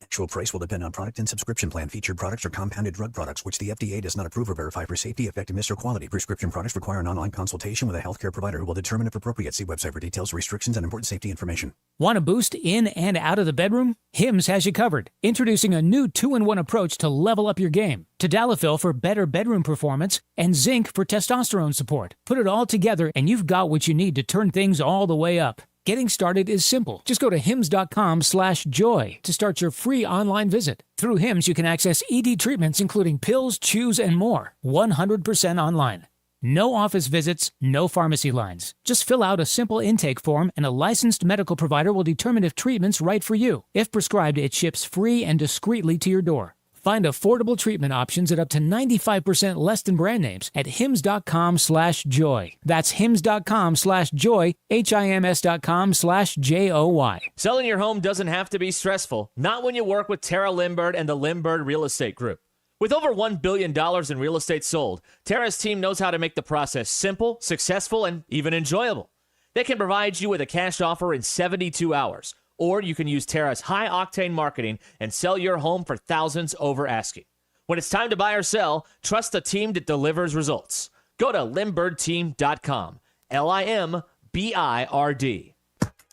[SPEAKER 23] Actual price will depend on product and subscription plan. Featured products are compounded drug products, which the FDA does not approve or verify for safety, effectiveness, or quality. Prescription products require an online consultation with a healthcare provider who will determine if appropriate. See website for details, restrictions, and important safety information.
[SPEAKER 25] Want a boost in and out of the bedroom? Hims has you covered. Introducing a new 2-in-1 approach to level up your game. Tadalafil for better bedroom performance and zinc for testosterone support. Put it all together and you've got what you need to turn things all the way up. Getting started is simple. Just go to hims.com/joy to start your free online visit. Through Hims, you can access ED treatments including pills, chews, and more. 100% online. No office visits, no pharmacy lines. Just fill out a simple intake form and a licensed medical provider will determine if treatment's right for you. If prescribed, it ships free and discreetly to your door. Find affordable treatment options at up to 95% less than brand names at hims.com/joy. That's hims.com/joy, hims.com/joy.
[SPEAKER 1] Selling your home doesn't have to be stressful. Not when you work with Tara Lindbergh and the Lindbergh Real Estate Group. With over $1 billion in real estate sold, Tara's team knows how to make the process simple, successful, and even enjoyable. They can provide you with a cash offer in 72 hours, or you can use Tara's high-octane marketing and sell your home for thousands over asking. When it's time to buy or sell, trust the team that delivers results. Go to LindberghTeam.com, LIMBIRD.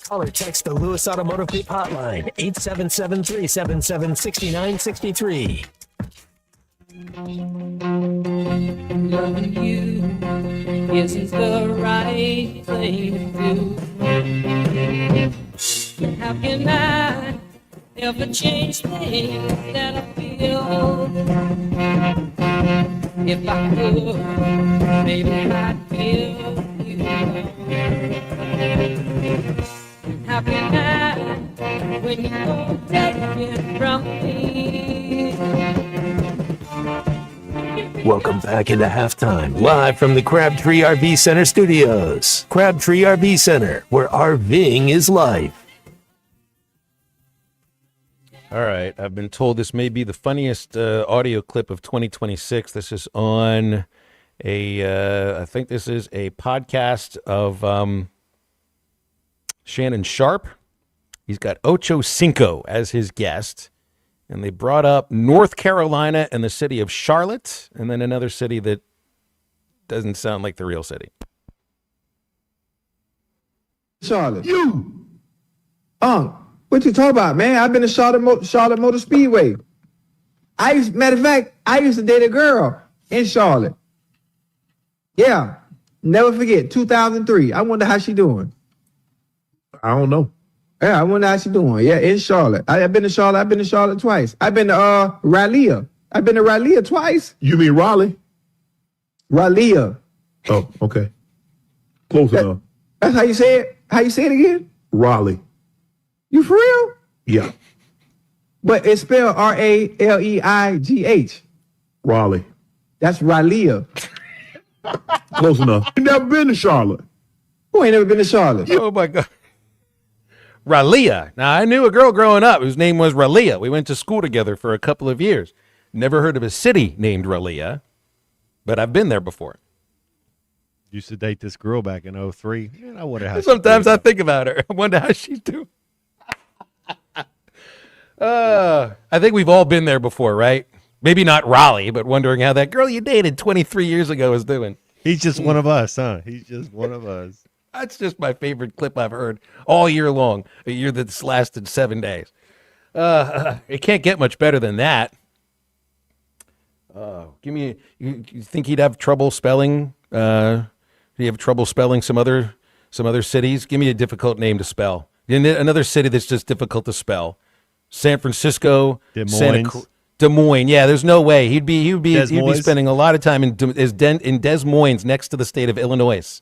[SPEAKER 11] Call or text the Lewis Automotive Group hotline, 877-377-6963.
[SPEAKER 2] Loving you isn't the right thing to do. How can I ever change things that I feel? If I could, maybe I'd feel you. How can I, when you won't take it from me?
[SPEAKER 11] Welcome back into halftime, live from the Crabtree RV Center studios. Crabtree RV Center, where RVing is life.
[SPEAKER 9] All right, I've been told this may be the funniest audio clip of 2026. This is on I think this is a podcast of Shannon Sharpe. He's got Ocho Cinco as his guest. And they brought up North Carolina and the city of Charlotte, and then another city that doesn't sound like the real city.
[SPEAKER 3] Charlotte. You! What you talking about, man? I've been to Charlotte Motor Speedway. Matter of fact, I used to date a girl in Charlotte. Yeah. Never forget, 2003. I wonder how she doing.
[SPEAKER 24] I don't know.
[SPEAKER 3] Yeah, I wonder how she doing. Yeah, in Charlotte. I've been to Charlotte twice. I've been to Raleigh. I've been to Raleigh twice.
[SPEAKER 24] You mean Raleigh?
[SPEAKER 3] Raleigh.
[SPEAKER 24] Oh, okay. Close enough.
[SPEAKER 3] That's how you say it? How you say it again?
[SPEAKER 24] Raleigh.
[SPEAKER 3] You for real?
[SPEAKER 24] Yeah.
[SPEAKER 3] But it's spelled R-A-L-E-I-G-H.
[SPEAKER 24] Raleigh.
[SPEAKER 3] That's Raleigh.
[SPEAKER 24] Close enough. You never been to Charlotte?
[SPEAKER 3] Who ain't never been to Charlotte?
[SPEAKER 9] Oh, my God. Raleigh. Now, I knew a girl growing up whose name was Raleigh. We went to school together for a couple of years. Never heard of a city named Raleigh, but I've been there before.
[SPEAKER 10] Used to date this girl back in 03. Man, I wonder how.
[SPEAKER 9] Sometimes I think about her. I wonder how she's doing. I think we've all been there before, right? Maybe not Raleigh, but wondering how that girl you dated 23 years ago is doing.
[SPEAKER 10] He's just one of us, huh? He's just one of us.
[SPEAKER 9] That's just my favorite clip I've heard all year long, a year that's lasted 7 days. It can't get much better than that. You think he'd have trouble spelling? Do you have trouble spelling some other cities? Give me a difficult name to spell. Another city that's just difficult to spell. San Francisco, Des Moines. Yeah, there's no way he'd be spending a lot of time in Des Moines, next to the state of Illinois.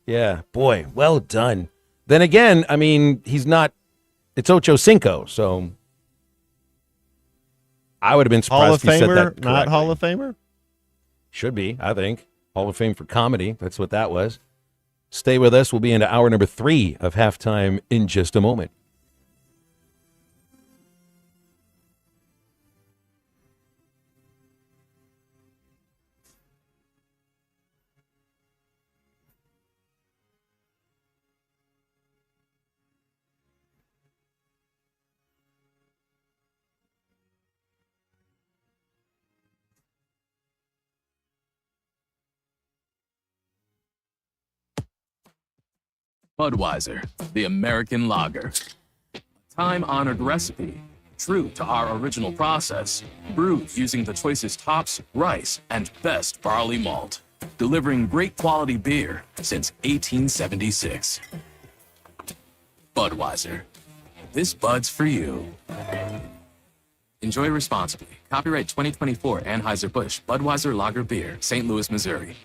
[SPEAKER 9] Yeah, boy, well done. Then again, I mean, it's Ocho Cinco, so I would have been surprised
[SPEAKER 10] Hall of
[SPEAKER 9] if he said
[SPEAKER 10] Famer,
[SPEAKER 9] that correctly.
[SPEAKER 10] not Hall of Famer?
[SPEAKER 9] Should be, I think. Hall of Fame for comedy. That's what that was. Stay with us. We'll be into hour number 3 of halftime in just a moment.
[SPEAKER 7] Budweiser, the American lager. A time-honored recipe, true to our original process, brewed using the choicest hops, rice, and best barley malt, delivering great quality beer since 1876. Budweiser. This Bud's for you. Enjoy responsibly. Copyright 2024 Anheuser-Busch Budweiser Lager Beer, St. Louis, Missouri.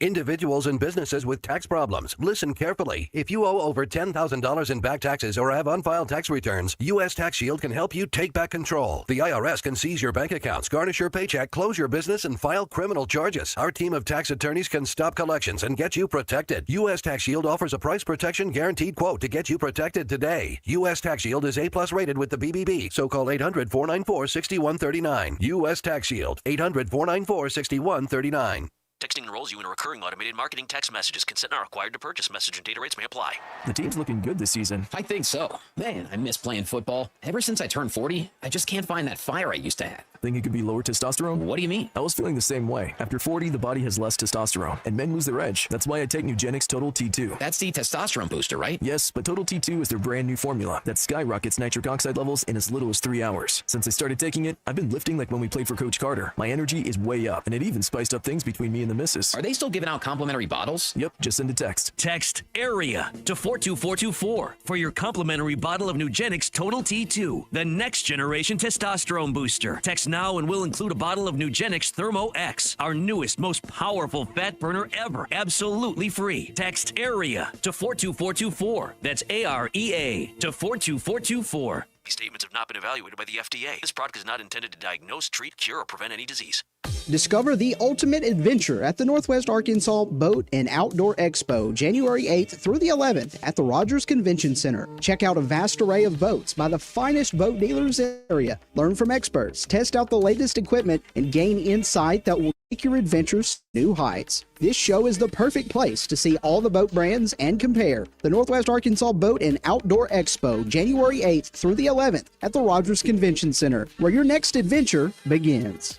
[SPEAKER 8] Individuals and businesses with tax problems, listen carefully. If you owe over $10,000 in back taxes or have unfiled tax returns, U.S. Tax Shield can help you take back control. The IRS can seize your bank accounts, garnish your paycheck, close your business, and file criminal charges. Our team of tax attorneys can stop collections and get you protected. U.S. Tax Shield offers a price protection guaranteed quote to get you protected today. U.S. Tax Shield is A+ rated with the BBB, so call 800-494-6139. U.S. Tax Shield, 800-494-6139.
[SPEAKER 14] Texting enrolls you in a recurring automated marketing text messages. Consent not required to purchase. Message and data rates may apply.
[SPEAKER 15] The team's looking good this season.
[SPEAKER 18] I think so. Man, I miss playing football. Ever since I turned 40, I just can't find that fire I used to have.
[SPEAKER 15] Think it could be lower testosterone?
[SPEAKER 18] What do you mean?
[SPEAKER 15] I was feeling the same way. After 40, the body has less testosterone, and men lose their edge. That's why I take Nugenix Total T2.
[SPEAKER 18] That's the testosterone booster, right?
[SPEAKER 15] Yes, but Total T2 is their brand new formula that skyrockets nitric oxide levels in as little as 3 hours. Since I started taking it, I've been lifting like when we played for Coach Carter. My energy is way up, and it even spiced up things between me and the missus.
[SPEAKER 18] Are they still giving out complimentary bottles?
[SPEAKER 15] Yep, just send a text.
[SPEAKER 19] Text AREA to 42424 for your complimentary bottle of Nugenix Total T2, the next generation testosterone booster. Text now and we'll include a bottle of Nugenix Thermo X, our newest, most powerful fat burner ever, absolutely free. Text AREA to 42424. That's AREA to 42424.
[SPEAKER 14] These statements have not been evaluated by the FDA. This product is not intended to diagnose, treat, cure, or prevent any disease.
[SPEAKER 21] Discover the ultimate adventure at the Northwest Arkansas Boat and Outdoor Expo, January 8th through the 11th at the Rogers Convention Center. Check out a vast array of boats by the finest boat dealers in the area. Learn from experts, test out the latest equipment, and gain insight that will take your adventures to new heights. This show is the perfect place to see all the boat brands and compare. The Northwest Arkansas Boat and Outdoor Expo, January 8th through the 11th at the Rogers Convention Center, where your next adventure begins.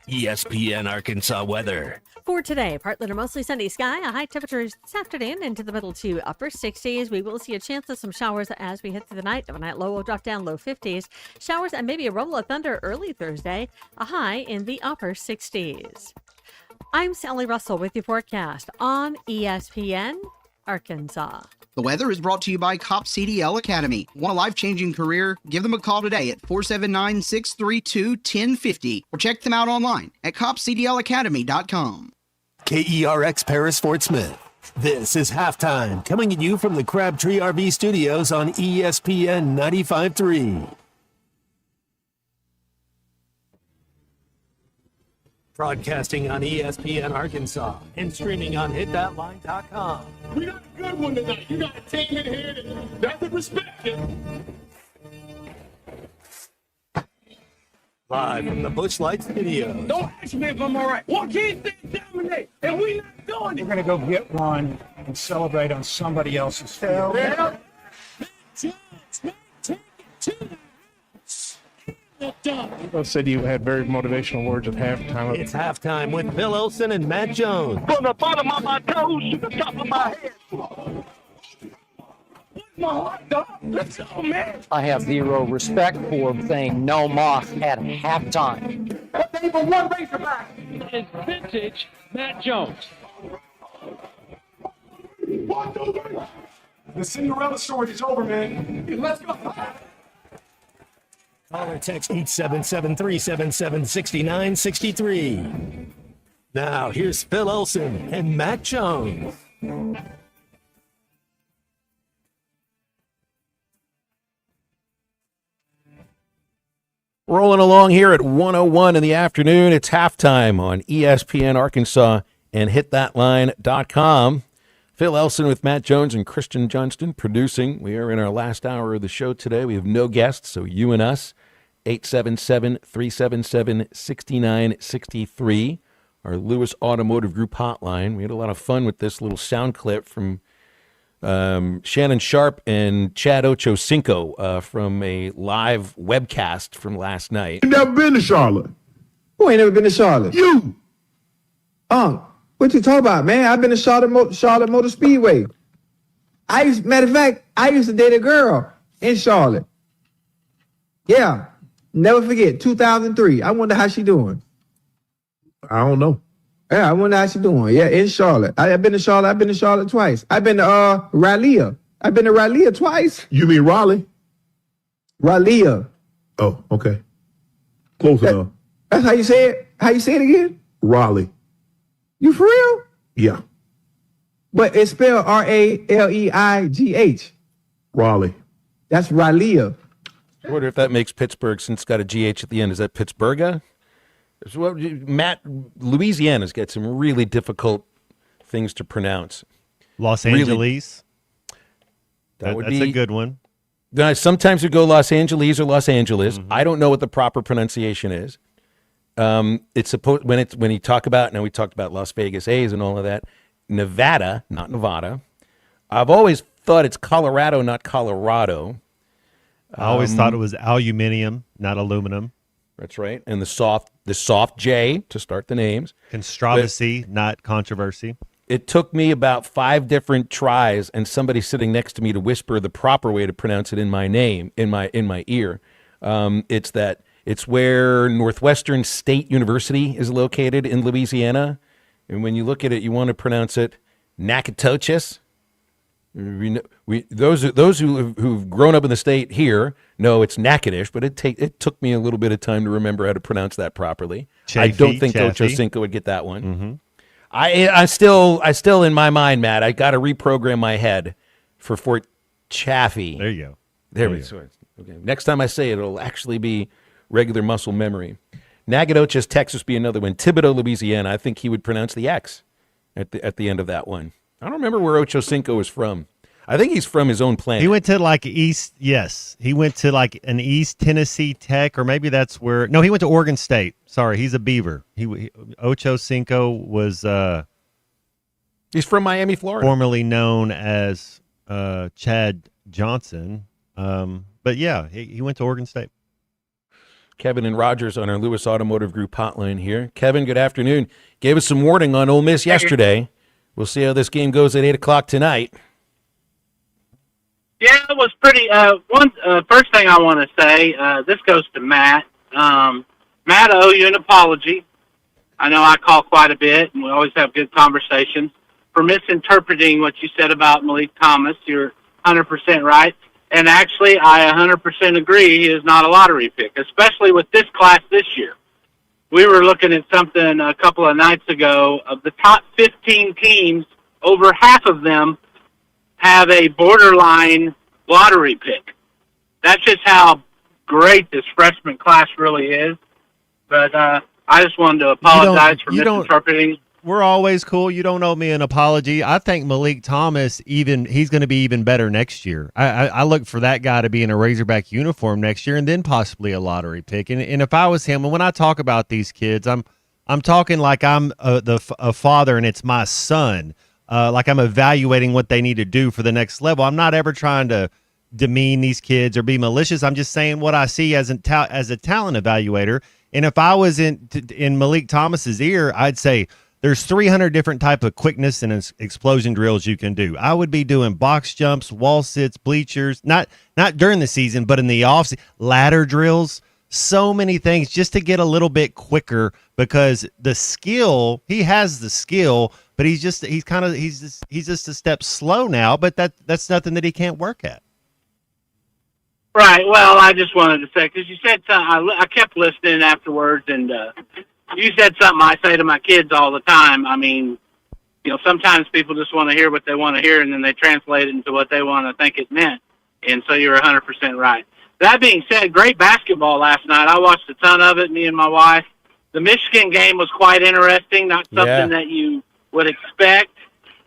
[SPEAKER 11] ESPN Arkansas weather.
[SPEAKER 26] For today, partly to mostly sunny sky, a high temperature this afternoon into the middle to upper 60s. We will see a chance of some showers as we hit through the night. The night low will drop down low 50s. Showers and maybe a rumble of thunder early Thursday, a high in the upper 60s. I'm Sally Russell with your forecast on ESPN Arkansas.
[SPEAKER 21] The weather is brought to you by COP CDL Academy. Want a life-changing career? Give them a call today at 479-632-1050 or check them out online at copcdlacademy.com.
[SPEAKER 11] KERX Paris Fort Smith. This is Halftime, coming at you from the Crabtree RV Studios on ESPN 95.3. Broadcasting on ESPN Arkansas and streaming on hitthatline.com.
[SPEAKER 27] We got a good one tonight. You got a team in here that doesn't respect you.
[SPEAKER 11] Live from the Busch Light Studio.
[SPEAKER 27] Don't ask me if I'm all right. What can't they dominate? And we not doing it.
[SPEAKER 29] We're going to go get one and celebrate on somebody else's field.
[SPEAKER 27] Yeah.
[SPEAKER 29] Both said you had very motivational words at halftime.
[SPEAKER 11] It's halftime with Phil Olsen and Matt Jones.
[SPEAKER 27] From the bottom of my toes to the top of my head. My heart, dog. Let's go, man.
[SPEAKER 30] I have zero respect for saying no moss at halftime.
[SPEAKER 27] But they were one Razorback. It's vintage Matt Jones. 1, 2, 3.
[SPEAKER 29] The Cinderella story is over, man.
[SPEAKER 27] Let's go.
[SPEAKER 11] Call or text 877-377-6963. Now, here's Phil Olsen and Matt Jones.
[SPEAKER 9] Rolling along here at 1:01 in the afternoon. It's halftime on ESPN Arkansas and hitthatline.com. Phil Elson with Matt Jones and Christian Johnston producing. We are in our last hour of the show today. We have no guests, so you and us. 877-377-6963, our Lewis Automotive Group hotline. We had a lot of fun with this little sound clip from Shannon Sharp and Chad Ochocinco from a live webcast from last night.
[SPEAKER 3] You never been to Charlotte? Who ain't never been to Charlotte? You! What you talking about, man? I've been to Charlotte Motor Speedway. Matter of fact, I used to date a girl in Charlotte. Yeah. Never forget, 2003. I wonder how she doing. I don't know. Yeah, I wonder how she doing. Yeah, in Charlotte. I've been to Charlotte. I've been to Charlotte twice. I've been to Raleigh. I've been to Raleigh twice.
[SPEAKER 27] You mean Raleigh?
[SPEAKER 3] Raleigh.
[SPEAKER 27] Oh, okay. Close enough.
[SPEAKER 3] That's how you say it? How you say it again?
[SPEAKER 27] Raleigh.
[SPEAKER 3] You for real?
[SPEAKER 27] Yeah.
[SPEAKER 3] But it's spelled R-A-L-E-I-G-H.
[SPEAKER 27] Raleigh.
[SPEAKER 3] That's Raleigh.
[SPEAKER 9] I wonder if that makes Pittsburgh, since it's got a GH at the end. Is that Pittsburgh? Matt, Louisiana's got some really difficult things to pronounce.
[SPEAKER 10] Los
[SPEAKER 9] Really-
[SPEAKER 10] Angeles.
[SPEAKER 9] That would
[SPEAKER 10] That's
[SPEAKER 9] be
[SPEAKER 10] a good one.
[SPEAKER 9] Sometimes we go Los Angeles or Los Angeles. I don't know what the proper pronunciation is. It's supposed when you talk about, now we talked about Las Vegas A's and all of that. Nevada, not Nevada. I've always thought it's Colorado, not Colorado.
[SPEAKER 10] I always thought it was aluminium, not aluminum.
[SPEAKER 9] That's right. And the soft J to start the names.
[SPEAKER 10] Controversy, not controversy.
[SPEAKER 9] It took me about 5 different tries and somebody sitting next to me to whisper the proper way to pronounce it in my name, in my ear. It's where Northwestern State University is located in Louisiana. And when you look at it, you want to pronounce it Natchitoches. Those who've grown up in the state here know it's Natchitoches, but it took me a little bit of time to remember how to pronounce that properly. I don't think Ocho Cinco would get that one.
[SPEAKER 10] Mm-hmm.
[SPEAKER 9] I still in my mind, Matt, I got to reprogram my head for Fort Chaffee.
[SPEAKER 10] There you go.
[SPEAKER 9] There we go. Okay. Next time I say it, it'll actually be regular muscle memory. Nacogdoches, Texas, be another one. Thibodaux, Louisiana. I think he would pronounce the X at the end of that one. I don't remember where Ocho Cinco is from. I think he's from his own planet.
[SPEAKER 10] He went to he went to like an East Tennessee Tech, or maybe that's where. No, he went to Oregon State. Sorry, he's a Beaver. Ocho Cinco was.
[SPEAKER 9] He's from Miami, Florida.
[SPEAKER 10] Formerly known as Chad Johnson. But yeah, he went to Oregon State.
[SPEAKER 9] Kevin and Rogers on our Lewis Automotive Group hotline here. Kevin, good afternoon. Gave us some warning on Ole Miss yesterday. We'll see how this game goes at 8 o'clock tonight.
[SPEAKER 4] Yeah, it was pretty. First thing I want to say, this goes to Matt. Matt, I owe you an apology. I know I call quite a bit, and we always have good conversations. For misinterpreting what you said about Malik Thomas, you're 100% right. And actually, I 100% agree he is not a lottery pick, especially with this class this year. We were looking at something a couple of nights ago. Of the top 15 teams, over half of them have a borderline lottery pick. That's just how great this freshman class really is. But I just wanted to apologize for misinterpreting.
[SPEAKER 10] We're always cool. You don't owe me an apology. I think Malik Thomas, he's going to be even better next year. I look for that guy to be in a Razorback uniform next year and then possibly a lottery pick. And if I was him, and when I talk about these kids, I'm talking like I'm a father and it's my son. Like I'm evaluating what they need to do for the next level. I'm not ever trying to demean these kids or be malicious. I'm just saying what I see as a talent evaluator. And if I was in Malik Thomas's ear, I'd say, there's 300 different type of quickness and explosion drills you can do. I would be doing box jumps, wall sits, bleachers, not during the season, but in the off ladder drills, so many things just to get a little bit quicker, because the skill, he has the skill, but he's just a step slow now, but that's nothing that he can't work at.
[SPEAKER 4] Right. Well, I just wanted to say, because you said something, I kept listening afterwards, and you said something I say to my kids all the time. I mean, sometimes people just want to hear what they want to hear, and then they translate it into what they want to think it meant. And so you're 100% right. That being said, great basketball last night. I watched a ton of it, me and my wife. The Michigan game was quite interesting, not something that you would expect.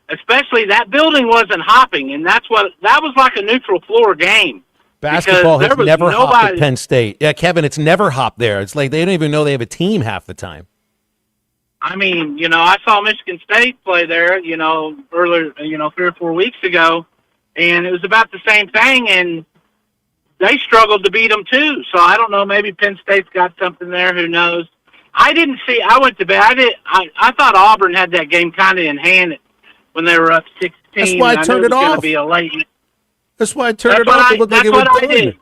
[SPEAKER 4] Especially that building wasn't hopping, and that was like a neutral floor game.
[SPEAKER 9] Basketball has never hopped at Penn State. Yeah, Kevin, it's never hopped there. It's like they don't even know they have a team half the time.
[SPEAKER 4] I mean, I saw Michigan State play there, earlier, 3 or 4 weeks ago, and it was about the same thing, and they struggled to beat them too. So I don't know, maybe Penn State's got something there, who knows. I went to bed. I thought Auburn had that game kind of in hand when they were up 16.
[SPEAKER 9] That's why I turned it off.
[SPEAKER 4] Going to be a late.
[SPEAKER 9] That's why I turned it off.
[SPEAKER 4] That's what I did.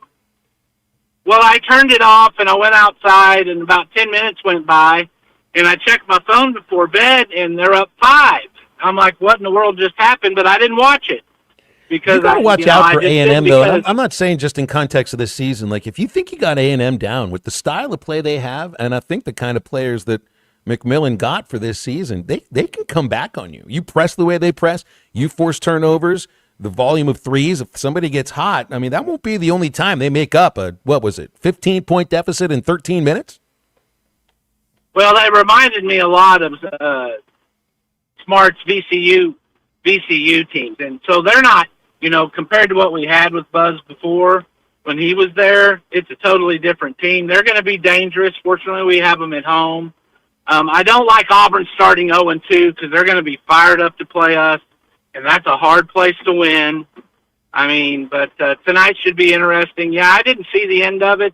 [SPEAKER 4] Well, I turned it off, and I went outside, and about 10 minutes went by, and I checked my phone before bed, and they're up 5. I'm like, what in the world just happened? But I didn't watch it. Because
[SPEAKER 9] You got to watch out for A&M,
[SPEAKER 4] because
[SPEAKER 9] though. I'm not saying just in context of this season. Like, if you think you got A&M down with the style of play they have, and I think the kind of players that McMillan got for this season, they can come back on you. You press the way they press, you force turnovers, the volume of threes. If somebody gets hot, I mean, that won't be the only time they make up a, 15-point deficit in 13 minutes?
[SPEAKER 4] Well, they reminded me a lot of Smart's VCU teams. And so they're not, compared to what we had with Buzz before when he was there, it's a totally different team. They're going to be dangerous. Fortunately, we have them at home. I don't like Auburn starting 0-2 because they're going to be fired up to play us, and that's a hard place to win. I mean, but tonight should be interesting. Yeah, I didn't see the end of it,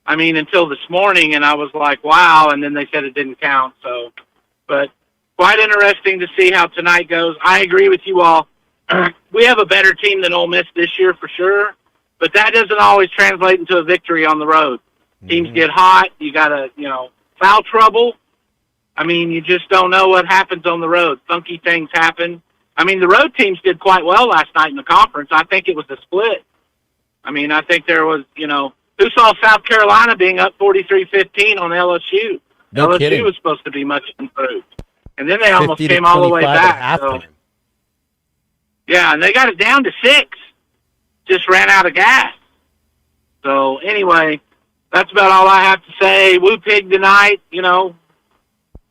[SPEAKER 4] until this morning, and I was like, wow, and then they said it didn't count. So, but quite interesting to see how tonight goes. I agree with you all. We have a better team than Ole Miss this year for sure, but that doesn't always translate into a victory on the road. Teams get hot. You got to, foul trouble. You just don't know what happens on the road. Funky things happen. The road teams did quite well last night in the conference. I think it was a split. I think there was, who saw South Carolina being up 43-15 on LSU?
[SPEAKER 9] No
[SPEAKER 4] LSU
[SPEAKER 9] kidding.
[SPEAKER 4] was supposed to be much improved. And then they almost came all the way back. So. Yeah, and they got it down to 6. Just ran out of gas. So, anyway, that's about all I have to say. Woo Pig tonight,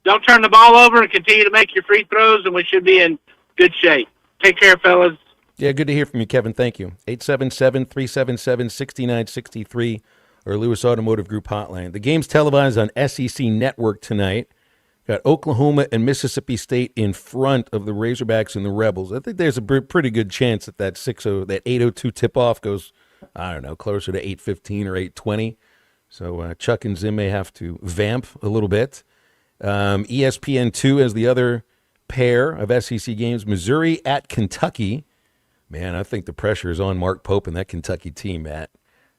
[SPEAKER 4] don't turn the ball over and continue to make your free throws, and we should be in good shape. Take care, fellas.
[SPEAKER 9] Yeah, good to hear from you, Kevin. Thank you. 877-377-6963 or Lewis Automotive Group hotline. The game's televised on SEC Network tonight. Got Oklahoma and Mississippi State in front of the Razorbacks and the Rebels. I think there's a pretty good chance that that 8:02 tip-off goes, I don't know, closer to 8:15 or 8:20. So Chuck and Zim may have to vamp a little bit. ESPN2 as the other pair of SEC games. Missouri at Kentucky. Man, I think the pressure is on Mark Pope and that Kentucky team, Matt.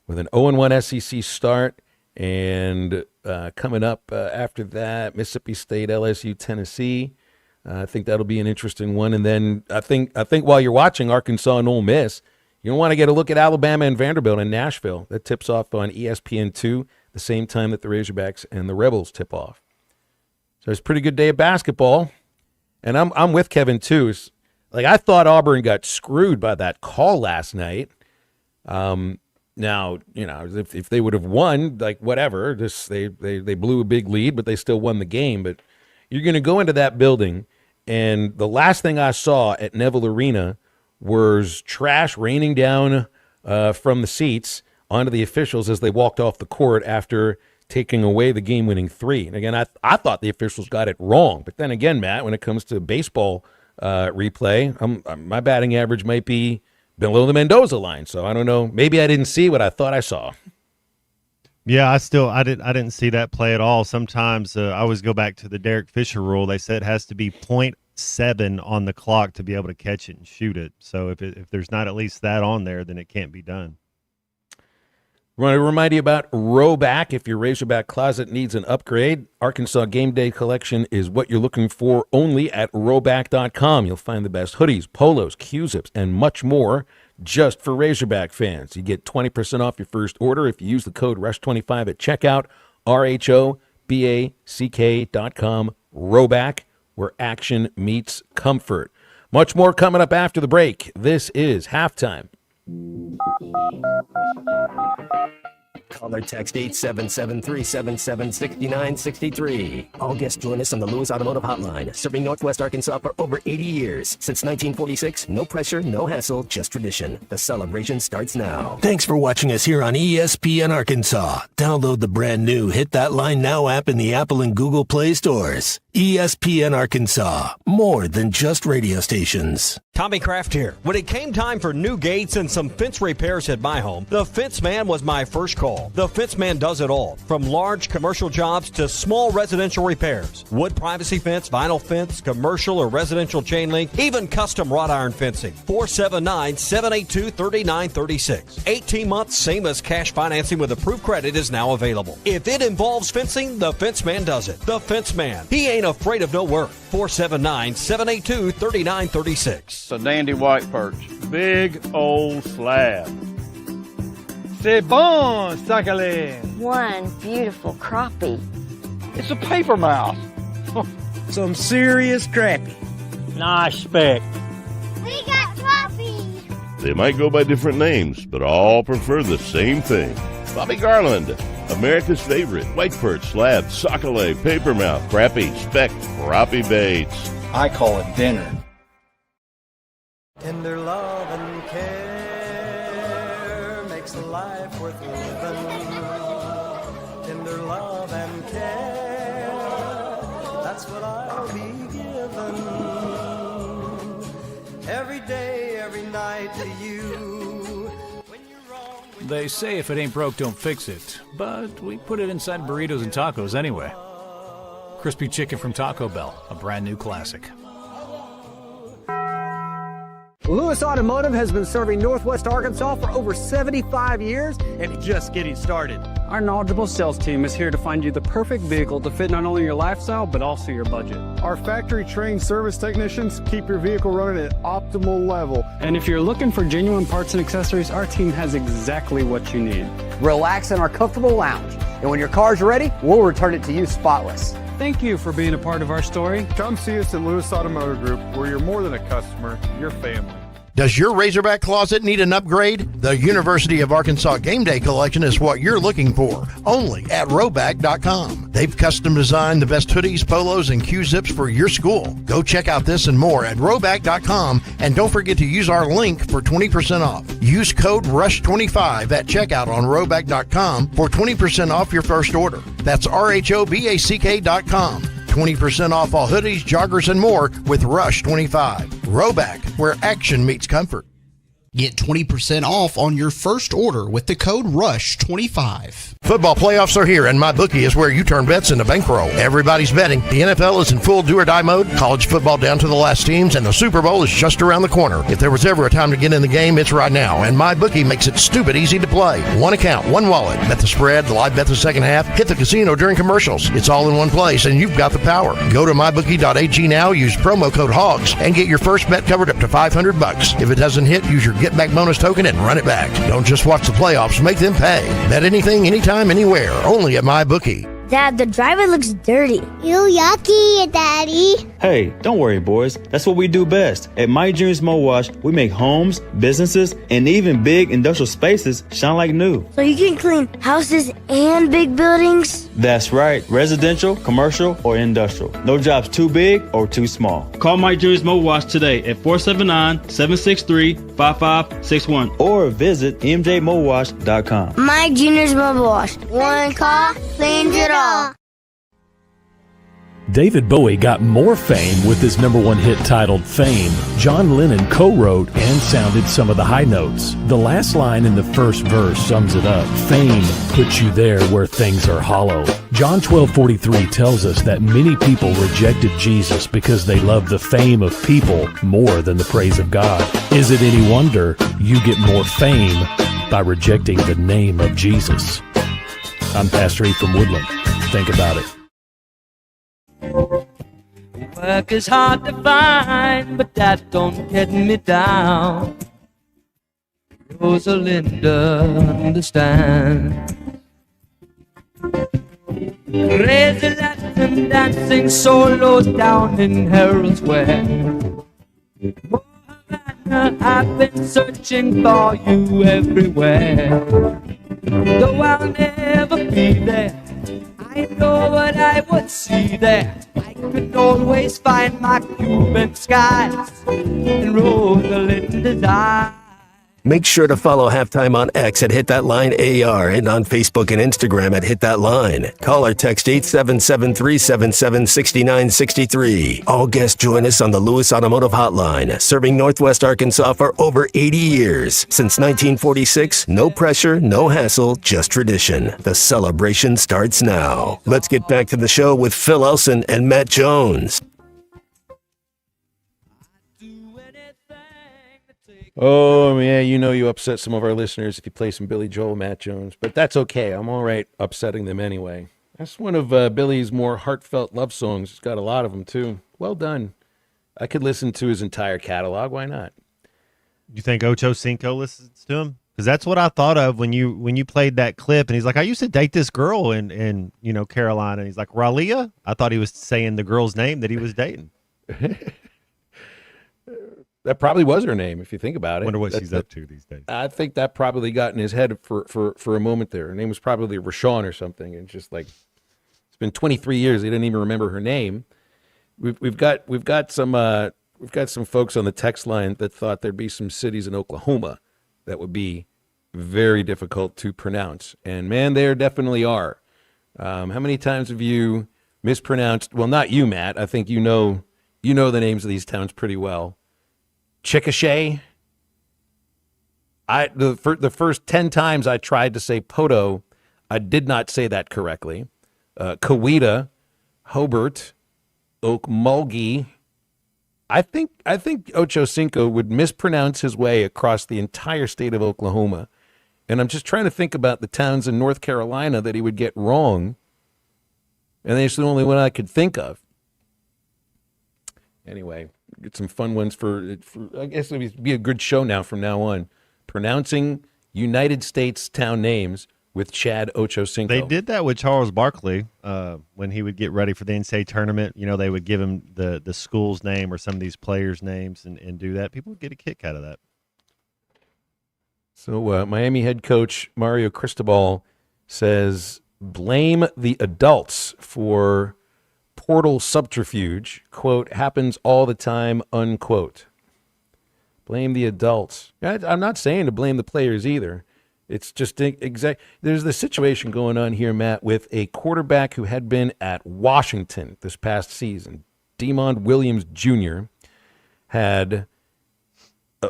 [SPEAKER 9] With an 0-1 SEC start, and coming up after that, Mississippi State, LSU, Tennessee. I think that'll be an interesting one. And then I think while you're watching Arkansas and Ole Miss, you don't want to get a look at Alabama and Vanderbilt in Nashville. That tips off on ESPN2 the same time that the Razorbacks and the Rebels tip off. So it's a pretty good day of basketball. And I'm with Kevin, too. I thought Auburn got screwed by that call last night. Now, if they would have won, whatever, they blew a big lead, but they still won the game. But you're going to go into that building, and the last thing I saw at Neville Arena was trash raining down from the seats onto the officials as they walked off the court after taking away the game-winning 3. And again, I thought the officials got it wrong. But then again, Matt, when it comes to baseball replay, my batting average might be below the Mendoza line. So I don't know. Maybe I didn't see what I thought I saw.
[SPEAKER 10] Yeah, I didn't see that play at all. Sometimes I always go back to the Derek Fisher rule. They said it has to be 0.7 on the clock to be able to catch it and shoot it. So if there's not at least that on there, then it can't be done.
[SPEAKER 9] We want to remind you about Rowback. If your Razorback closet needs an upgrade, Arkansas Game Day Collection is what you're looking for only at rowback.com. You'll find the best hoodies, polos, Q-zips, and much more just for Razorback fans. You get 20% off your first order if you use the code RUSH25 at checkout, RHOBACK.com, Rowback, where action meets comfort. Much more coming up after the break. This is Halftime.
[SPEAKER 15] Call or text 877-377-6963. All guests join us on the Lewis Automotive Hotline, serving Northwest Arkansas for over 80 years. Since 1946, no pressure, no hassle, just tradition. The celebration starts now.
[SPEAKER 11] Thanks for watching us here on ESPN Arkansas. Download the brand new Hit That Line Now app in the Apple and Google Play stores. ESPN Arkansas, more than just radio stations.
[SPEAKER 5] Tommy Kraft here. When it came time for new gates and some fence repairs at my home, the Fence Man was my first call. all. The Fenceman does it all, from large commercial jobs to small residential repairs. Wood privacy fence, vinyl fence, commercial or residential chain link, even custom wrought iron fencing. 479-782-3936. 18 months, same as cash financing with approved credit is now available. If it involves fencing, the Fenceman does it. The Fenceman. He ain't afraid of no work. 479-782-3936.
[SPEAKER 6] It's a dandy white perch. Big old slab. C'est bon, sacalé.
[SPEAKER 12] One beautiful crappie.
[SPEAKER 6] It's a paper mouth.
[SPEAKER 13] Some serious crappie.
[SPEAKER 6] Nice speck.
[SPEAKER 12] We got crappie.
[SPEAKER 16] They might go by different names, but all prefer the same thing. Bobby Garland, America's favorite white perch, slab, sockeye, papermouth, crappie, speck, crappie baits.
[SPEAKER 6] I call it dinner.
[SPEAKER 17] Tender love and care makes a life worth living. Tender love and care, that's what I'll be given. Every day, every night to you.
[SPEAKER 20] They say if it ain't broke, don't fix it. But we put it inside burritos and tacos anyway. Crispy chicken from Taco Bell, a brand new classic.
[SPEAKER 22] Lewis Automotive has been serving Northwest Arkansas for over 75 years and just getting started.
[SPEAKER 23] Our knowledgeable sales team is here to find you the perfect vehicle to fit not only your lifestyle, but also your budget.
[SPEAKER 29] Our factory-trained service technicians keep your vehicle running at optimal level.
[SPEAKER 23] And if you're looking for genuine parts and accessories, our team has exactly what you need.
[SPEAKER 22] Relax in our comfortable lounge, and when your car's ready, we'll return it to you spotless.
[SPEAKER 23] Thank you for being a part of our story.
[SPEAKER 29] Come see us at Lewis Automotive Group, where you're more than a customer, you're family.
[SPEAKER 28] Does your Razorback closet need an upgrade? The University of Arkansas Game Day Collection is what you're looking for, only at Roback.com. They've custom designed the best hoodies, polos, and Q-zips for your school. Go check out this and more at Roback.com, and don't forget to use our link for 20% off. Use code RUSH25 at checkout on Roback.com for 20% off your first order. That's RHOBACK.com. 20% off all hoodies, joggers, and more with Rush 25. Roback, where action meets comfort.
[SPEAKER 31] Get 20% off on your first order with the code RUSH25.
[SPEAKER 28] Football playoffs are here, and MyBookie is where you turn bets into bankroll. Everybody's betting. The NFL is in full do-or-die mode, college football down to the last teams, and the Super Bowl is just around the corner. If there was ever a time to get in the game, it's right now, and MyBookie makes it stupid easy to play. One account, one wallet, bet the spread, live bet the second half, hit the casino during commercials. It's all in one place, and you've got the power. Go to MyBookie.ag now, use promo code HOGS, and get your first bet covered up to $500. If it doesn't hit, use your Get Back bonus token and run it back. Don't just watch the playoffs, make them pay. Bet anything, anytime, anywhere. Only at MyBookie.
[SPEAKER 12] Dad, the driveway looks dirty. Ew, yucky, Daddy.
[SPEAKER 32] Hey, don't worry, boys. That's what we do best. At My Dreams Mo Wash, we make homes, businesses, and even big industrial spaces shine like new.
[SPEAKER 12] So you can clean houses and big buildings?
[SPEAKER 32] That's right. Residential, commercial, or industrial. No job's too big or too small. Call My Dreams Mo Wash today at 479-763-5561 or visit mjmowash.com.
[SPEAKER 12] My Junior's Mo Wash. One call cleans it all.
[SPEAKER 33] David Bowie got more fame with his #1 hit titled Fame. John Lennon co-wrote and sounded some of the high notes. The last line in the first verse sums it up. Fame puts you there where things are hollow. John 12:43 tells us that many people rejected Jesus because they loved the fame of people more than the praise of God. Is it any wonder you get more fame by rejecting the name of Jesus? I'm Pastor E from Woodland. Think about it.
[SPEAKER 2] Work is hard to find, but that don't get me down. Rosalinda, understand. Crazy Latin dancing solos down in Herald Square. Oh, Havana, I've been searching for you everywhere. Though I'll never be there, I know what I would see there. I could always find my Cuban skies in Rosalinda's eyes.
[SPEAKER 11] Make sure to follow Halftime on X at Hit That Line AR and on Facebook and Instagram at Hit That Line. Call or text 877-377-6963. All guests join us on the Lewis Automotive Hotline, serving Northwest Arkansas for over 80 years. Since 1946, no pressure, no hassle, just tradition. The celebration starts now. Let's get back to the show with Phil Elson and Matt Jones.
[SPEAKER 9] Oh, yeah, you know you upset some of our listeners if you play some Billy Joel, Matt Jones, but that's okay. I'm all right upsetting them anyway. That's one of Billy's more heartfelt love songs. He's got a lot of them, too. Well done. I could listen to his entire catalog. Why not?
[SPEAKER 10] You think Ocho Cinco listens to him? Because that's what I thought of when you played that clip, and he's like, I used to date this girl in Carolina. And he's like, Ralia? I thought he was saying the girl's name that he was dating.
[SPEAKER 9] That probably was her name, if you think about it.
[SPEAKER 10] Wonder what she's up to these days.
[SPEAKER 9] I think that probably got in his head for a moment there. Her name was probably Rashawn or something, and just like it's been 23 years, he didn't even remember her name. We've got some folks on the text line that thought there'd be some cities in Oklahoma that would be very difficult to pronounce, and man, there definitely are. How many times have you mispronounced? Well, not you, Matt. I think you know the names of these towns pretty well. Chickasha. The first 10 times I tried to say Poto, I did not say that correctly. Coweta, Hobart, Okmulgee. I think Ocho Cinco would mispronounce his way across the entire state of Oklahoma. And I'm just trying to think about the towns in North Carolina that he would get wrong. And it's the only one I could think of. Anyway, get some fun ones for I guess it'll be a good show now from now on. Pronouncing United States town names with Chad Ocho Cinco.
[SPEAKER 10] They did that with Charles Barkley when he would get ready for the NCAA tournament. You know, they would give him the school's name or some of these players' names and do that. People would get a kick out of that.
[SPEAKER 9] So Miami head coach Mario Cristobal says, blame the adults for portal subterfuge, quote, happens all the time, unquote. Blame the adults. I'm not saying to blame the players either. It's just there's the situation going on here, Matt, with a quarterback who had been at Washington this past season. Demond Williams Jr. had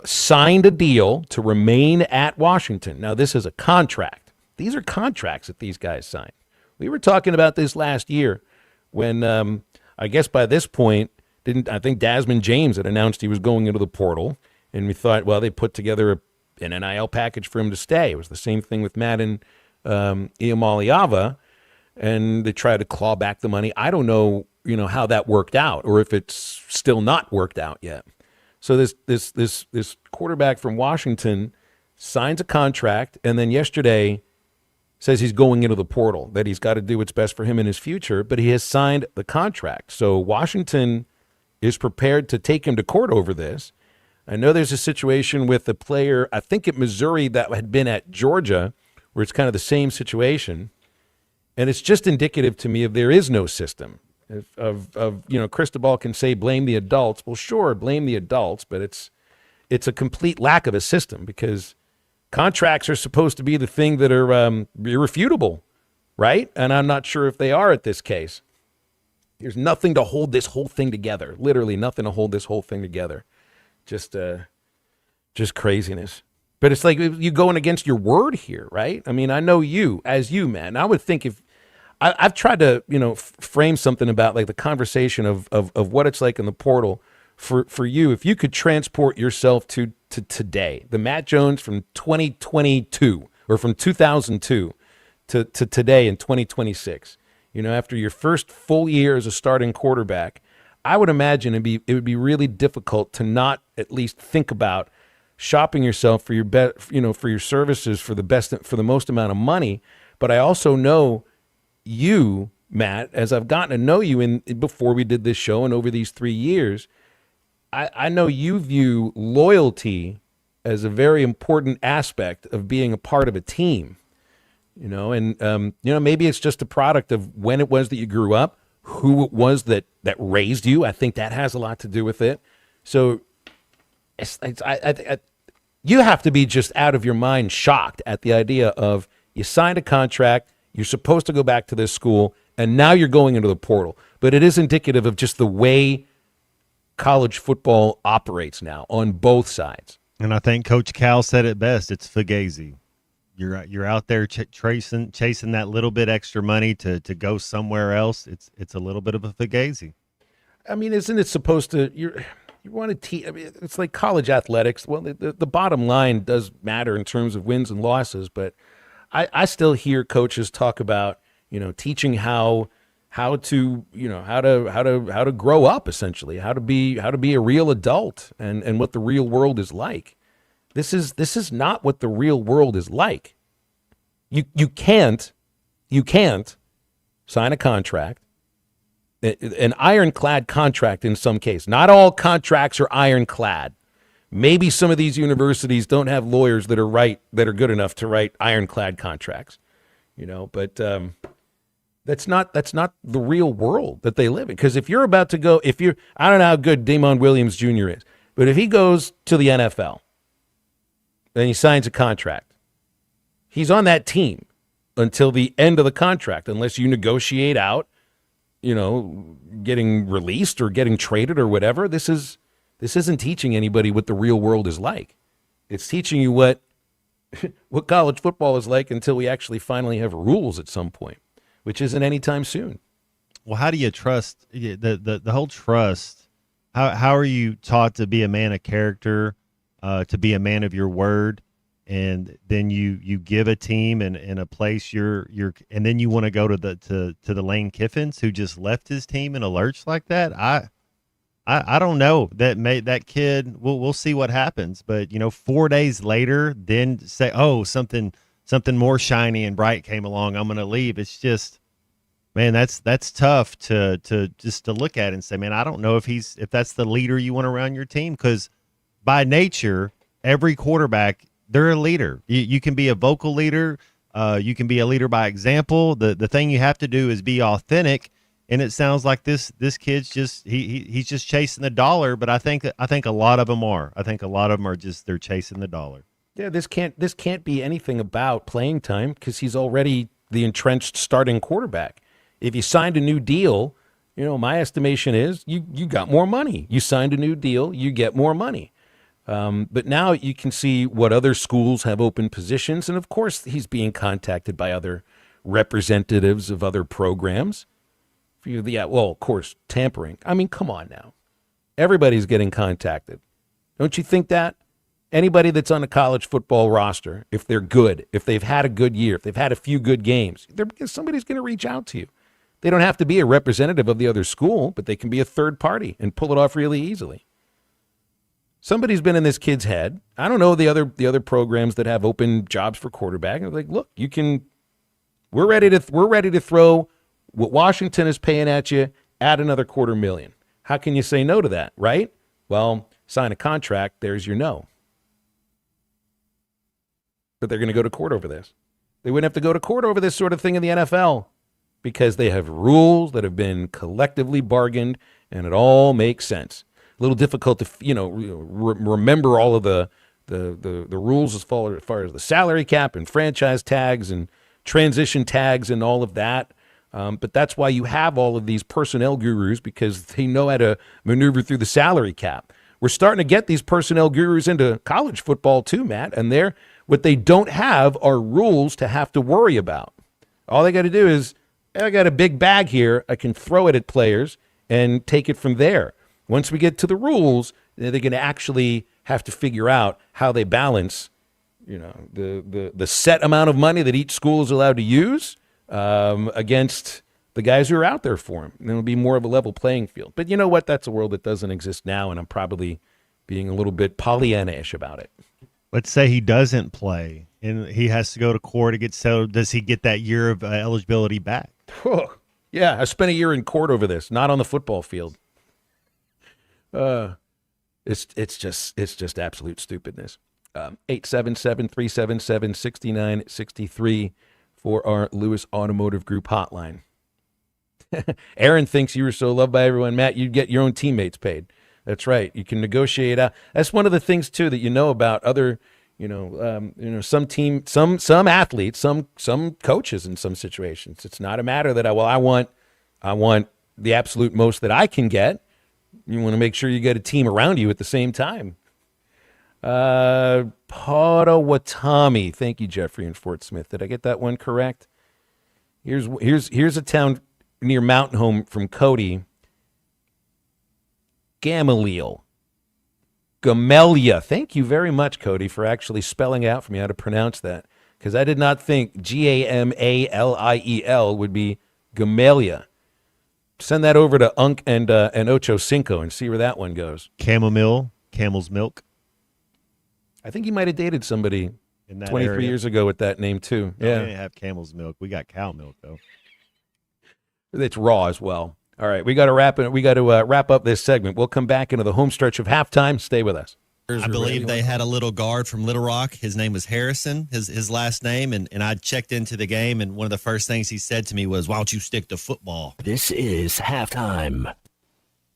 [SPEAKER 9] signed a deal to remain at Washington. Now, this is a contract. These are contracts that these guys sign. We were talking about this last year when I guess by this point, I think Desmond James had announced he was going into the portal, and we thought, well, they put together an NIL package for him to stay. It was the same thing with Madden Iamaleava, and they tried to claw back the money. I don't know, how that worked out, or if it's still not worked out yet. So this quarterback from Washington signs a contract, and then yesterday says he's going into the portal, that he's got to do what's best for him in his future, but he has signed the contract. So Washington is prepared to take him to court over this. I know there's a situation with a player, I think at Missouri, that had been at Georgia, where it's kind of the same situation. And it's just indicative to me of there is no system. Cristobal can say blame the adults. Well, sure, blame the adults, but it's a complete lack of a system, because contracts are supposed to be the thing that are irrefutable, right? And I'm not sure if they are at this case. There's nothing to hold this whole thing together. Literally nothing to hold this whole thing together. Just craziness. But it's like you going against your word here, right? I mean, I know you, man. I would think if I've tried to, frame something about like the conversation of what it's like in the portal for you. If you could transport yourself to today, the Matt Jones from 2022 or from 2002 to today in 2026, after your first full year as a starting quarterback, I would imagine it would be really difficult to not at least think about shopping yourself for your for your services for the most amount of money. But I also know you, Matt, as I've gotten to know you before we did this show and over these 3 years, I know you view loyalty as a very important aspect of being a part of a team. Maybe it's just a product of when it was that you grew up, who it was that raised you. I think that has a lot to do with it. So you have to be just out of your mind shocked at the idea of you signed a contract, you're supposed to go back to this school, and now you're going into the portal. But it is indicative of just the way college football operates now on both sides.
[SPEAKER 10] And I think Coach Cal said it best. It's fugazi. You're out there chasing that little bit extra money to go somewhere else. It's a little bit of a fugazi.
[SPEAKER 9] I mean, isn't it supposed to? You want to teach? I mean, it's like college athletics. Well, the bottom line does matter in terms of wins and losses, but I still hear coaches talk about teaching how to grow up, essentially, how to be a real adult and what the real world is like. This is not what the real world is like. You can't sign a contract, an ironclad contract in some case. Not all contracts are ironclad. Maybe some of these universities don't have lawyers that are good enough to write ironclad contracts, but that's not the real world that they live in. Because if you're about to go, I don't know how good Damon Williams Jr. is, but if he goes to the NFL and he signs a contract, he's on that team until the end of the contract, unless you negotiate out, getting released or getting traded or whatever. This isn't teaching anybody what the real world is like. It's teaching you what college football is like until we actually finally have rules at some point, which isn't anytime soon.
[SPEAKER 10] Well, how do you trust the whole trust? How are you taught to be a man of character, to be a man of your word, and then you give a team and a place you're and then you want to go to the Lane Kiffins who just left his team in a lurch like that? I don't know. That kid. We'll see what happens. But 4 days later, then say, oh, something more shiny and bright came along, I'm going to leave. It's just, man, that's tough to look at and say, man, I don't know if that's the leader you want around your team, because by nature, every quarterback, they're a leader. You can be a vocal leader. You can be a leader by example. The thing you have to do is be authentic. And it sounds like this kid's just he's just chasing the dollar. But I think a lot of them are. I think a lot of them are just they're chasing the dollar.
[SPEAKER 9] Yeah, this can't be anything about playing time, because he's already the entrenched starting quarterback. If you signed a new deal, my estimation is you got more money. You signed a new deal, you get more money. But now you can see what other schools have open positions. And, of course, he's being contacted by other representatives of other programs. Yeah, well, of course, tampering. I mean, come on now. Everybody's getting contacted. Don't you think that? Anybody that's on a college football roster, if they're good, if they've had a good year, if they've had a few good games, somebody's going to reach out to you. They don't have to be a representative of the other school, but they can be a third party and pull it off really easily. Somebody's been in this kid's head. I don't know the other programs that have open jobs for quarterback. And like, look, we're ready to throw what Washington is paying at you, add another $250,000. How can you say no to that, right? Well, sign a contract, there's your no. But they're going to go to court over this. They wouldn't have to go to court over this sort of thing in the NFL, because they have rules that have been collectively bargained, and it all makes sense. A little difficult to remember all of the rules as far as the salary cap and franchise tags and transition tags and all of that. But that's why you have all of these personnel gurus, because they know how to maneuver through the salary cap. We're starting to get these personnel gurus into college football too, Matt, and what they don't have are rules to have to worry about. All they got to do is, I got a big bag here, I can throw it at players and take it from there. Once we get to the rules, they're going to actually have to figure out how they balance, the set amount of money that each school is allowed to use against the guys who are out there for them. And it'll be more of a level playing field. But you know what? That's a world that doesn't exist now, and I'm probably being a little bit Pollyanna-ish about it.
[SPEAKER 10] Let's say he doesn't play and he has to go to court to get settled. Does he get that year of eligibility back?
[SPEAKER 9] Yeah, I spent a year in court over this, not on the football field. It's just absolute stupidness. 877-377-6963 for our Lewis Automotive Group hotline. Aaron thinks you were so loved by everyone, Matt, you'd get your own teammates paid. That's right. You can negotiate out. That's one of the things too that you know about other, some athletes, some coaches in some situations. It's not a matter that I want the absolute most that I can get. You want to make sure you get a team around you at the same time. Potawatomi. Thank you, Jeffrey in Fort Smith. Did I get that one correct? Here's a town near Mountain Home from Cody. Gamaliel. Gamelia. Thank you very much, Cody, for actually spelling out for me how to pronounce that, because I did not think Gamaliel would be Gamelia. Send that over to Unk and Ocho Cinco and see where that one goes.
[SPEAKER 10] Chamomile, camel's milk.
[SPEAKER 9] I think he might have dated somebody
[SPEAKER 10] in that
[SPEAKER 9] 23
[SPEAKER 10] area.
[SPEAKER 9] years ago with that name too.
[SPEAKER 10] No,
[SPEAKER 9] Yeah,
[SPEAKER 10] we didn't have camel's milk. We got cow milk though.
[SPEAKER 9] It's raw as well. All right, we got to wrap it. We got to wrap up this segment. We'll come back into the home stretch of halftime. Stay with us.
[SPEAKER 10] I believe they had a little guard from Little Rock. His name was Harrison, his last name, and I checked into the game, and one of the first things he said to me was, "Why don't you stick to football?"
[SPEAKER 11] This is halftime.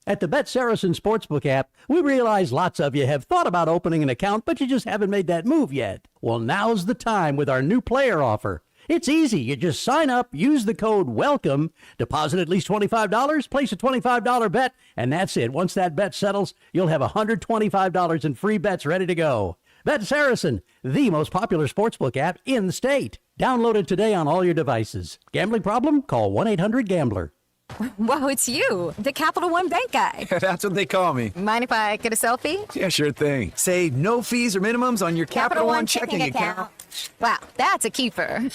[SPEAKER 1] At the Bet Saracen Sportsbook app, we realize lots of you have thought about opening an account, but you just haven't made that move yet. Well, now's the time with our new player offer. It's easy. You just sign up, use the code WELCOME, deposit at least $25, place a $25 bet, and that's it. Once that bet settles, you'll have $125 in free bets ready to go. Bet Saracen, the most popular sportsbook app in the state. Download it today on all your devices. Gambling problem? Call 1-800-GAMBLER.
[SPEAKER 3] Whoa, it's you, the Capital One Bank guy.
[SPEAKER 7] That's what they call me.
[SPEAKER 3] Mind if I get a selfie?
[SPEAKER 7] Yeah, sure thing. Say no fees or minimums on your Capital One checking account.
[SPEAKER 3] Wow, that's a keeper.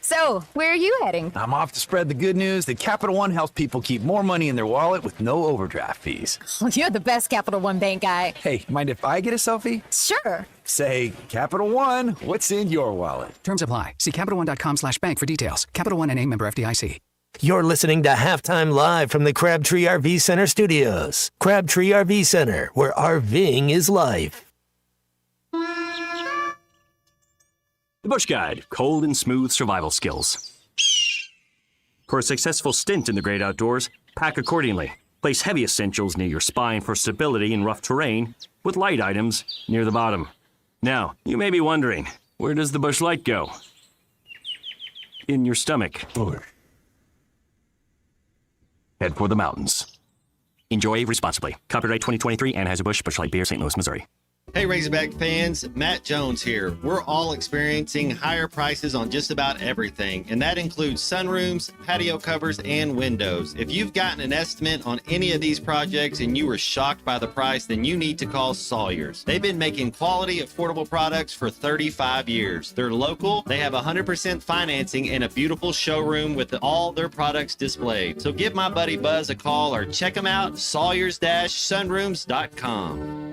[SPEAKER 3] So, where are you heading?
[SPEAKER 7] I'm off to spread the good news that Capital One helps people keep more money in their wallet with no overdraft fees.
[SPEAKER 3] You're the best Capital One Bank guy.
[SPEAKER 7] Hey, mind if I get a selfie?
[SPEAKER 3] Sure.
[SPEAKER 7] Say, Capital One, what's in your wallet?
[SPEAKER 8] Terms apply. See CapitalOne.com/bank for details. Capital One NA, member FDIC.
[SPEAKER 11] You're listening to Halftime Live from the Crabtree RV Center studios. Crabtree RV Center, where RVing is life.
[SPEAKER 14] The Bush Guide, cold and smooth survival skills. For a successful stint in the great outdoors, pack accordingly. Place heavy essentials near your spine for stability in rough terrain, with light items near the bottom. Now, you may be wondering, where does the Bush Light go? In your stomach. Head for the mountains. Enjoy responsibly. Copyright 2023 Anheuser-Busch Busch Light Beer, St. Louis, Missouri.
[SPEAKER 10] Hey Razorback fans, Matt Jones here. We're all experiencing higher prices on just about everything, and that includes sunrooms, patio covers, and windows. If you've gotten an estimate on any of these projects and you were shocked by the price, then you need to call Sawyers. They've been making quality, affordable products for 35 years. They're local, they have 100% financing, and a beautiful showroom with all their products displayed. So give my buddy Buzz a call or check them out, Sawyers-sunrooms.com.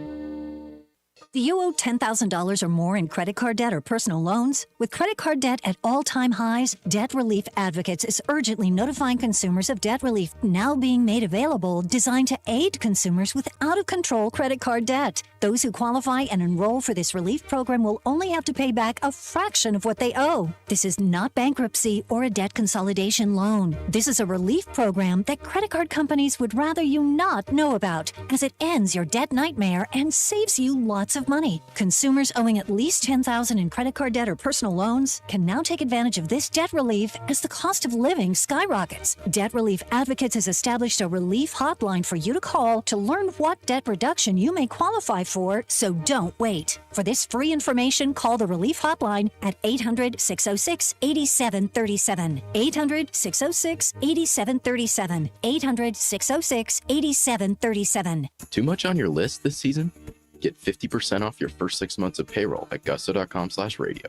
[SPEAKER 18] Do you owe $10,000 or more in credit card debt or personal loans? With credit card debt at all-time highs, Debt Relief Advocates is urgently notifying consumers of debt relief now being made available, designed to aid consumers with out-of-control credit card debt. Those who qualify and enroll for this relief program will only have to pay back a fraction of what they owe. This is not bankruptcy or a debt consolidation loan. This is a relief program that credit card companies would rather you not know about, as it ends your debt nightmare and saves you lots of money. Consumers owing at least $10,000 in credit card debt or personal loans can now take advantage of this debt relief as the cost of living skyrockets. Debt Relief Advocates has established a relief hotline for you to call to learn what debt reduction you may qualify for, so don't wait. For this free information, call the relief hotline at 800-606-8737. 800-606-8737. 800-606-8737.
[SPEAKER 19] Too much on your list this season? Get 50% off your first 6 months of payroll at gusto.com/radio.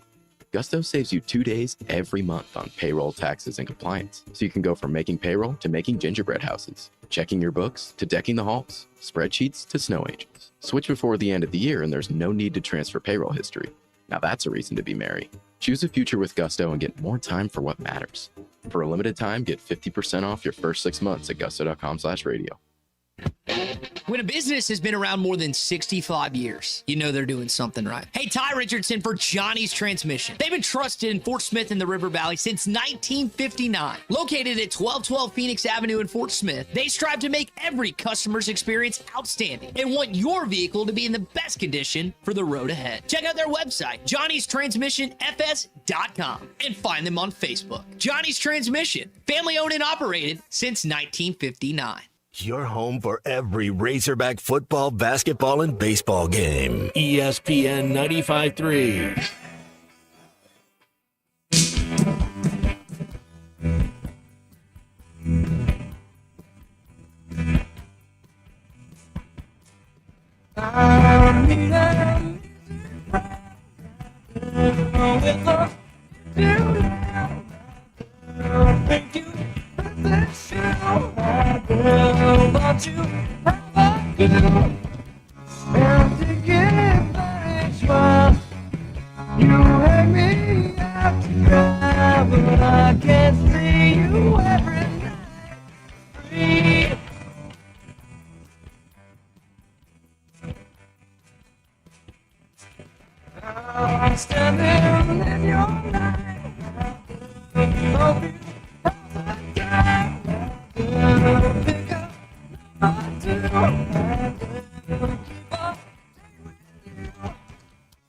[SPEAKER 19] Gusto saves you 2 days every month on payroll, taxes, and compliance. So you can go from making payroll to making gingerbread houses, checking your books to decking the halls, spreadsheets to snow angels. Switch before the end of the year and there's no need to transfer payroll history. Now that's a reason to be merry. Choose a future with Gusto and get more time for what matters. For a limited time, get 50% off your first 6 months at gusto.com/radio.
[SPEAKER 4] When a business has been around more than 65 years, you know they're doing something right. Hey, Ty Richardson for Johnny's Transmission. They've been trusted in Fort Smith in the River Valley since 1959. Located at 1212 Phoenix Avenue in Fort Smith, they strive to make every customer's experience outstanding and want your vehicle to be in the best condition for the road ahead. Check out their website, johnnystransmissionfs.com, and find them on Facebook. Johnny's Transmission, family owned and operated since 1959.
[SPEAKER 11] Your home for every Razorback football, basketball, and baseball game. ESPN 95.3.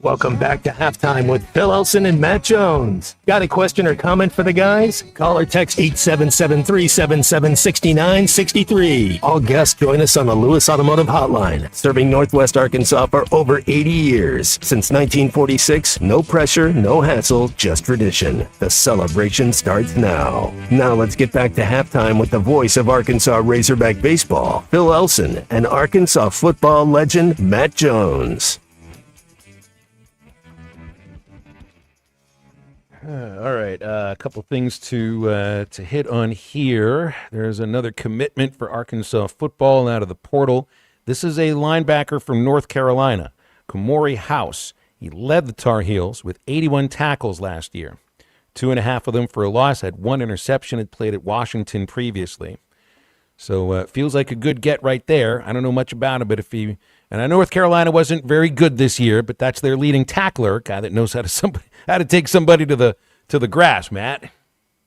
[SPEAKER 11] Welcome back to Halftime with Phil Elson and Matt Jones. Got a question or comment for the guys? Call or text 877-377-6963. All guests join us on the Lewis Automotive Hotline, serving Northwest Arkansas for over 80 years. Since 1946, no pressure, no hassle, just tradition. The celebration starts now. Now let's get back to Halftime with the voice of Arkansas Razorback baseball, Phil Elson, and Arkansas football legend Matt Jones.
[SPEAKER 9] All right, a couple things to hit on here. There's another commitment for Arkansas football out of the portal. This is a linebacker from North Carolina, Kamori House. He led the Tar Heels with 81 tackles last year. 2.5 of them for a loss, had 1 interception, had played at Washington previously. So feels like a good get right there. I don't know much about him, but if he – and I know North Carolina wasn't very good this year, but that's their leading tackler, guy that knows how to take somebody to the grass, Matt.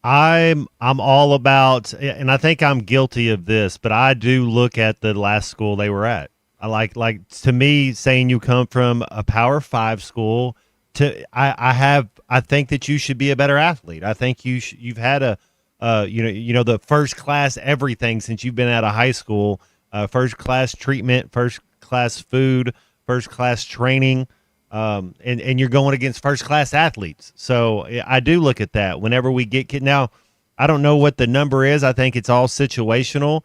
[SPEAKER 10] I'm all about, and I think I'm guilty of this, but I do look at the last school they were at. I like to me, saying you come from a Power 5 school I think that you should be a better athlete. I think you've had the first class everything since you've been out of high school, first class treatment, first class food, first class training, and you're going against first class athletes. So I do look at that whenever we get now. I don't know what the number is. I think it's all situational,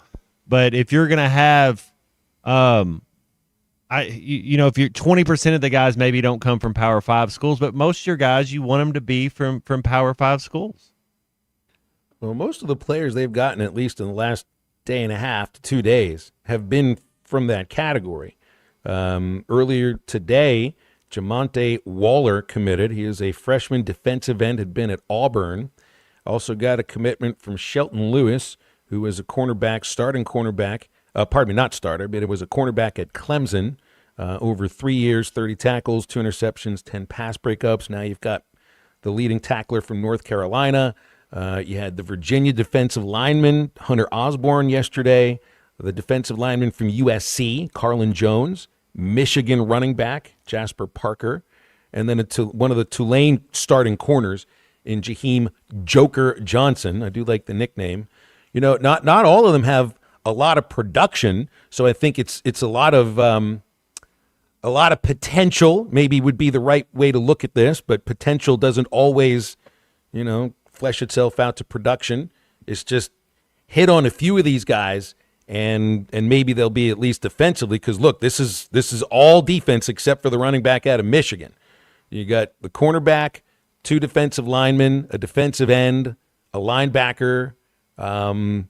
[SPEAKER 10] but if you're going to have, if you're 20% of the guys maybe don't come from Power 5 schools, but most of your guys, you want them to be from Power 5 schools.
[SPEAKER 9] Well, most of the players they've gotten, at least in the last day and a half to 2 days, have been from that category. Earlier today, Jamonte Waller committed. He is a freshman defensive end, had been at Auburn. Also got a commitment from Shelton Lewis, who was a cornerback, starting cornerback. Not starter, but it was a cornerback at Clemson. Over 3 years, 30 tackles, 2 interceptions, 10 pass breakups. Now you've got the leading tackler from North Carolina. You had the Virginia defensive lineman, Hunter Osborne, yesterday. The defensive lineman from USC, Carlin Jones. Michigan running back, Jasper Parker. And then one of the Tulane starting corners in Jaheim Joker Johnson. I do like the nickname. Not all of them have a lot of production, so I think it's a lot of potential. Maybe would be the right way to look at this, but potential doesn't always, flesh itself out to production. It's just hit on a few of these guys, and maybe they'll be at least defensively. Because look, this is all defense except for the running back out of Michigan. You got the cornerback, 2 defensive linemen, a defensive end, a linebacker. You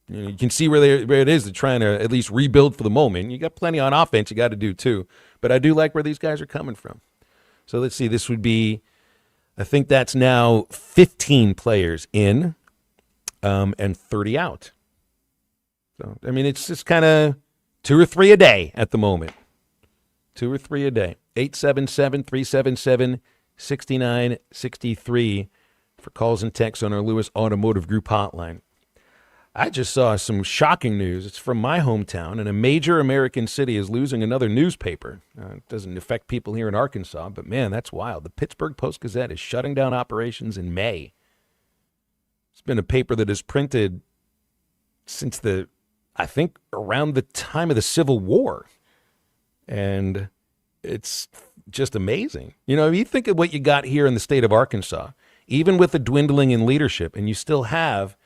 [SPEAKER 9] can see where it is. They're trying to at least rebuild for the moment. You got plenty on offense you got to do too. But I do like where these guys are coming from. So let's see. This would be, I think that's now 15 players in and 30 out. So, I mean, it's just kind of 2 or 3 a day at the moment. 2 or 3 a day. 877-377-6963 for calls and texts on our Lewis Automotive Group hotline. I just saw some shocking news. It's from my hometown, and a major American city is losing another newspaper. It doesn't affect people here in Arkansas, but man, that's wild. The Pittsburgh Post-Gazette is shutting down operations in May. It's been a paper that is printed since I think around the time of the Civil War. And it's just amazing. You know, you think of what you got here in the state of Arkansas, even with the dwindling in leadership, and you still have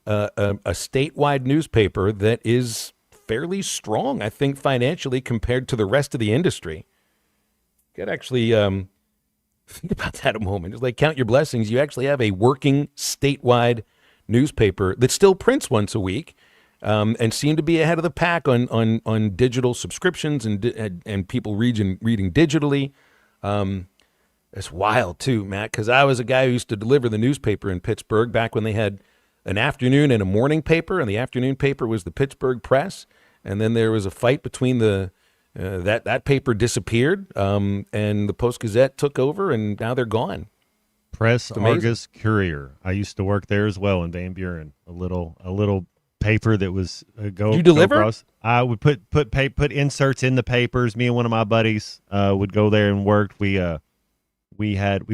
[SPEAKER 9] a statewide newspaper that is fairly strong, I think, financially compared to the rest of the industry. You got to actually think about that a moment. It's like count your blessings. You actually have a working statewide newspaper that still prints once a week and seem to be ahead of the pack on digital subscriptions and people reading digitally. It's wild, too, Matt, because I was a guy who used to deliver the newspaper in Pittsburgh back when they had an afternoon and a morning paper, and the afternoon paper was the Pittsburgh Press, and then there was a fight between that paper disappeared, and the Post-Gazette took over, and now they're gone.
[SPEAKER 10] Press Argus Courier. I used to work there as well in Van Buren. A little paper that was
[SPEAKER 9] You deliver?
[SPEAKER 10] across. I would put inserts in the papers. Me and one of my buddies would go there and work. We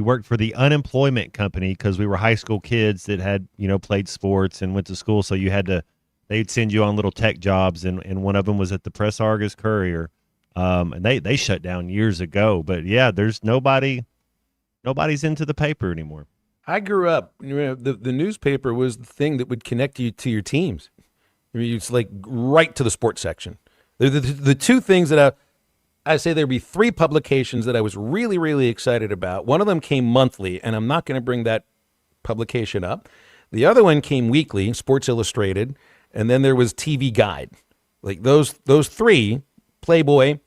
[SPEAKER 10] worked for the unemployment company because we were high school kids that had, played sports and went to school. So they'd send you on little tech jobs, and one of them was at the Press Argus Courier. And they shut down years ago, but yeah, there's nobody's into the paper anymore.
[SPEAKER 9] I grew up, the newspaper was the thing that would connect you to your teams. I mean, it's like right to the sports section. The two things that I say there'd be 3 publications that I was really, really excited about. One of them came monthly, and I'm not going to bring that publication up. The other one came weekly, Sports Illustrated, and then there was TV Guide. Like those 3, Playboy,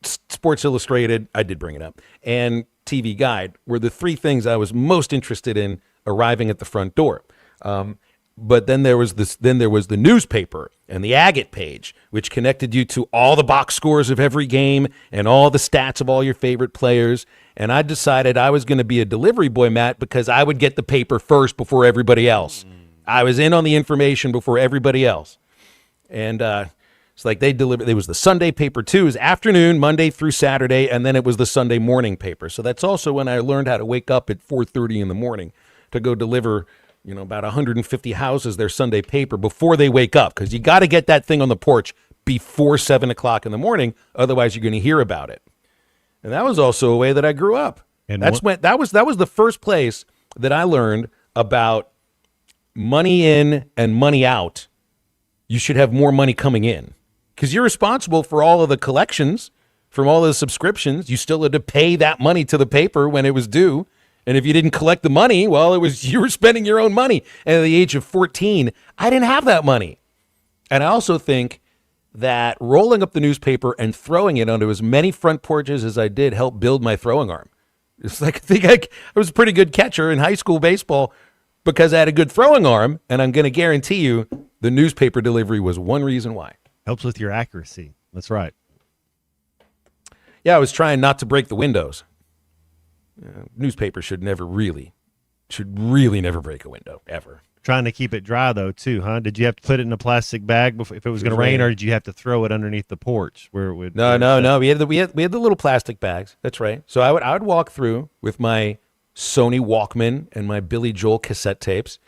[SPEAKER 9] Sports Illustrated, I did bring it up, and TV Guide were the 3 things I was most interested in arriving at the front door. But then there was the newspaper and the Agate page, which connected you to all the box scores of every game and all the stats of all your favorite players. And I decided I was going to be a delivery boy, Matt, because I would get the paper first before everybody else. I was in on the information before everybody else. And it's like they delivered. There was the Sunday paper too. It was afternoon, Monday through Saturday, and then it was the Sunday morning paper. So that's also when I learned how to wake up at 4:30 in the morning to go deliver about 150 houses their Sunday paper before they wake up, because you got to get that thing on the porch before 7 o'clock in the morning. Otherwise, you're going to hear about it. And that was also a way that I grew up. And that was the first place that I learned about money in and money out. You should have more money coming in because you're responsible for all of the collections from all the subscriptions. You still had to pay that money to the paper when it was due. And if you didn't collect the money, well, you were spending your own money. And at the age of 14, I didn't have that money. And I also think that rolling up the newspaper and throwing it onto as many front porches as I did helped build my throwing arm. It's like I think I was a pretty good catcher in high school baseball because I had a good throwing arm. And I'm going to guarantee you the newspaper delivery was one reason why.
[SPEAKER 10] Helps with your accuracy. That's right.
[SPEAKER 9] Yeah, I was trying not to break the windows. Newspaper should really never break a window, ever.
[SPEAKER 10] Trying to keep it dry, though, too, huh? Did you have to put it in a plastic bag if it was going to rain, or did you have to throw it underneath the porch where it would?
[SPEAKER 9] No. We had the little plastic bags. That's right. So I would walk through with my Sony Walkman and my Billy Joel cassette tapes,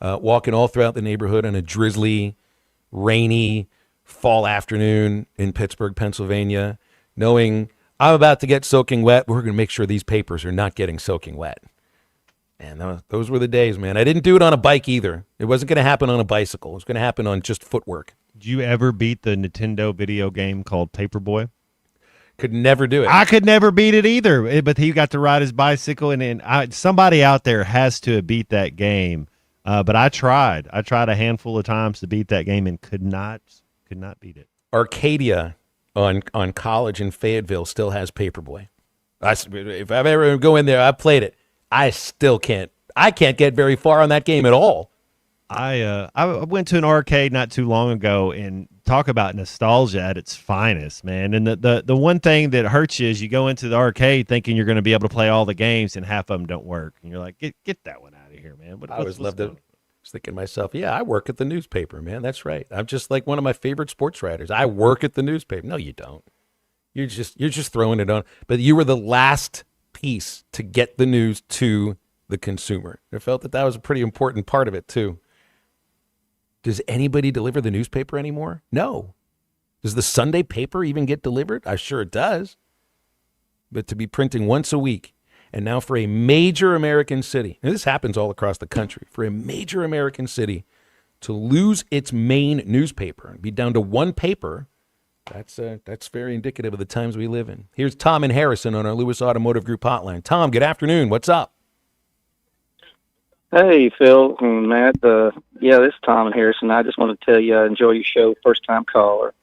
[SPEAKER 9] walking all throughout the neighborhood on a drizzly, rainy fall afternoon in Pittsburgh, Pennsylvania, knowing I'm about to get soaking wet. We're going to make sure these papers are not getting soaking wet. And those were the days, man. I didn't do it on a bike either. It wasn't going to happen on a bicycle. It was going to happen on just footwork.
[SPEAKER 10] Did you ever beat the Nintendo video game called Paperboy?
[SPEAKER 9] Could never do it.
[SPEAKER 10] I could never beat it either, but he got to ride his bicycle, and somebody out there has to have beat that game. But I tried. I tried a handful of times to beat that game and could not beat it.
[SPEAKER 9] Arcadia on College in Fayetteville still has Paperboy. If I ever go in there, I played it. I still can't. I can't get very far on that game at all.
[SPEAKER 10] I went to an arcade not too long ago, and talk about nostalgia at its finest, man. And the one thing that hurts you is you go into the arcade thinking you're going to be able to play all the games, and half of them don't work, and you're like, get that one out of here, man.
[SPEAKER 9] I always loved it. I was thinking to myself, yeah, I work at the newspaper, man. That's right. I'm just like one of my favorite sports writers. I work at the newspaper. No, you don't. You're just throwing it on. But you were the last piece to get the news to the consumer. I felt that was a pretty important part of it too. Does anybody deliver the newspaper anymore? No. Does the Sunday paper even get delivered? I'm sure it does. But to be printing once a week, and now for a major American city, and this happens all across the country, for a major American city to lose its main newspaper and be down to one paper, that's very indicative of the times we live in. Here's Tom and Harrison on our Lewis Automotive Group hotline. Tom, good afternoon. What's up?
[SPEAKER 5] Hey, Phil and Matt. Yeah, this is Tom and Harrison. I just want to tell you I enjoy your show, first-time caller.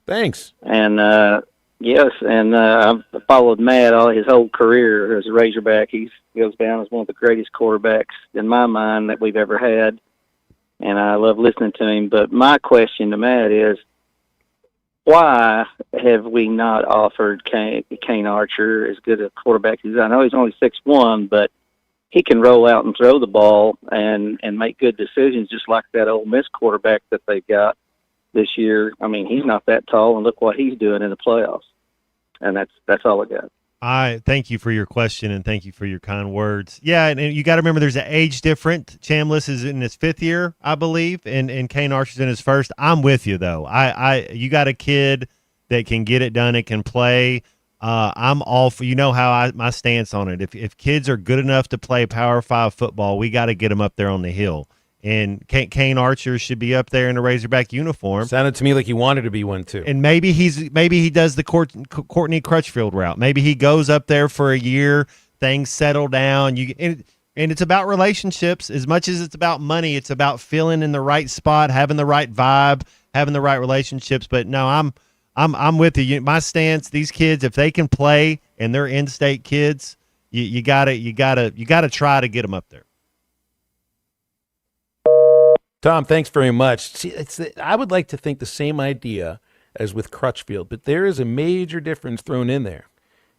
[SPEAKER 9] Thanks.
[SPEAKER 5] And, yes, and I've followed Matt all his whole career as a Razorback. He goes down as one of the greatest quarterbacks in my mind that we've ever had, and I love listening to him. But my question to Matt is, why have we not offered Kane Archer as good a quarterback as I know he's only 6'1", but he can roll out and throw the ball and make good decisions, just like that Ole Miss quarterback that they've got this year. I mean, he's not that tall, and look what he's doing in the playoffs. And that's all I got.
[SPEAKER 10] I thank you for your question, and thank you for your kind words. Yeah, and you got to remember there's an age difference. Chambliss is in his 5th year, I believe, and Kane Archer's in his 1st. I'm with you, though. You got a kid that can get it done and can play. I'm all for, how my stance on it. If kids are good enough to play Power 5 football, we got to get them up there on the hill. And Kane Archer should be up there in a Razorback uniform.
[SPEAKER 9] Sounded to me like he wanted to be one too.
[SPEAKER 10] And maybe he does the Courtney Crutchfield route. Maybe he goes up there for a year, things settle down. And it's about relationships as much as it's about money. It's about feeling in the right spot, having the right vibe, having the right relationships. But no, I'm with you. My stance: these kids, if they can play and they're in-state kids, you gotta try to get them up there.
[SPEAKER 9] Tom, thanks very much. See, I would like to think the same idea as with Crutchfield, but there is a major difference thrown in there.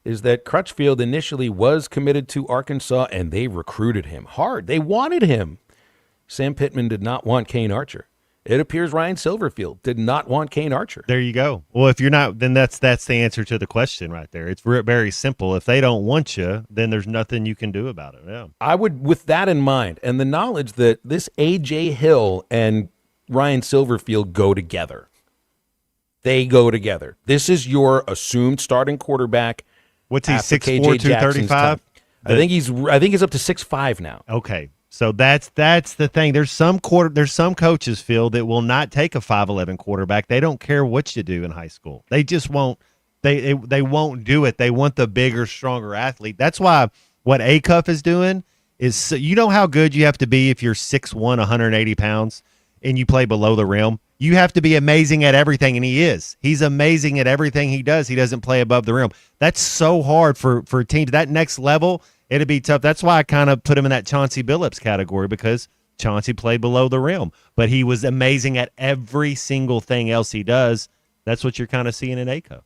[SPEAKER 9] Is that Crutchfield initially was committed to Arkansas, and they recruited him hard. They wanted him. Sam Pittman did not want Kane Archer. It appears Ryan Silverfield did not want Kane Archer.
[SPEAKER 10] There you go. Well, if you're not, then that's the answer to the question right there. It's very simple. If they don't want you, then there's nothing you can do about it. Yeah.
[SPEAKER 9] I would, with that in mind, and the knowledge that this A.J. Hill and Ryan Silverfield go together. They go together. This is your assumed starting quarterback.
[SPEAKER 10] What's he, 6'4", 235?
[SPEAKER 9] I think he's up to 6'5" now.
[SPEAKER 10] Okay. So that's the thing. There's some coaches, Phil, that will not take a 5'11" quarterback. They don't care what you do in high school. They just won't. They won't do it. They want the bigger, stronger athlete. That's why what Acuff is doing is, you know how good you have to be if you're 6'1", 180 pounds, and you play below the rim. You have to be amazing at everything, and he is. He's amazing at everything he does. He doesn't play above the rim. That's so hard for teams. That next level, it'd be tough. That's why I kind of put him in that Chauncey Billups category, because Chauncey played below the rim, but he was amazing at every single thing else he does. That's what you're kind of seeing in Acuff.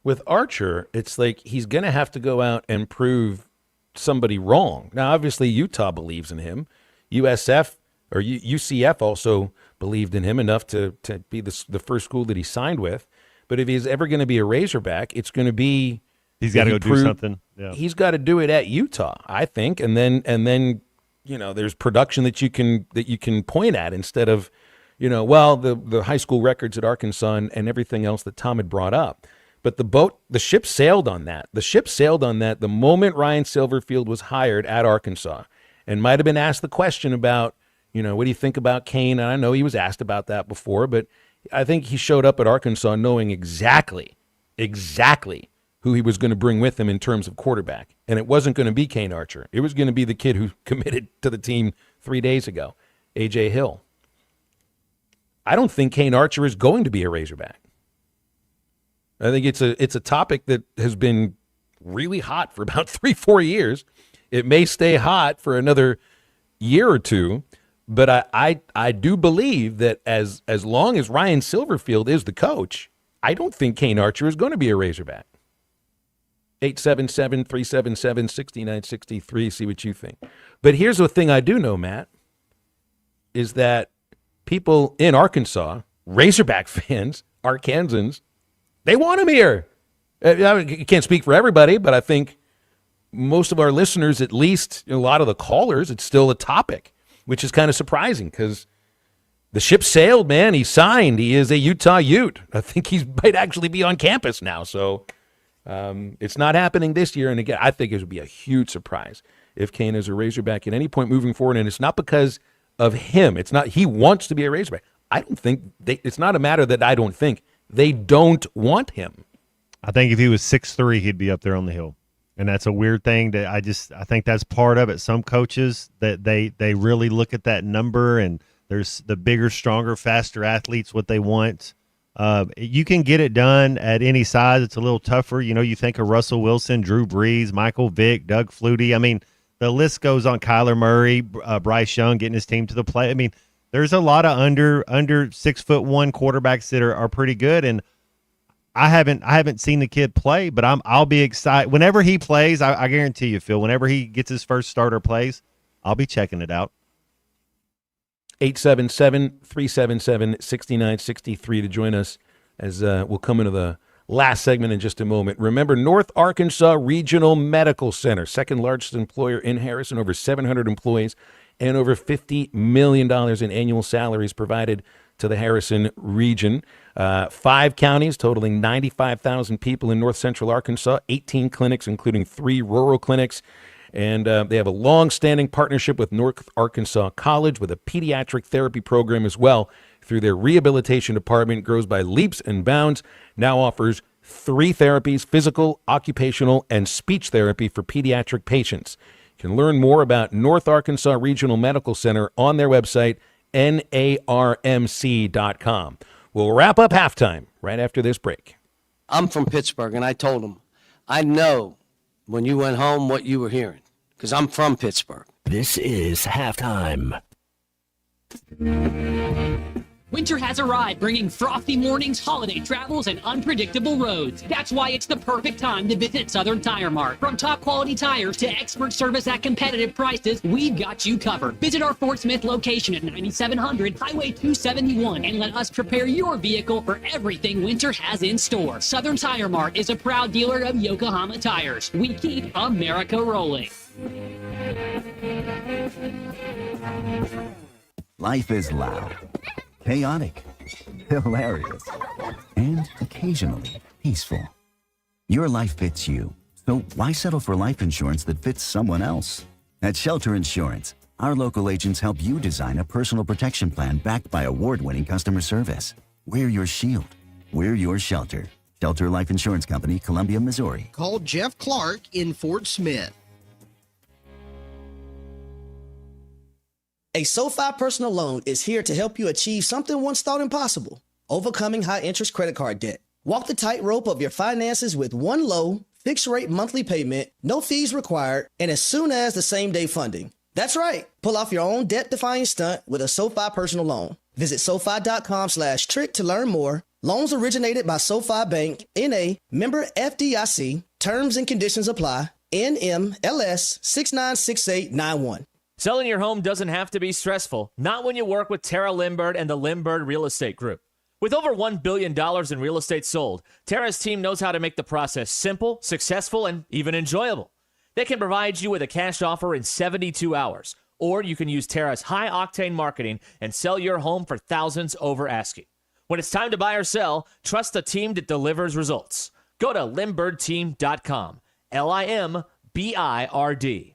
[SPEAKER 9] With Archer, it's like he's going to have to go out and prove somebody wrong. Now, obviously, Utah believes in him. UCF also believed in him enough to be the first school that he signed with. But if he's ever going to be a Razorback, it's going to be
[SPEAKER 10] he's got to go do something. Yeah.
[SPEAKER 9] He's got to do it at Utah, I think, and then there's production that you can point at instead of the high school records at Arkansas and everything else that Tom had brought up. But the ship sailed on that. The ship sailed on that the moment Ryan Silverfield was hired at Arkansas, and might have been asked the question about, what do you think about Kane? And I know he was asked about that before, but I think he showed up at Arkansas knowing exactly who he was going to bring with him in terms of quarterback. And it wasn't going to be Kane Archer. It was going to be the kid who committed to the team 3 days ago, A.J. Hill. I don't think Kane Archer is going to be a Razorback. I think it's a topic that has been really hot for about 3-4 years. It may stay hot for another year or two, But I do believe that as long as Ryan Silverfield is the coach, I don't think Kane Archer is going to be a Razorback. 877-377-6963, see what you think. But here's the thing I do know, Matt, is that people in Arkansas, Razorback fans, Arkansans, they want him here. I can't speak for everybody, but I think most of our listeners, at least a lot of the callers, it's still a topic, which is kind of surprising because the ship sailed, man. He signed. He is a Utah Ute. I think he might actually be on campus now. So it's not happening this year. And again, I think it would be a huge surprise if Kane is a Razorback at any point moving forward. And it's not because of him. It's not he wants to be a Razorback. I don't think it's not a matter that I don't think. They don't want him.
[SPEAKER 10] I think if he was 6'3", he'd be up there on the hill. And that's a weird thing that I think that's part of it. Some coaches that they really look at that number, and there's the bigger, stronger, faster athletes, what they want. You can get it done at any size. It's a little tougher. You know, you think of Russell Wilson, Drew Brees, Michael Vick, Doug Flutie. I mean, the list goes on. Kyler Murray, Bryce Young getting his team to the play. I mean, there's a lot of under 6'1" quarterbacks that are pretty good, and I haven't seen the kid play, but I'll be excited whenever he plays. I guarantee you, Phil. Whenever he gets his first starter plays, I'll be checking it out.
[SPEAKER 9] 877-377-6963 to join us as we'll come into the last segment in just a moment. Remember, North Arkansas Regional Medical Center, second largest employer in Harrison, over 700 employees and over $50 million in annual salaries provided to the Harrison region. 5 counties totaling 95,000 people in north central Arkansas, 18 clinics, including 3 rural clinics. And they have a long-standing partnership with North Arkansas College with a pediatric therapy program as well. Through their rehabilitation department, grows by leaps and bounds, now offers 3 therapies, physical, occupational, and speech therapy for pediatric patients. You can learn more about North Arkansas Regional Medical Center on their website, NARMC.com. We'll wrap up halftime right after this break.
[SPEAKER 6] I'm from Pittsburgh, and I told him, I know when you went home what you were hearing, because I'm from Pittsburgh.
[SPEAKER 11] This is halftime.
[SPEAKER 13] Winter has arrived, bringing frosty mornings, holiday travels, and unpredictable roads. That's why it's the perfect time to visit Southern Tire Mart. From top quality tires to expert service at competitive prices, we've got you covered. Visit our Fort Smith location at 9700 Highway 271 and let us prepare your vehicle for everything winter has in store. Southern Tire Mart is a proud dealer of Yokohama tires. We keep America rolling.
[SPEAKER 15] Life is loud, chaotic, hilarious, and occasionally peaceful. Your life fits you, so why settle for life insurance that fits someone else? At Shelter Insurance, our local agents help you design a personal protection plan backed by award-winning customer service. We're your shield. We're your shelter. Shelter Life Insurance Company, Columbia, Missouri.
[SPEAKER 31] Call Jeff Clark in Fort Smith.
[SPEAKER 16] A SoFi personal loan is here to help you achieve something once thought impossible: overcoming high-interest credit card debt. Walk the tightrope of your finances with one low, fixed-rate monthly payment, no fees required, and as soon as the same-day funding. That's right. Pull off your own debt-defying stunt with a SoFi personal loan. Visit SoFi.com/trick to learn more. Loans originated by SoFi Bank, N.A., member FDIC. Terms and conditions apply. NMLS 696891.
[SPEAKER 17] Selling your home doesn't have to be stressful, not when you work with Tara Limbird and the Limbird Real Estate Group. With over $1 billion in real estate sold, Tara's team knows how to make the process simple, successful, and even enjoyable. They can provide you with a cash offer in 72 hours, or you can use Tara's high-octane marketing and sell your home for thousands over asking. When it's time to buy or sell, trust the team that delivers results. Go to LimbirdTeam.com, LIMBIRD.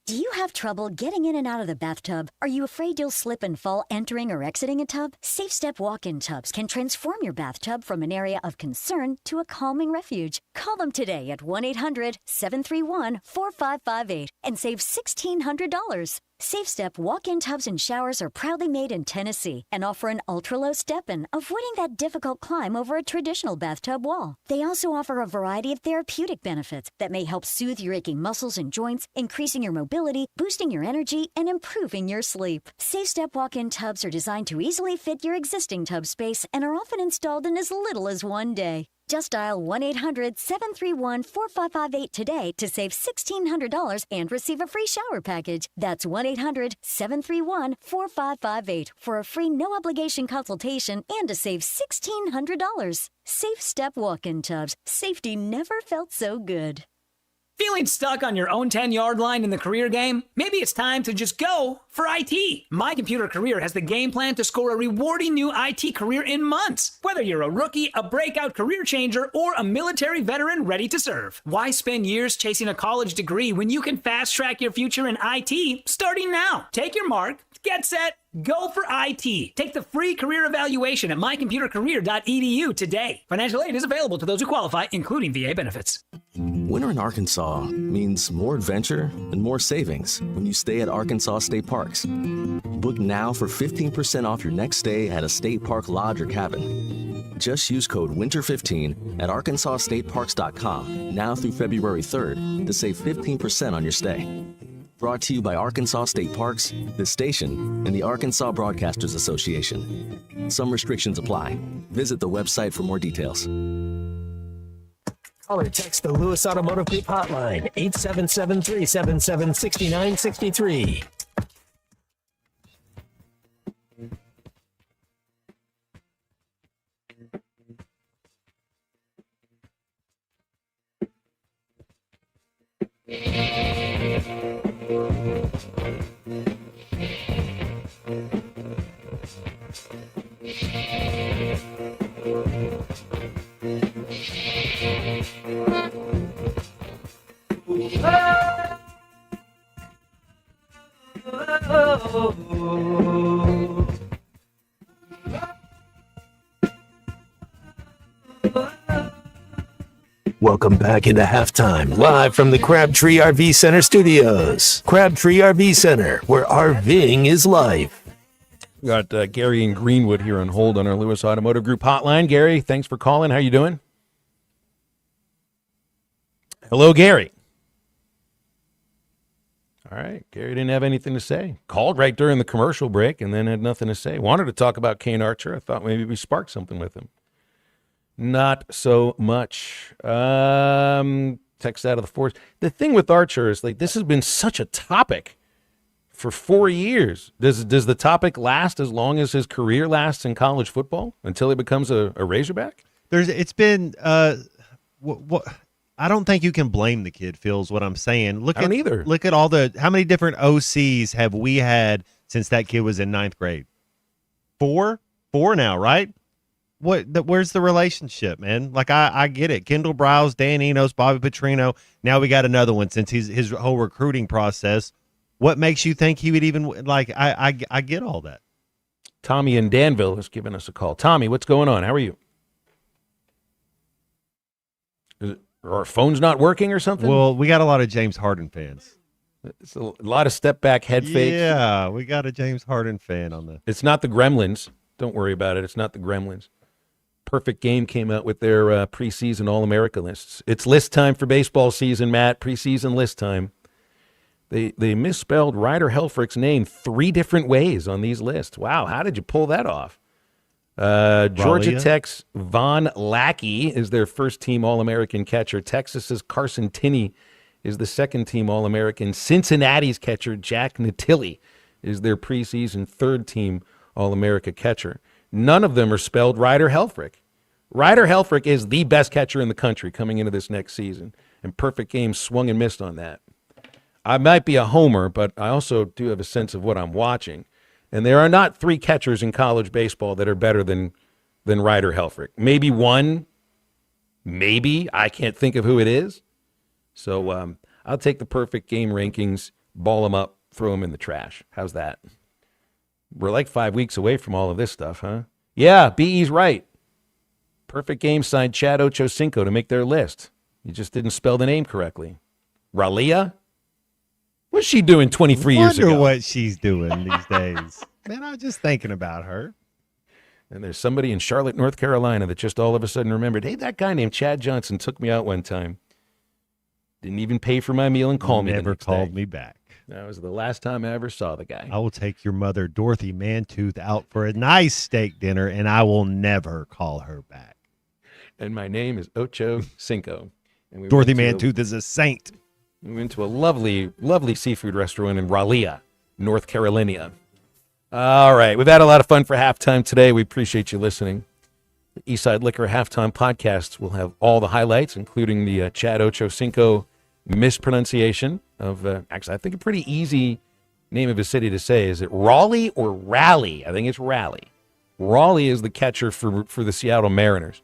[SPEAKER 18] Do you have trouble getting in and out of the bathtub? Are you afraid you'll slip and fall entering or exiting a tub? SafeStep walk-in tubs can transform your bathtub from an area of concern to a calming refuge. Call them today at 1-800-731-4558 and save $1,600. SafeStep walk-in tubs and showers are proudly made in Tennessee and offer an ultra-low step-in, avoiding that difficult climb over a traditional bathtub wall. They also offer a variety of therapeutic benefits that may help soothe your aching muscles and joints, increasing your mobility, boosting your energy, and improving your sleep. SafeStep walk-in tubs are designed to easily fit your existing tub space and are often installed in as little as 1 day. Just dial 1-800-731-4558 today to save $1,600 and receive a free shower package. That's 1-800-731-4558 for a free no-obligation consultation and to save $1,600. Safe Step walk-in tubs. Safety never felt so good.
[SPEAKER 12] Feeling stuck on your own 10-yard line in the career game? Maybe it's time to just go for IT. My Computer Career has the game plan to score a rewarding new IT career in months. Whether you're a rookie, a breakout career changer, or a military veteran ready to serve. Why spend years chasing a college degree when you can fast-track your future in IT starting now? Take your mark, get set, go for IT. Take the free career evaluation at mycomputercareer.edu today. Financial aid is available to those who qualify, including VA benefits.
[SPEAKER 20] Winter in Arkansas means more adventure and more savings when you stay at Arkansas State Parks. Book now for 15% off your next stay at a state park lodge or cabin. Just use code WINTER15 at arkansasstateparks.com now through February 3rd to save 15% on your stay. Brought to you by Arkansas State Parks, this station, and the Arkansas Broadcasters Association. Some restrictions apply. Visit the website for more details.
[SPEAKER 11] Call or text the Lewis Automotive Group hotline, 877-377-6963. Welcome back into halftime, live from the Crabtree RV Center studios. Crabtree RV Center, where RVing is life.
[SPEAKER 9] We got Gary in Greenwood here on hold on our Lewis Automotive Group hotline. Gary, thanks for calling. How you doing? Hello, Gary. All right, Gary didn't have anything to say. Called right during the commercial break and then had nothing to say. Wanted to talk about Kane Archer. I thought maybe we sparked something with him. Not so much. Text out of the force. The thing with Archer is, like, this has been such a topic for 4 years. Does the topic last as long as his career lasts in college football until he becomes a Razorback?
[SPEAKER 10] It's been I don't think you can blame the kid, Phil's what I'm saying.
[SPEAKER 9] I don't either.
[SPEAKER 10] Look at how many different OCs have we had since that kid was in 9th grade? 4 now, right? Where's the relationship, man? Like, I get it. Kendall Browse, Dan Enos, Bobby Petrino. Now we got another one since his whole recruiting process. What makes you think he would even, like, I get all that.
[SPEAKER 9] Tommy in Danville has given us a call. Tommy, what's going on? How are you? Are our phones not working or something?
[SPEAKER 10] Well, we got a lot of James Harden fans.
[SPEAKER 9] It's a lot of step back head fakes.
[SPEAKER 10] Yeah, we got a James Harden fan on the.
[SPEAKER 9] It's not the Gremlins. Don't worry about it. It's not the Gremlins. Perfect Game came out with their preseason All-America lists. It's list time for baseball season, Matt. Preseason list time. They misspelled Ryder Helfrich's name 3 different ways on these lists. Wow, how did you pull that off? Georgia Tech's Von Lackey is their first-team All-American catcher. Texas's Carson Tinney is the second-team All-American. Cincinnati's catcher Jack Natilli is their preseason third-team All-America catcher. None of them are spelled Ryder Helfrich. Ryder Helfrich is the best catcher in the country coming into this next season, and Perfect Game swung and missed on that. I might be a homer, but I also do have a sense of what I'm watching. And there are not 3 catchers in college baseball that are better than Ryder Helfrich. Maybe one, maybe. I can't think of who it is. So I'll take the Perfect Game rankings, ball them up, throw them in the trash. How's that? We're like 5 weeks away from all of this stuff, huh? Yeah, BE's right. Perfect Game signed Chad Ochocinco to make their list. You just didn't spell the name correctly. Ralia? What's she doing 23 years
[SPEAKER 10] Wonder
[SPEAKER 9] ago?
[SPEAKER 10] what she's doing these days. Man, I was just thinking about her.
[SPEAKER 9] And there's somebody in Charlotte, North Carolina that just all of a sudden remembered, hey, that guy named Chad Johnson took me out one time. Didn't even pay for my meal and call me.
[SPEAKER 10] Never called me back.
[SPEAKER 9] That was the last time I ever saw the guy.
[SPEAKER 10] I will take your mother, Dorothy Mantooth, out for a nice steak dinner, and I will never call her back.
[SPEAKER 9] And my name is Ocho Cinco. And we
[SPEAKER 10] Dorothy
[SPEAKER 9] went to
[SPEAKER 10] Mantooth is a saint.
[SPEAKER 9] We went to a lovely, lovely seafood restaurant in Raleigh, North Carolina. All right. We've had a lot of fun for halftime today. We appreciate you listening. The Eastside Liquor Halftime Podcast will have all the highlights, including the Chad Ocho Cinco mispronunciation of, actually, I think a pretty easy name of a city to say. Is it Raleigh or Raleigh? I think it's Raleigh. Raleigh is the catcher for the Seattle Mariners.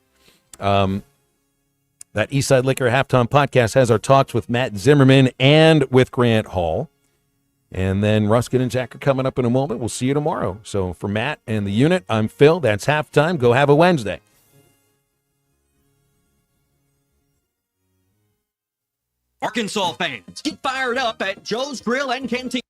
[SPEAKER 9] That Eastside Liquor Halftime Podcast has our talks with Matt Zimmerman and with Grant Hall. And then Ruskin and Zach are coming up in a moment. We'll see you tomorrow. So for Matt and the unit, I'm Phil. That's halftime. Go have a Wednesday.
[SPEAKER 2] Arkansas fans, get fired up at Joe's Grill and Canteen.